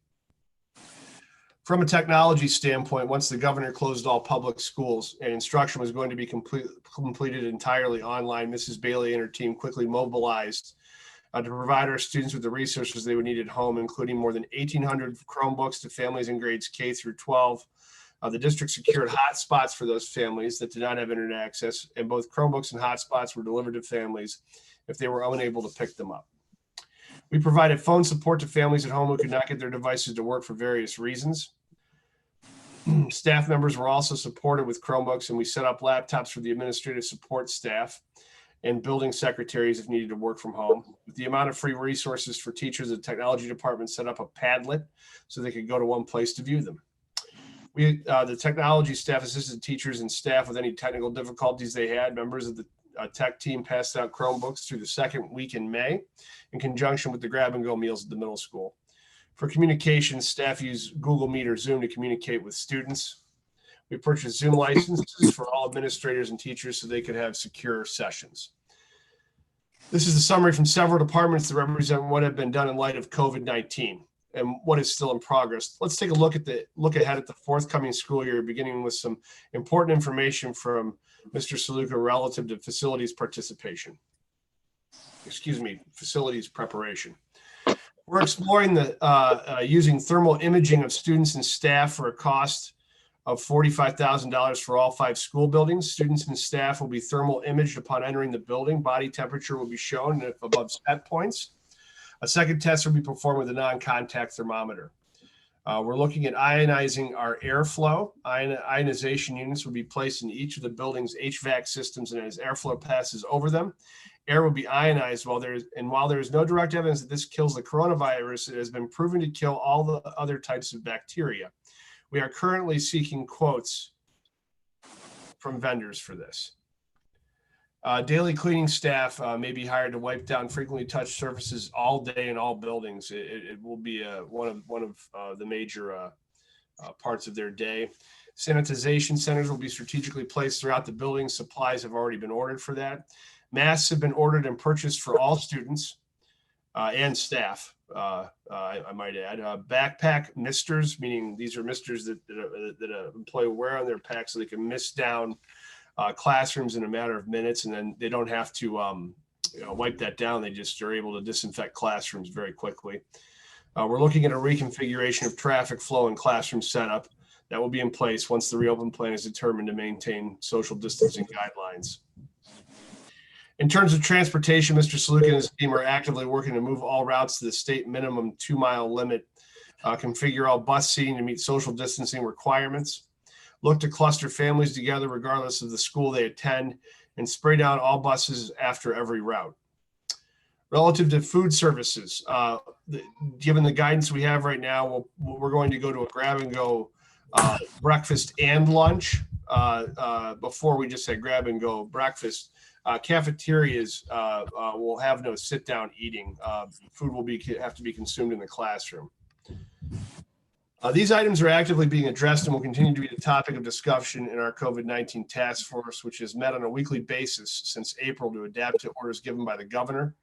[SPEAKER 3] From a technology standpoint, once the governor closed all public schools and instruction was going to be completed entirely online, Mrs. Bailey and her team quickly mobilized to provide our students with the resources they would need at home, including more than 1,800 Chromebooks to families in grades K through 12. The district secured hotspots for those families that did not have internet access, and both Chromebooks and hotspots were delivered to families if they were unable to pick them up. We provided phone support to families at home who could not get their devices to work for various reasons. Staff members were also supported with Chromebooks, and we set up laptops for the administrative support staff and building secretaries if needed to work from home. With the amount of free resources for teachers, the technology department set up a Padlet so they could go to one place to view them. The technology staff assisted teachers and staff with any technical difficulties they had. Members of the tech team passed out Chromebooks through the second week in May in conjunction with the grab-and-go meals at the middle school. For communication, staff use Google Meet or Zoom to communicate with students. We purchased Zoom licenses for all administrators and teachers so they could have secure sessions. This is a summary from several departments that represent what have been done in light of COVID-19 and what is still in progress. Let's take a look ahead at the forthcoming school year, beginning with some important information from Mr. Saluka relative to facilities participation. Facilities preparation. We're exploring using thermal imaging of students and staff for a cost of $45,000 for all 5 school buildings. Students and staff will be thermal imaged upon entering the building. Body temperature will be shown if above set points. A second test will be performed with a non-contact thermometer. We're looking at ionizing our airflow. Ionization units will be placed in each of the building's HVAC systems, and as airflow passes over them, air will be ionized. While there is no direct evidence that this kills the coronavirus, it has been proven to kill all the other types of bacteria. We are currently seeking quotes from vendors for this. Daily cleaning staff may be hired to wipe down frequently touched surfaces all day in all buildings. It will be one of the major parts of their day. Sanitization centers will be strategically placed throughout the building. Supplies have already been ordered for that. Masks have been ordered and purchased for all students and staff. I might add, backpack misters, meaning these are misters that an employee wear on their pack so they can mist down classrooms in a matter of minutes, and then they don't have to wipe that down. They just are able to disinfect classrooms very quickly. We're looking at a reconfiguration of traffic flow and classroom setup that will be in place once the reopen plan is determined to maintain social distancing guidelines. In terms of transportation, Mr. Saluka and his team are actively working to move all routes to the state minimum 2-mile limit, configure all bus seating to meet social distancing requirements, look to cluster families together regardless of the school they attend, and spray down all buses after every route. Relative to food services, given the guidance we have right now, we're going to go to a grab-and-go breakfast and lunch. Before we just said grab-and-go breakfast. Cafeterias will have no sit-down eating. Food will have to be consumed in the classroom. These items are actively being addressed and will continue to be the topic of discussion in our COVID-19 task force, which has met on a weekly basis since April to adapt to orders given by the governor,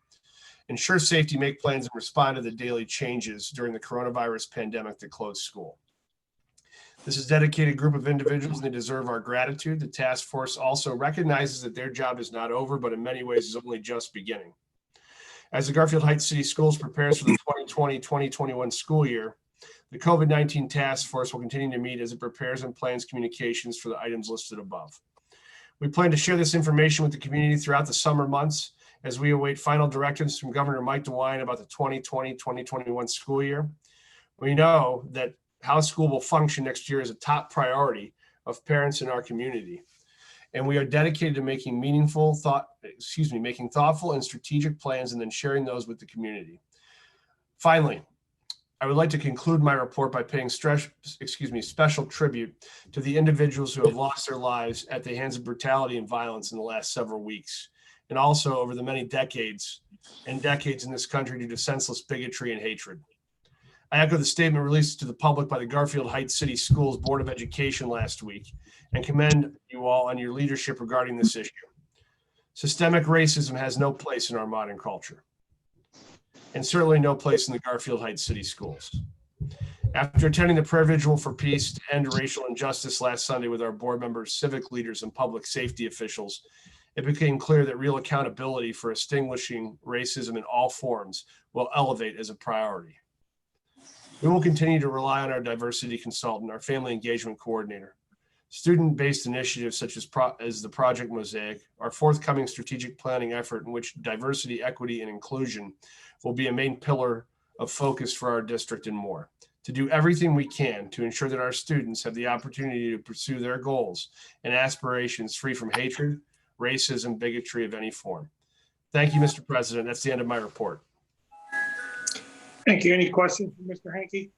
[SPEAKER 3] ensure safety, make plans, and respond to the daily changes during the coronavirus pandemic that closed school. This is a dedicated group of individuals, and they deserve our gratitude. The task force also recognizes that their job is not over, but in many ways is only just beginning. As the Garfield Heights City Schools prepares for the 2020-2021 school year, the COVID-19 task force will continue to meet as it prepares and plans communications for the items listed above. We plan to share this information with the community throughout the summer months as we await final directives from Governor Mike DeWine about the 2020-2021 school year. We know that how school will function next year is a top priority of parents in our community. And we are dedicated to making making thoughtful and strategic plans and then sharing those with the community. Finally, I would like to conclude my report by paying special tribute to the individuals who have lost their lives at the hands of brutality and violence in the last several weeks, and also over the many decades in this country due to senseless bigotry and hatred. I echo the statement released to the public by the Garfield Heights City Schools Board of Education last week and commend you all on your leadership regarding this issue. Systemic racism has no place in our modern culture, and certainly no place in the Garfield Heights City Schools. After attending the prayer vigil for peace to end racial injustice last Sunday with our board members, civic leaders, and public safety officials, it became clear that real accountability for extinguishing racism in all forms will elevate as a priority. We will continue to rely on our diversity consultant, our family engagement coordinator, student-based initiatives such as the Project Mosaic, our forthcoming strategic planning effort in which diversity, equity, and inclusion will be a main pillar of focus for our district, and more, to do everything we can to ensure that our students have the opportunity to pursue their goals and aspirations free from hatred, racism, bigotry of any form. Thank you, Mr. President. That's the end of my report.
[SPEAKER 1] Thank you. Any questions from Mr. Hankey?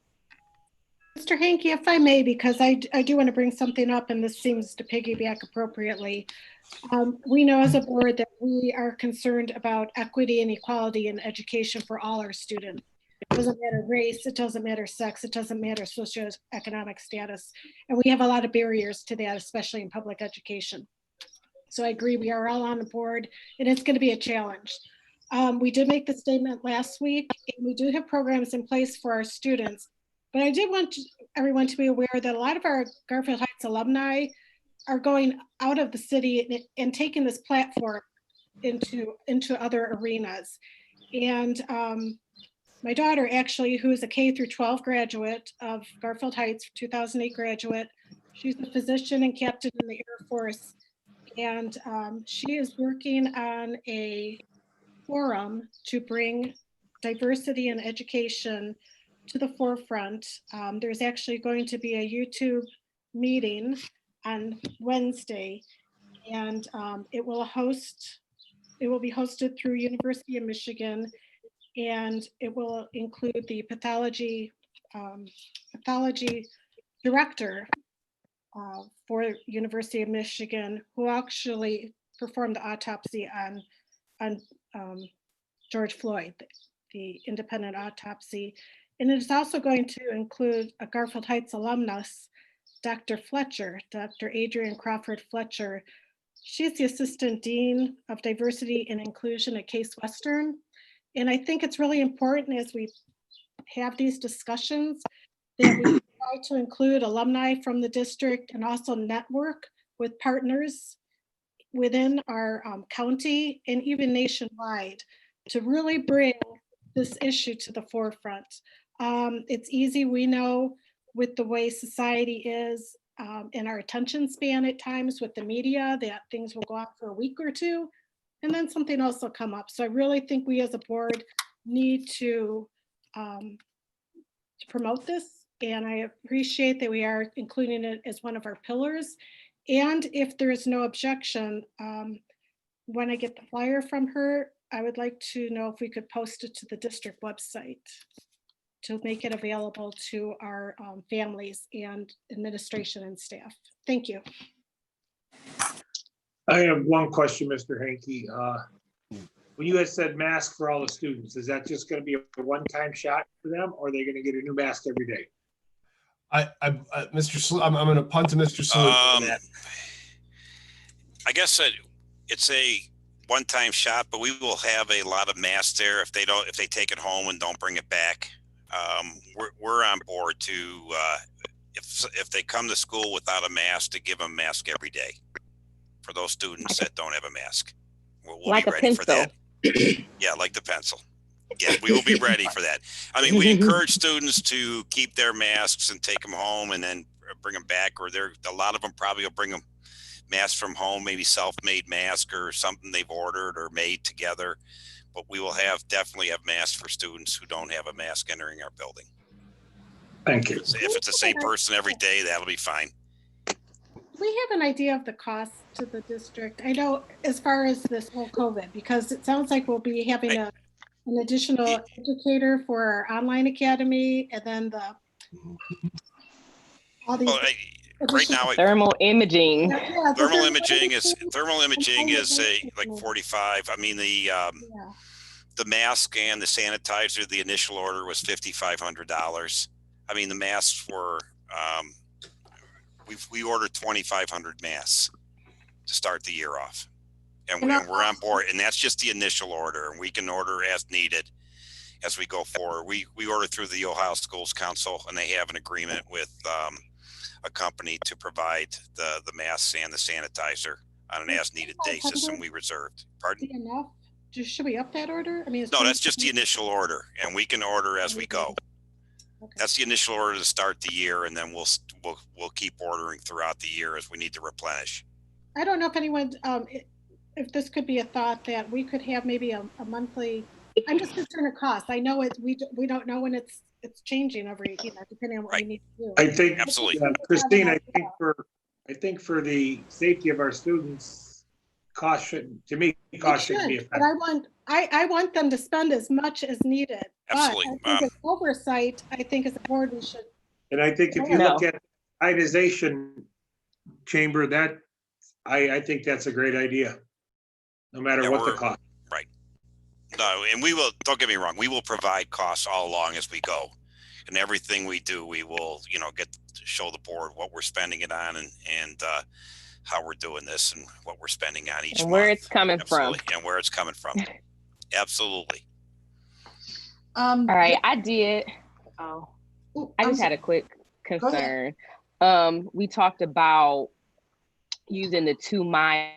[SPEAKER 8] Mr. Hankey, if I may, because I do want to bring something up, and this seems to piggyback appropriately. We know as a board that we are concerned about equity and equality in education for all our students. It doesn't matter race, it doesn't matter sex, it doesn't matter socioeconomic status. And we have a lot of barriers to that, especially in public education. So I agree, we are all on the board, and it's going to be a challenge. We did make the statement last week, and we do have programs in place for our students. But I did want everyone to be aware that a lot of our Garfield Heights alumni are going out of the city and taking this platform into other arenas. And my daughter, actually, who is a K through 12 graduate of Garfield Heights, 2008 graduate, she's a physician and captain in the Air Force. And she is working on a forum to bring diversity and education to the forefront. There's actually going to be a YouTube meeting on Wednesday, and it will be hosted through University of Michigan, and it will include the pathology director for University of Michigan, who actually performed the autopsy on George Floyd, the independent autopsy. And it is also going to include a Garfield Heights alumnus, Dr. Fletcher, Dr. Adrian Crawford Fletcher. She's the Assistant Dean of Diversity and Inclusion at Case Western. And I think it's really important as we have these discussions that we try to include alumni from the district and also network with partners within our county and even nationwide to really bring this issue to the forefront. It's easy, we know, with the way society is and our attention span at times with the media, that things will go out for a week or two and then something else will come up. So I really think we as a board need to promote this, and I appreciate that we are including it as one of our pillars. And if there is no objection, when I get the flyer from her, I would like to know if we could post it to the district website to make it available to our families and administration and staff. Thank you.
[SPEAKER 1] I have one question, Mr. Hanke. When you had said mask for all the students, is that just going to be a one-time shot for them, or are they going to get a new mask every day?
[SPEAKER 3] I'm going to punt to Mr. Salute on that.
[SPEAKER 7] I guess it's a one-time shot, but we will have a lot of masks there if they take it home and don't bring it back. We're on board to if they come to school without a mask, to give them a mask every day for those students that don't have a mask. We'll
[SPEAKER 5] like
[SPEAKER 7] be ready for that. Yeah, like the pencil. Yeah, we will be ready for that. I mean, we encourage students to keep their masks and take them home and then bring them back, or a lot of them probably will bring them masks from home, maybe self-made mask or something they've ordered or made together. But we will definitely have masks for students who don't have a mask entering our building.
[SPEAKER 1] Thank you.
[SPEAKER 7] If it's the same person every day, that'll be fine.
[SPEAKER 8] We have an idea of the cost to the district. I know as far as this whole COVID, because it sounds like we'll be having an additional educator for our online academy, and then all these.
[SPEAKER 7] Right now,
[SPEAKER 5] thermal imaging.
[SPEAKER 8] Yeah,
[SPEAKER 7] thermal imaging is like 45. I mean, the mask and the sanitizer, the initial order was $5,500. I mean, the masks were we ordered 2,500 masks to start the year off, and we're on board. And that's just the initial order, and we can order as needed as we go forward. We order through the Ohio Schools Council, and they have an agreement with a company to provide the masks and the sanitizer on an as needed basis, and we reserved. Pardon?
[SPEAKER 8] Enough? Should we up that order? I mean,
[SPEAKER 7] no, that's just the initial order, and we can order as we go. Okay. That's the initial order to start the year, and then we'll keep ordering throughout the year as we need to replenish.
[SPEAKER 8] I don't know if anyone, if this could be a thought that we could have maybe a monthly. I'm just concerned of cost. I know we don't know when it's changing every, depending on what we need to do.
[SPEAKER 1] I think
[SPEAKER 7] absolutely,
[SPEAKER 1] Christine. I think for the safety of our students, cost shouldn't be a factor.
[SPEAKER 8] But I want them to spend as much as needed.
[SPEAKER 7] Absolutely.
[SPEAKER 8] But I think as oversight, I think as a board we should.
[SPEAKER 1] And I think if you look at ionization chamber, that I think that's a great idea, no matter what the cost.
[SPEAKER 7] Right. No, and we will, don't get me wrong, we will provide costs all along as we go. And everything we do, we will, get to show the board what we're spending it on and how we're doing this and what we're spending on each month.
[SPEAKER 5] Where it's coming
[SPEAKER 7] Absolutely.
[SPEAKER 5] from.
[SPEAKER 7] And where it's coming from. Absolutely.
[SPEAKER 5] All right, I did. Oh, I just had a quick concern. We talked about using the 2-mile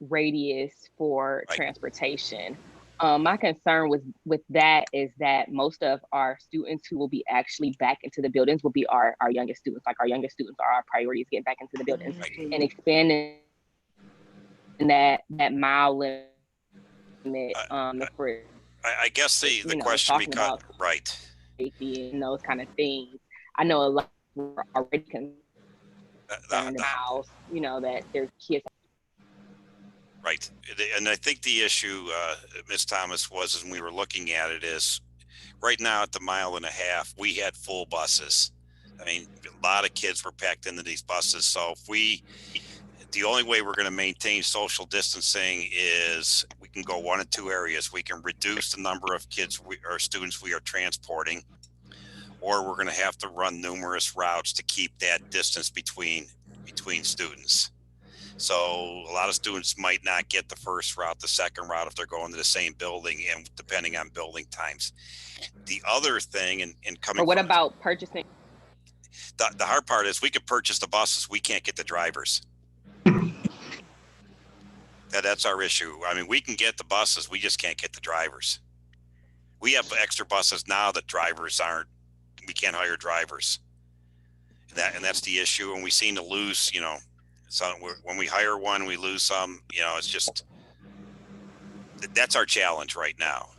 [SPEAKER 5] radius for transportation. My concern with that is that most of our students who will be actually back into the buildings will be our youngest students. Like our youngest students are our priorities getting back into the buildings, and expanding that mile limit. For
[SPEAKER 7] I guess the question becomes right.
[SPEAKER 5] Safety and those kind of things. I know a lot are already concerned about, that their kids.
[SPEAKER 7] Right. And I think the issue, Ms. Thomas, was when we were looking at it is right now at the 1.5 miles, we had full buses. I mean, a lot of kids were packed into these buses. So the only way we're going to maintain social distancing is we can go one of two areas. We can reduce the number of kids or students we are transporting, or we're going to have to run numerous routes to keep that distance between students. So a lot of students might not get the first route, the second route if they're going to the same building, and depending on building times. The other thing, and coming.
[SPEAKER 5] Or what about purchasing?
[SPEAKER 7] The hard part is we could purchase the buses, we can't get the drivers. That's our issue. I mean, we can get the buses, we just can't get the drivers. We have extra buses now that drivers aren't. We can't hire drivers. And that's the issue. And we seem to lose, so when we hire one, we lose some. It's just that's our challenge right now.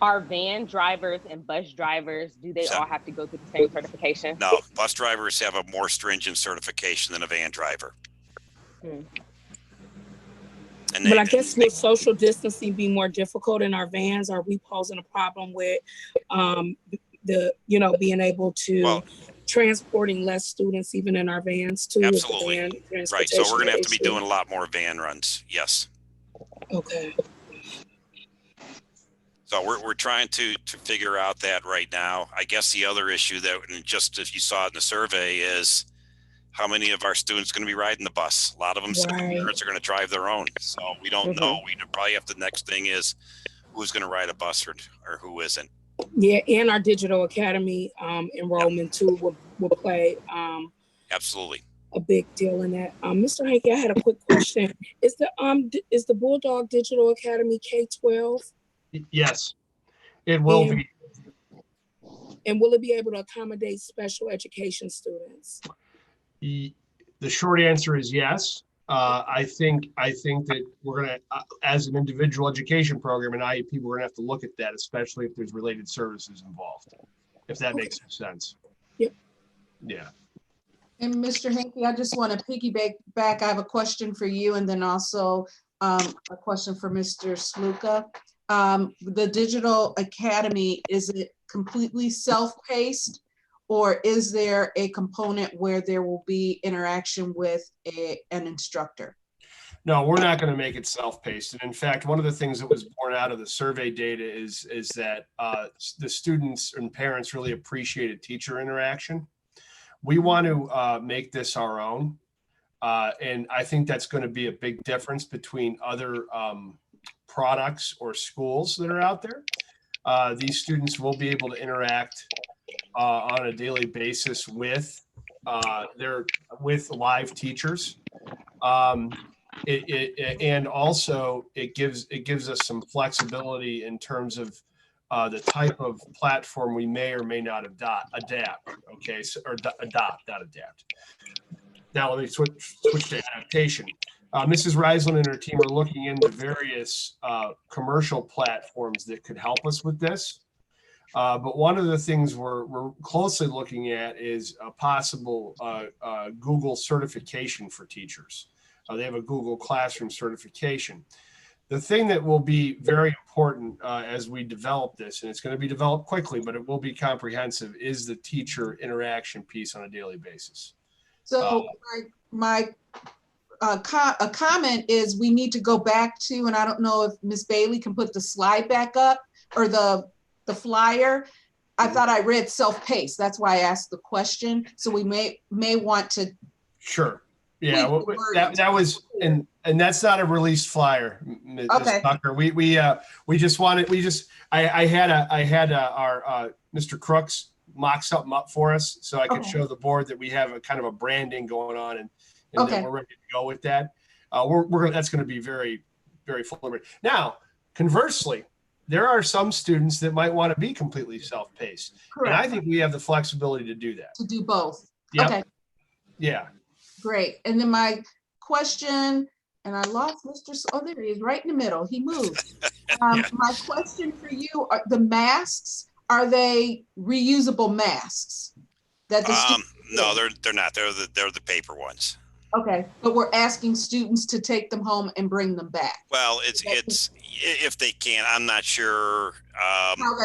[SPEAKER 5] Are van drivers and bus drivers, do they all have to go through the same certification?
[SPEAKER 7] No, bus drivers have a more stringent certification than a van driver.
[SPEAKER 4] But I guess will social distancing be more difficult in our vans? Are we posing a problem with being able to transporting less students even in our vans too?
[SPEAKER 7] Absolutely. Right. So we're going to have to be doing a lot more van runs. Yes.
[SPEAKER 4] Okay.
[SPEAKER 7] So we're trying to figure out that right now. I guess the other issue that, and just if you saw it in the survey, is how many of our students are going to be riding the bus. A lot of them said parents are going to drive their own. So we don't know. We probably have the next thing is who's going to ride a bus or who isn't.
[SPEAKER 4] Yeah, and our digital academy enrollment too will play
[SPEAKER 7] absolutely
[SPEAKER 4] a big deal in that. Mr. Hanke, I had a quick question. Is the Bulldog Digital Academy K-12?
[SPEAKER 3] Yes, it will be.
[SPEAKER 4] And will it be able to accommodate special education students?
[SPEAKER 3] The short answer is yes. I think that we're going to, as an individual education program in IEP, we're going to have to look at that, especially if there's related services involved, if that makes sense.
[SPEAKER 4] Yep.
[SPEAKER 3] Yeah.
[SPEAKER 6] And Mr. Hanke, I just want to piggyback back. I have a question for you, and then also a question for Mr. Sluka. The Digital Academy, is it completely self-paced, or is there a component where there will be interaction with an instructor?
[SPEAKER 3] No, we're not going to make it self-paced. And in fact, one of the things that was born out of the survey data is that the students and parents really appreciated teacher interaction. We want to make this our own. And I think that's going to be a big difference between other products or schools that are out there. These students will be able to interact on a daily basis with live teachers. And also it gives us some flexibility in terms of the type of platform we may or may not adapt. Okay, so, or adopt, not adapt. Now let me switch to adaptation. Mrs. Reisland and her team are looking into various commercial platforms that could help us with this. But one of the things we're closely looking at is a possible Google certification for teachers. They have a Google Classroom certification. The thing that will be very important as we develop this, and it's going to be developed quickly, but it will be comprehensive, is the teacher interaction piece on a daily basis.
[SPEAKER 6] So a comment is we need to go back to, and I don't know if Ms. Bailey can put the slide back up or the flyer. I thought I read self-paced. That's why I asked the question. So we may want to.
[SPEAKER 3] Sure. Yeah, that was, and that's not a released flyer, Ms.
[SPEAKER 6] Okay.
[SPEAKER 3] Tucker. We just wanted, I had our Mr. Crooks mock something up for us so I could
[SPEAKER 6] Okay.
[SPEAKER 3] show the board that we have a kind of a branding going on and
[SPEAKER 6] Okay.
[SPEAKER 3] that we're ready to go with that. That's going to be very, very full. Now, conversely, there are some students that might want to be completely self-paced. And I
[SPEAKER 6] Correct.
[SPEAKER 3] think we have the flexibility to do that.
[SPEAKER 6] To do both.
[SPEAKER 3] Yep.
[SPEAKER 6] Okay,
[SPEAKER 3] Yeah.
[SPEAKER 6] great. And then my question, and I lost oh, there he is, right in the middle. He moved. My question for you, are the masks, are they reusable masks? That the students
[SPEAKER 7] No, they're not. They're the paper ones.
[SPEAKER 6] Okay, but we're asking students to take them home and bring them back.
[SPEAKER 7] Well, it's if they can. I'm not sure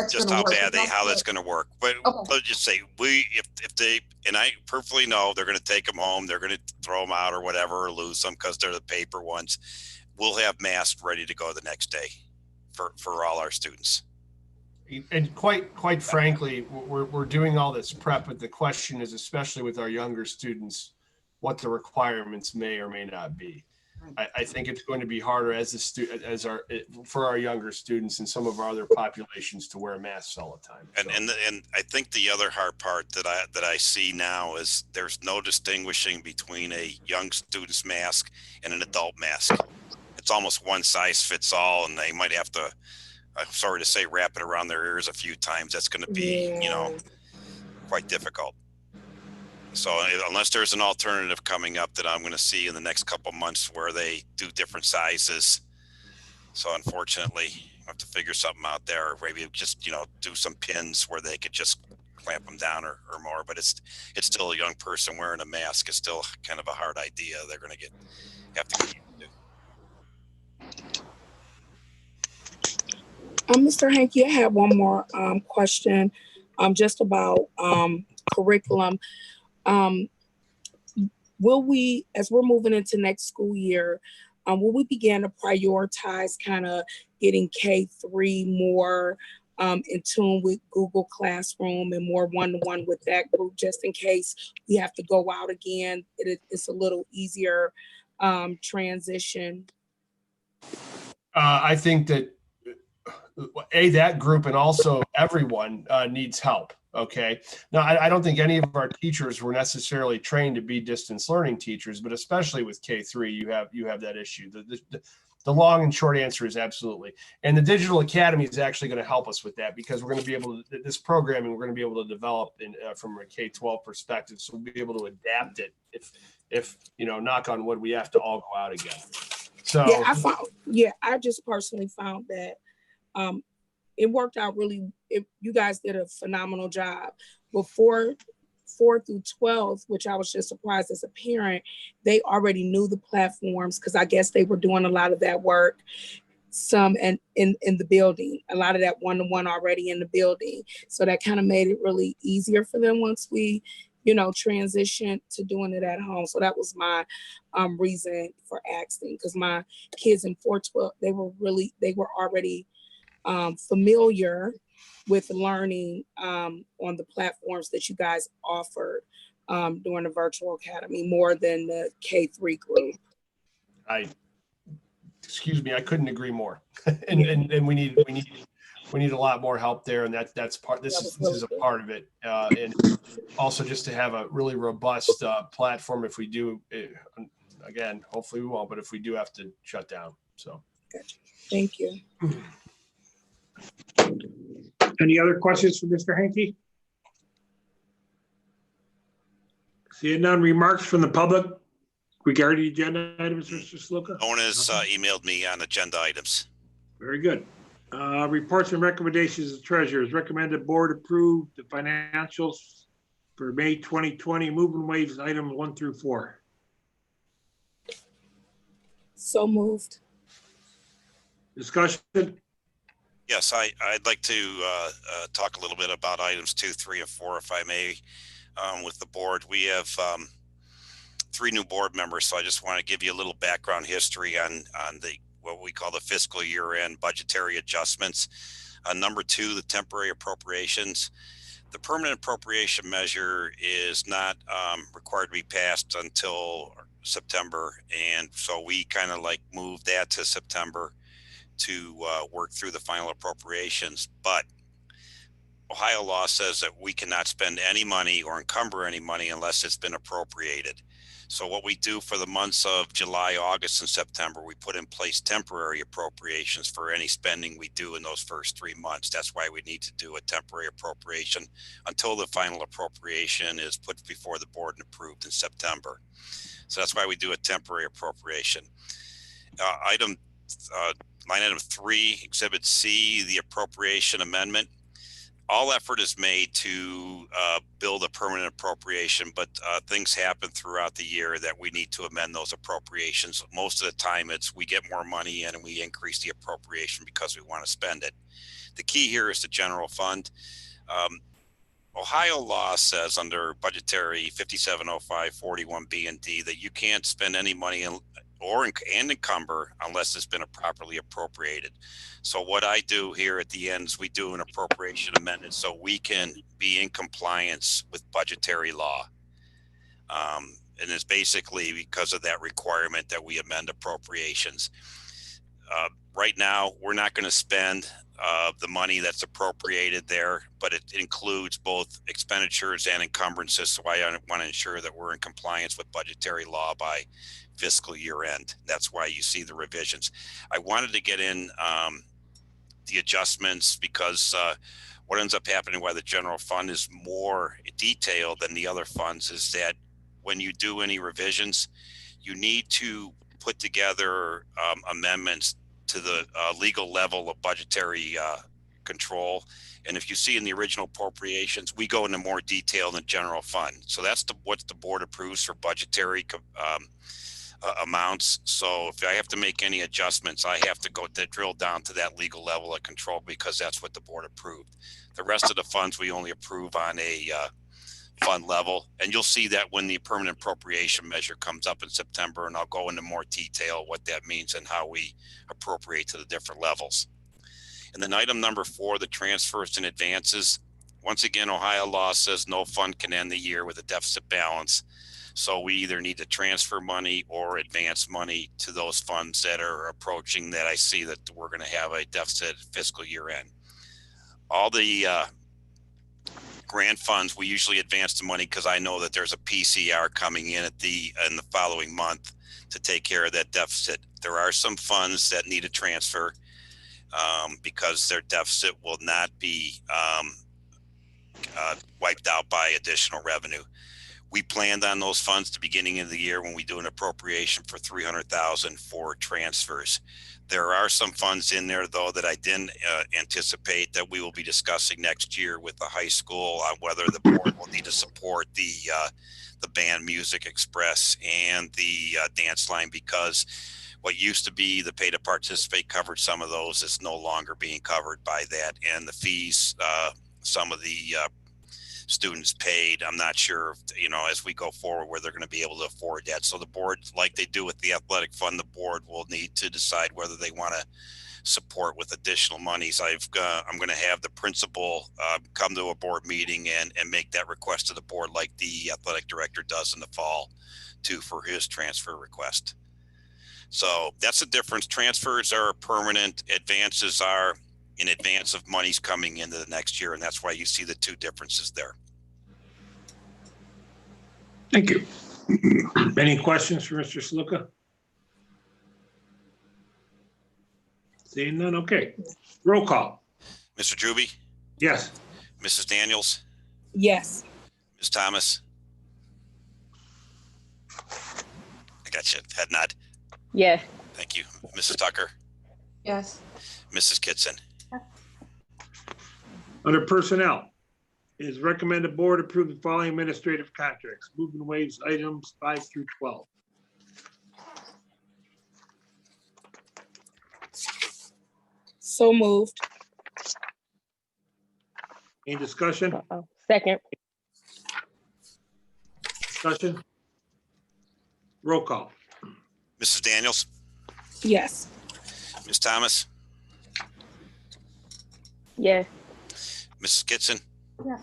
[SPEAKER 7] just how bad that's going to work. But let's just say if they, and I perfectly know they're going to take them home, they're going to throw them out or whatever, or lose them because they're the paper ones. We'll have masks ready to go the next day for all our students.
[SPEAKER 3] And quite frankly, we're doing all this prep, but the question is, especially with our younger students, what the requirements may or may not be. I think it's going to be harder for our younger students and some of our other populations to wear masks all the time.
[SPEAKER 7] And I think the other hard part that I see now is there's no distinguishing between a young student's mask and an adult mask. It's almost one size fits all, and they might have to, I'm sorry to say, wrap it around their ears a few times. That's going to be, quite difficult. So unless there's an alternative coming up that I'm going to see in the next couple months where they do different sizes. So unfortunately, I have to figure something out there. Maybe just, do some pins where they could just clamp them down or more. But it's still a young person wearing a mask is still kind of a hard idea. They're going to have to get used to.
[SPEAKER 4] Mr. Hankey, I have one more question just about curriculum. Will we, as we're moving into next school year, will we begin to prioritize kind of getting K-3 more in tune with Google Classroom and more one-to-one with that group, just in case we have to go out again? It's a little easier transition.
[SPEAKER 3] I think that that group and also everyone needs help. Okay. Now, I don't think any of our teachers were necessarily trained to be distance learning teachers, but especially with K-3, you have that issue. The long and short answer is absolutely. And the Digital Academy is actually going to help us with that, because we're going to be able to, this programming, we're going to be able to develop from a K-12 perspective. So we'll be able to adapt it if knock on wood, we have to all go out again. So
[SPEAKER 4] I just personally found that it worked out really. You guys did a phenomenal job. Before 4 through 12, which I was just surprised as a parent, they already knew the platforms because I guess they were doing a lot of that work. Some in the building, a lot of that one-to-one already in the building. So that kind of made it really easier for them once we, transitioned to doing it at home. So that was my reason for asking, because my kids in 412, they were already familiar with learning on the platforms that you guys offered during the virtual academy, more than the K-3 group.
[SPEAKER 3] Excuse me, I couldn't agree more. and we need a lot more help there, and that's part. This is a part of it, and also just to have a really robust platform if we do. Again, hopefully we won't, but if we do have to shut down, so.
[SPEAKER 4] Gotcha. Thank you.
[SPEAKER 1] Any other questions for Mr. Hankey? Seeing none, remarks from the public regarding agenda items, Mr. Sluka?
[SPEAKER 7] No one has emailed me on agenda items.
[SPEAKER 1] Very good. Reports and recommendations of treasurers. Recommended board approve the financials for May 2020 moving waves item 1 through 4.
[SPEAKER 4] So moved.
[SPEAKER 1] Discussion.
[SPEAKER 7] Yes, I'd like to talk a little bit about items 2, 3, and 4, if I may, with the board. We have 3 new board members, so I just want to give you a little background history on what we call the fiscal year-end budgetary adjustments. Number 2, the temporary appropriations. The permanent appropriation measure is not required to be passed until September, and so we kind of moved that to September. to work through the final appropriations, but Ohio law says that we cannot spend any money or encumber any money unless it's been appropriated. So what we do for the months of July, August, and September, we put in place temporary appropriations for any spending we do in those first 3 months. That's why we need to do a temporary appropriation until the final appropriation is put before the board and approved in September. So that's why we do a temporary appropriation. Line item 3, Exhibit C, the appropriation amendment. All effort is made to build a permanent appropriation, but things happen throughout the year that we need to amend those appropriations. Most of the time it's we get more money in and we increase the appropriation because we want to spend it. The key here is the general fund. Ohio law says under budgetary 5705-41B and D that you can't spend any money and encumber unless it's been properly appropriated. So what I do here at the end is we do an appropriation amendment so we can be in compliance with budgetary law. And it's basically because of that requirement that we amend appropriations. Right now, we're not going to spend the money that's appropriated there, but it includes both expenditures and encumbrances. So I want to ensure that we're in compliance with budgetary law by fiscal year end. That's why you see the revisions. I wanted to get in the adjustments because what ends up happening why the general fund is more detailed than the other funds is that when you do any revisions, you need to put together amendments to the legal level of budgetary control. And if you see in the original appropriations, we go into more detail in the general fund. So that's what the board approves for budgetary amounts. So if I have to make any adjustments, I have to go to drill down to that legal level of control because that's what the board approved. The rest of the funds we only approve on a fund level. And you'll see that when the permanent appropriation measure comes up in September, and I'll go into more detail what that means and how we appropriate to the different levels. And then item number 4, the transfers and advances. Once again, Ohio law says no fund can end the year with a deficit balance. So we either need to transfer money or advance money to those funds that are approaching that I see that we're going to have a deficit fiscal year end. All the grant funds, we usually advance the money because I know that there's a PCR coming in in the following month to take care of that deficit. There are some funds that need a transfer because their deficit will not be wiped out by additional revenue. We planned on those funds at the beginning of the year when we do an appropriation for $300,000 for transfers. There are some funds in there, though, that I didn't anticipate that we will be discussing next year with the high school on whether the board will need to support the band Music Express and the dance line, because what used to be the pay to participate covered some of those is no longer being covered by that. And the fees, some of the students paid, I'm not sure, as we go forward, where they're going to be able to afford that. So the board, like they do with the athletic fund, the board will need to decide whether they want to support with additional monies. I'm going to have the principal come to a board meeting and make that request to the board like the athletic director does in the fall too for his transfer request. So that's the difference. Transfers are permanent. Advances are in advance of monies coming into the next year. And that's why you see the two differences there.
[SPEAKER 1] Thank you. Any questions for Mr. Sluka? Seeing none, okay. Roll call.
[SPEAKER 7] Mr. Juby?
[SPEAKER 1] Yes.
[SPEAKER 7] Mrs. Daniels?
[SPEAKER 4] Yes.
[SPEAKER 7] Ms. Thomas? I got you. Head nod.
[SPEAKER 5] Yes.
[SPEAKER 7] Thank you. Mrs. Tucker?
[SPEAKER 6] Yes.
[SPEAKER 7] Mrs. Kitson?
[SPEAKER 1] Under personnel, it is recommended board approve the following administrative contracts. Move and waives items 5 through 12.
[SPEAKER 4] So moved.
[SPEAKER 1] Any discussion?
[SPEAKER 5] Second.
[SPEAKER 1] Discussion? Roll call.
[SPEAKER 7] Mrs. Daniels?
[SPEAKER 4] Yes.
[SPEAKER 7] Ms. Thomas?
[SPEAKER 5] Yes.
[SPEAKER 7] Mrs. Kitson?
[SPEAKER 6] Yes.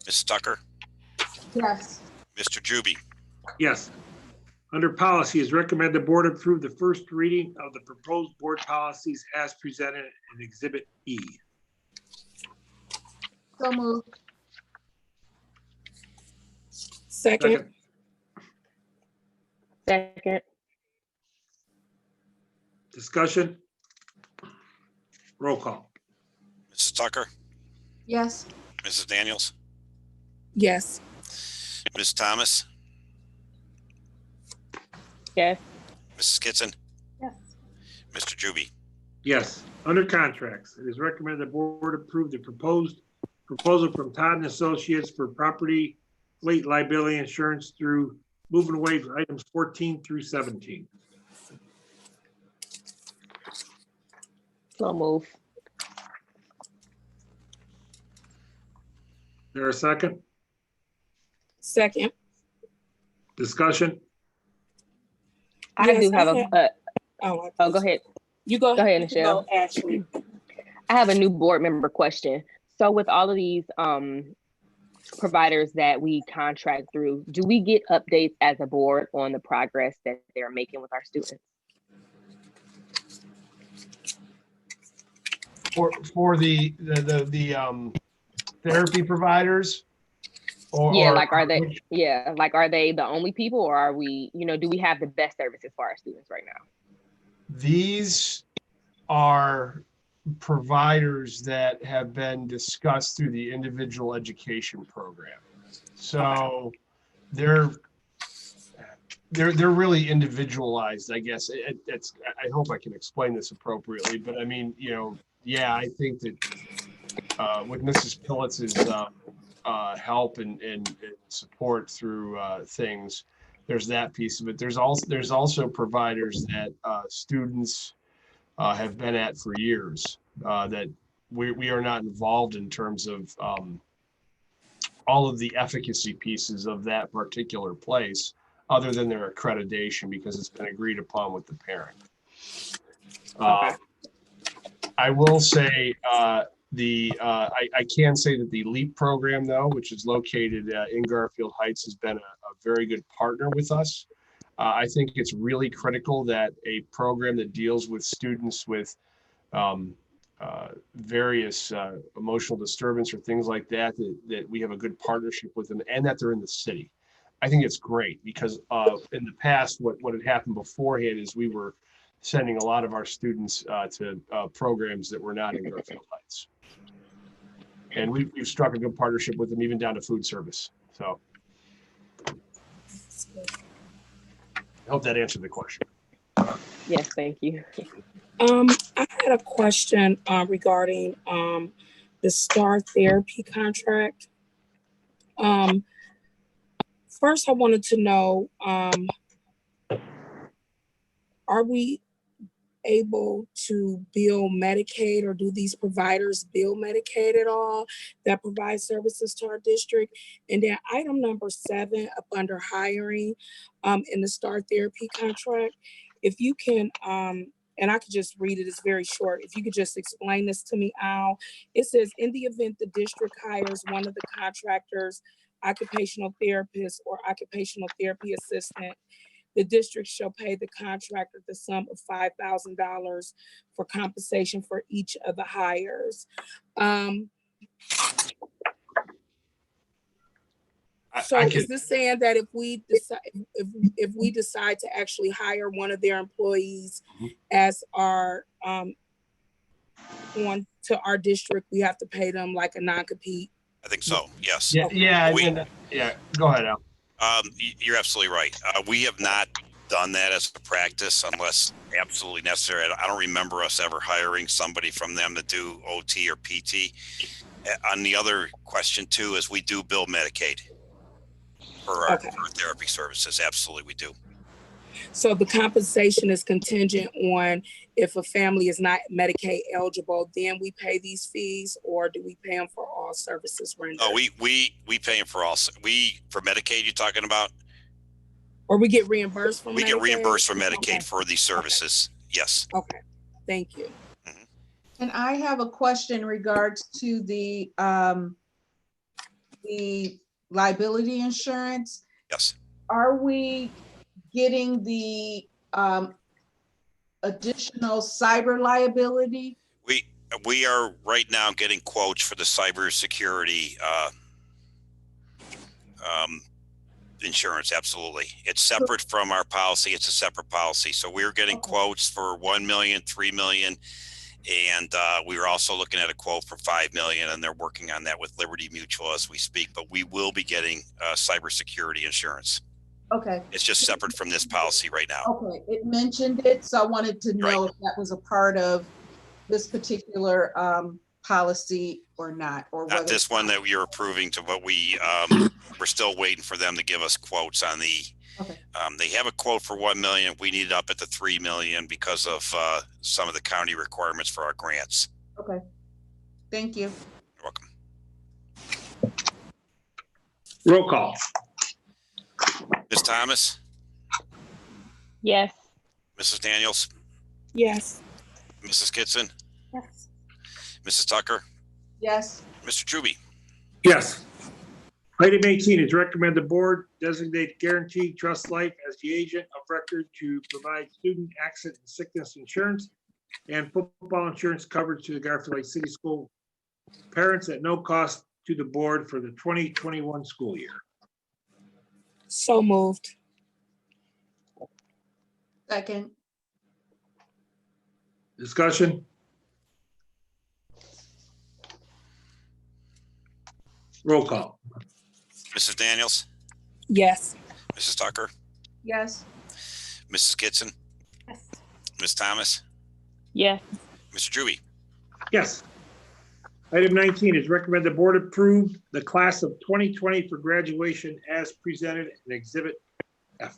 [SPEAKER 7] Mrs. Tucker?
[SPEAKER 6] Yes.
[SPEAKER 7] Mr. Juby?
[SPEAKER 1] Yes. Under policy, it's recommended the board approve the first reading of the proposed board policies as presented in Exhibit E.
[SPEAKER 6] So moved.
[SPEAKER 4] Second,
[SPEAKER 5] Second.
[SPEAKER 1] Discussion? Roll call.
[SPEAKER 7] Mrs. Tucker,
[SPEAKER 6] Yes.
[SPEAKER 7] Mrs. Daniels,
[SPEAKER 4] yes.
[SPEAKER 7] Ms. Thomas,
[SPEAKER 5] Yes.
[SPEAKER 7] Mrs. Kitson,
[SPEAKER 2] Yes.
[SPEAKER 7] Mr. Juby.
[SPEAKER 1] Yes. Under contracts, it is recommended the board approve the proposal from Todd and Associates for property weight liability insurance through moving away from items 14 through 17.
[SPEAKER 5] So move.
[SPEAKER 1] There a second?
[SPEAKER 4] Second,
[SPEAKER 1] Discussion?
[SPEAKER 5] I
[SPEAKER 4] Yes,
[SPEAKER 5] do have
[SPEAKER 4] I
[SPEAKER 5] go ahead.
[SPEAKER 4] You go.
[SPEAKER 5] Go ahead,
[SPEAKER 4] you can
[SPEAKER 5] Michelle.
[SPEAKER 4] go, Ashley.
[SPEAKER 5] I have a new board member question. So with all of these providers that we contract through, do we get updates as a board on the progress that they're making with our students?
[SPEAKER 3] For the therapy providers?
[SPEAKER 5] Yeah, like are they the only people, or are we, do we have the best services for our students right now?
[SPEAKER 3] These are providers that have been discussed through the individual education program. So they're really individualized, I guess. I hope I can explain this appropriately, but I mean, yeah, I think that with Mrs. Pilitz's help and support through things, there's that piece of it. There's also providers that students have been at for years that we are not involved in terms of all of the efficacy pieces of that particular place, other than their accreditation, because it's been agreed upon with the parent. I will say I can say that the LEAP program, though, which is located in Garfield Heights, has been a very good partner with us. I think it's really critical that a program that deals with students with various emotional disturbance or things like that we have a good partnership with them, and that they're in the city. I think it's great because in the past, what had happened beforehand is we were sending a lot of our students to programs that were not in Garfield Heights. And we've struck a good partnership with them, even down to food service. So I hope that answered the question.
[SPEAKER 5] Yes, thank you.
[SPEAKER 4] I had a question regarding the STAR therapy contract. First, I wanted to know, are we able to bill Medicaid, or do these providers bill Medicaid at all that provide services to our district? And then item number 7 up under hiring in the STAR therapy contract, if you can, and I could just read it, it's very short. If you could just explain this to me, Al. It says, in the event the district hires one of the contractors, occupational therapist or occupational therapy assistant, the district shall pay the contractor the sum of $5,000 for compensation for each of the hires. So is this saying that if we decide to actually hire one of their employees as our on to our district, we have to pay them like a non-compete?
[SPEAKER 7] I think so. Yes.
[SPEAKER 3] Yeah. Go ahead, Al.
[SPEAKER 7] You're absolutely right. We have not done that as a practice unless absolutely necessary. I don't remember us ever hiring somebody from them to do OT or PT. On the other question too, is we do bill Medicaid for our therapy services. Absolutely, we do.
[SPEAKER 4] So the compensation is contingent on if a family is not Medicaid eligible, then we pay these fees, or do we pay them for all services rendered?
[SPEAKER 7] Oh, we pay them for all. For Medicaid, you're talking about?
[SPEAKER 4] Or we get reimbursed from Medicaid?
[SPEAKER 7] We get reimbursed for Medicaid for these services. Yes.
[SPEAKER 4] Okay. Thank you.
[SPEAKER 6] And I have a question in regards to the liability insurance.
[SPEAKER 7] Yes.
[SPEAKER 6] Are we getting the additional cyber liability?
[SPEAKER 7] We are right now getting quotes for the cybersecurity insurance. Absolutely. It's separate from our policy. It's a separate policy. So we're getting quotes for 1 million, 3 million. And we were also looking at a quote for 5 million, and they're working on that with Liberty Mutual as we speak, but we will be getting cybersecurity insurance.
[SPEAKER 6] Okay.
[SPEAKER 7] It's just separate from this policy right now.
[SPEAKER 6] Okay, it mentioned it, so I wanted to know if that was a part of this particular policy or not, or
[SPEAKER 7] Not
[SPEAKER 6] whether.
[SPEAKER 7] this one that you're approving to, but we're still waiting for them to give us quotes on the,
[SPEAKER 6] Okay.
[SPEAKER 7] They have a quote for 1 million. We need it up at the 3 million because of some of the county requirements for our grants.
[SPEAKER 6] Okay, thank you.
[SPEAKER 7] You're welcome.
[SPEAKER 1] Roll call.
[SPEAKER 7] Ms. Thomas,
[SPEAKER 5] Yes.
[SPEAKER 7] Mrs. Daniels,
[SPEAKER 4] Yes.
[SPEAKER 7] Mrs. Kitson,
[SPEAKER 8] Yes.
[SPEAKER 7] Mrs. Tucker,
[SPEAKER 6] Yes,
[SPEAKER 7] Mr. Truby.
[SPEAKER 1] Yes. Item 18 is recommend the board designate Guaranteed Trust Life as the agent of record to provide student accident and sickness insurance and football insurance coverage to the Garfield Lake City School parents at no cost to the board for the 2021 school year.
[SPEAKER 4] So moved.
[SPEAKER 6] second,
[SPEAKER 1] Discussion? Roll call.
[SPEAKER 7] Mrs. Daniels,
[SPEAKER 4] Yes.
[SPEAKER 7] Mrs. Tucker,
[SPEAKER 6] yes,
[SPEAKER 7] Mrs. Kitson,
[SPEAKER 8] Yes.
[SPEAKER 7] Ms. Thomas,
[SPEAKER 5] Yes.
[SPEAKER 7] Mr. Truby.
[SPEAKER 1] Yes. Item 19 is recommend the board approve the class of 2020 for graduation as presented in Exhibit F.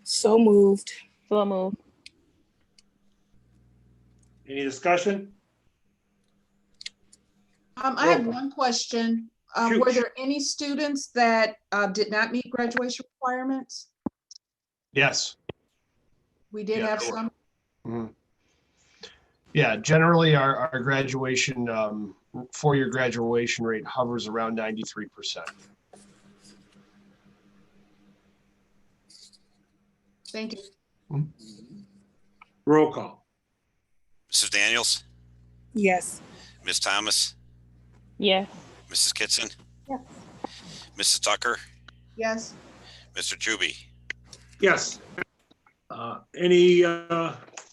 [SPEAKER 4] So moved.
[SPEAKER 5] So moved.
[SPEAKER 1] Any discussion?
[SPEAKER 6] I have
[SPEAKER 1] Roll call.
[SPEAKER 6] one question.
[SPEAKER 1] Shoot.
[SPEAKER 6] Were there any students that did not meet graduation requirements?
[SPEAKER 3] Yes.
[SPEAKER 6] We did
[SPEAKER 3] Yeah,
[SPEAKER 6] have
[SPEAKER 3] there were.
[SPEAKER 6] some.
[SPEAKER 3] Mhm. Yeah, generally our graduation, four-year graduation rate hovers around 93%.
[SPEAKER 6] Thank you.
[SPEAKER 1] Roll call.
[SPEAKER 7] Mrs. Daniels,
[SPEAKER 4] Yes.
[SPEAKER 7] Ms. Thomas,
[SPEAKER 5] Yes.
[SPEAKER 7] Mrs. Kitson,
[SPEAKER 8] Yes.
[SPEAKER 7] Mrs. Tucker,
[SPEAKER 6] Yes,
[SPEAKER 7] Mr. Truby.
[SPEAKER 1] Yes. Any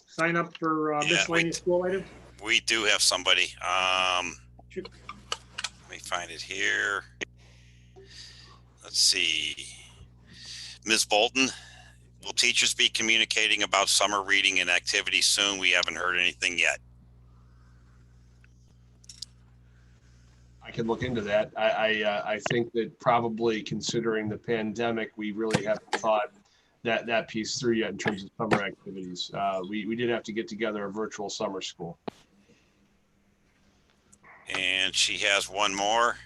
[SPEAKER 1] sign up for
[SPEAKER 7] Yeah,
[SPEAKER 1] miscellaneous school items?
[SPEAKER 7] We do have somebody.
[SPEAKER 1] Sure.
[SPEAKER 7] Let me find it here. Let's see. Ms. Bolton, will teachers be communicating about summer reading and activities soon? We haven't heard anything yet.
[SPEAKER 3] I can look into that. I think that probably considering the pandemic, we really haven't thought that piece through yet in terms of summer activities. We did have to get together a virtual summer school.
[SPEAKER 7] And she has one more.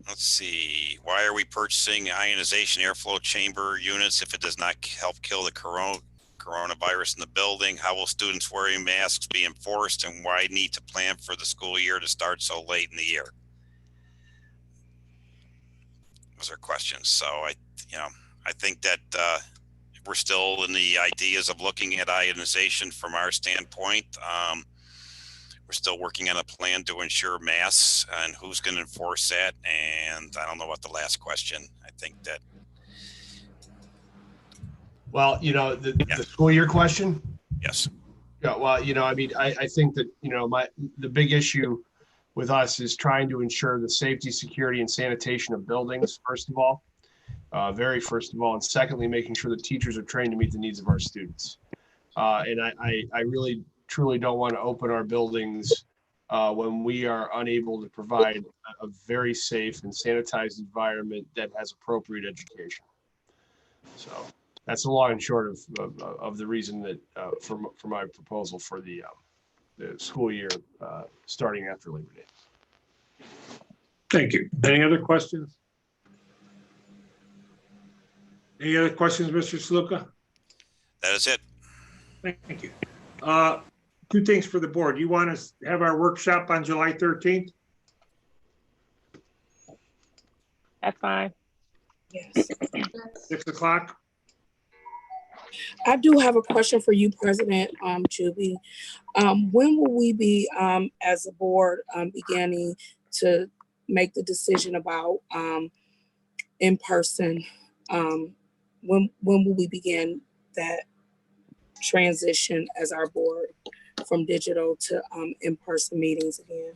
[SPEAKER 7] Let's see. Why are we purchasing ionization airflow chamber units if it does not help kill the coronavirus in the building? How will students wearing masks be enforced, and why need to plan for the school year to start so late in the year? Those are questions. So I think that we're still in the ideas of looking at ionization from our standpoint. We're still working on a plan to ensure masks and who's going to enforce that. And I don't know what the last question. I think that.
[SPEAKER 3] Well, the school year question.
[SPEAKER 7] Yes.
[SPEAKER 3] Yeah, well, I think that, the big issue with us is trying to ensure the safety, security, and sanitation of buildings, first of all, first of all, and secondly, making sure that teachers are trained to meet the needs of our students. And I really, truly don't want to open our buildings when we are unable to provide a very safe and sanitized environment that has appropriate education. So that's the long and short of the reason that for my proposal for the school year starting after Labor Day.
[SPEAKER 1] Thank you. Any other questions? Any other questions, Mr. Sluka?
[SPEAKER 7] That is it.
[SPEAKER 1] Thank you. Two things for the board. You want us to have our workshop on July 13th?
[SPEAKER 5] That's fine.
[SPEAKER 4] Yes.
[SPEAKER 1] 6 o'clock?
[SPEAKER 4] I do have a question for you, President Juby. When will we be, as a board, beginning to make the decision about in person? When will we begin that transition as our board from digital to in-person meetings again?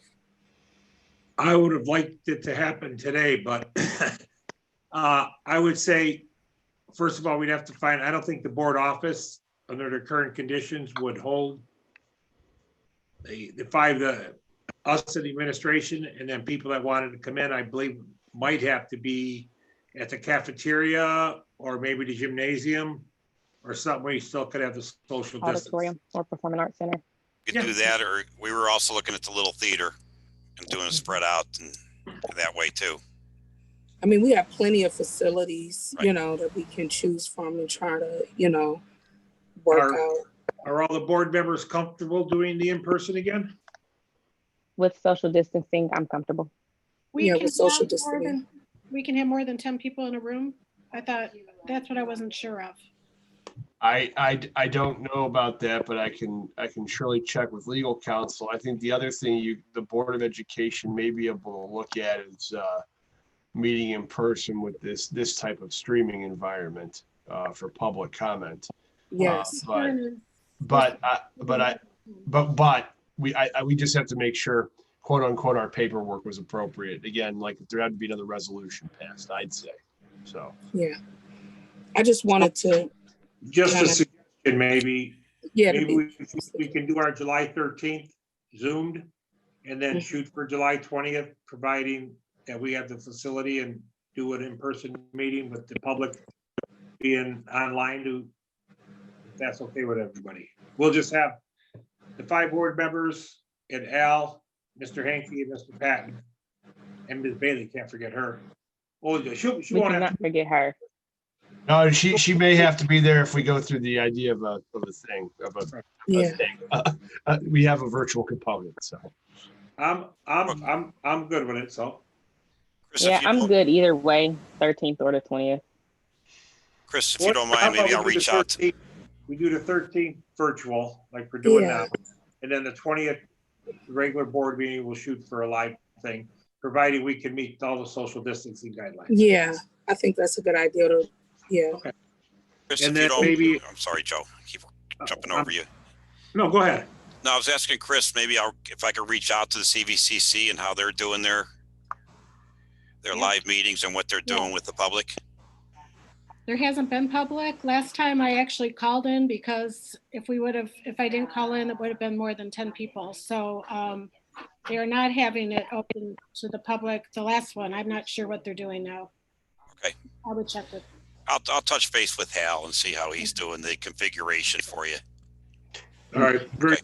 [SPEAKER 1] I would have liked it to happen today, but I would say, first of all, we'd have to find, I don't think the board office under the current conditions would hold us and the administration, and then people that wanted to come in, I believe might have to be at the cafeteria or maybe the gymnasium or something where you still could have the social distance.
[SPEAKER 5] Auditorium or Performing Arts Center.
[SPEAKER 7] You could do that, or we were also looking at the little theater and doing a spread out and that way too.
[SPEAKER 4] I mean, we have plenty of facilities,
[SPEAKER 7] Right.
[SPEAKER 4] that we can choose from and try to, work out.
[SPEAKER 1] Are all the board members comfortable doing the in-person again?
[SPEAKER 5] With social distancing, I'm comfortable.
[SPEAKER 8] We
[SPEAKER 4] Yeah,
[SPEAKER 8] can
[SPEAKER 4] with social
[SPEAKER 8] have more
[SPEAKER 4] distancing.
[SPEAKER 8] than- We can have more than 10 people in a room? I thought, that's what I wasn't sure of.
[SPEAKER 3] I don't know about that, but I can surely check with legal counsel. I think the other thing the Board of Education may be able to look at is meeting in person with this type of streaming environment for public comment.
[SPEAKER 4] Yes.
[SPEAKER 3] But we just have to make sure, quote unquote, our paperwork was appropriate. Again, like if there had to be another resolution passed, I'd say. So
[SPEAKER 4] Yeah. I just wanted to,
[SPEAKER 1] Just a
[SPEAKER 4] Kinda.
[SPEAKER 1] suggestion, maybe
[SPEAKER 4] yeah.
[SPEAKER 1] maybe we can do our July 13th Zoomed and then
[SPEAKER 4] Mhm.
[SPEAKER 1] shoot for July 20th, providing that we have the facility and do an in-person meeting with the public being online if that's okay with everybody. We'll just have the 5 board members and Al, Mr. Hankey, and Mr. Patton, and Ms. Bailey, can't forget her. Oh, she
[SPEAKER 5] We
[SPEAKER 1] won't have
[SPEAKER 5] cannot forget her.
[SPEAKER 3] no, she may have to be there if we go through the idea of a thing
[SPEAKER 4] Yeah.
[SPEAKER 3] we have a virtual component. So
[SPEAKER 1] I'm good with it, so.
[SPEAKER 7] Chris,
[SPEAKER 5] Yeah,
[SPEAKER 7] if you
[SPEAKER 5] I'm
[SPEAKER 7] don't,
[SPEAKER 5] good either way, 13th or the 20th.
[SPEAKER 7] Chris, if you don't mind, maybe I'll reach out.
[SPEAKER 1] We do the 13th virtual, like we're doing
[SPEAKER 4] Yeah.
[SPEAKER 1] now. And then the 20th, the regular board meeting, we'll shoot for a live thing, provided we can meet all the social distancing guidelines.
[SPEAKER 4] Yeah. I think that's a good idea to, yeah.
[SPEAKER 7] Chris,
[SPEAKER 1] And
[SPEAKER 7] if you
[SPEAKER 1] then
[SPEAKER 7] don't,
[SPEAKER 1] maybe-
[SPEAKER 7] I'm sorry, Joe, keep jumping over you.
[SPEAKER 1] No, go ahead.
[SPEAKER 7] No, I was asking Chris, maybe if I could reach out to the CVCC and how they're doing their
[SPEAKER 8] Yeah.
[SPEAKER 7] live meetings and what they're doing with the public.
[SPEAKER 8] There hasn't been public. Last time I actually called in because if I didn't call in, it would have been more than 10 people. So they are not having it open to the public. The last one, I'm not sure what they're doing now.
[SPEAKER 7] Okay.
[SPEAKER 8] I would check with.
[SPEAKER 7] I'll touch base with Hal and see how he's doing the configuration for you.
[SPEAKER 1] All right, very,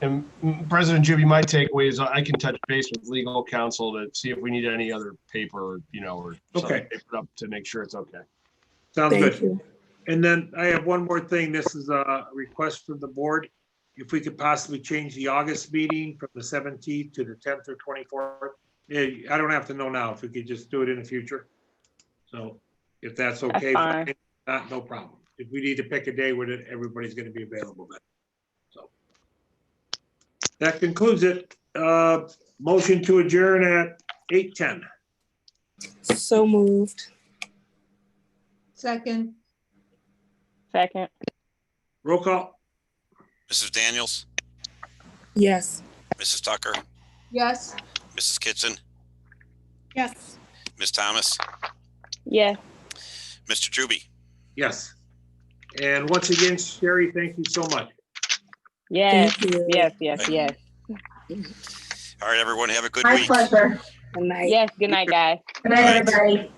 [SPEAKER 3] and President Juby, my takeaway is I can touch base with legal counsel to see if we need any other paper, or something
[SPEAKER 1] Okay.
[SPEAKER 3] papered up to make sure it's okay.
[SPEAKER 1] sounds
[SPEAKER 4] Thank
[SPEAKER 1] good.
[SPEAKER 4] you.
[SPEAKER 1] And then I have one more thing. This is a request from the board. If we could possibly change the August meeting from the 17th to the 10th or 24th. I don't have to know now, if we could just do it in the future. So if that's okay,
[SPEAKER 5] fine.
[SPEAKER 1] fine. Not, no problem. If we need to pick a day when everybody's gonna be available then. So that concludes it. Motion to adjourn at 8:10.
[SPEAKER 4] So moved.
[SPEAKER 6] Second,
[SPEAKER 5] Second.
[SPEAKER 1] Roll call.
[SPEAKER 7] Mrs. Daniels,
[SPEAKER 4] Yes.
[SPEAKER 7] Mrs. Tucker,
[SPEAKER 6] yes.
[SPEAKER 7] Mrs. Kitson,
[SPEAKER 8] Yes.
[SPEAKER 7] Ms. Thomas,
[SPEAKER 5] Yes.
[SPEAKER 7] Mr. Juby.
[SPEAKER 1] Yes. And once again, Sherry, thank you so much.
[SPEAKER 5] Yes.
[SPEAKER 4] Thank you.
[SPEAKER 5] Yes. Yes. Yes.
[SPEAKER 7] All right, everyone, have a good
[SPEAKER 12] My
[SPEAKER 7] week.
[SPEAKER 12] pleasure.
[SPEAKER 4] Good night.
[SPEAKER 5] Yes. Good night, guys.
[SPEAKER 12] Good night, everybody.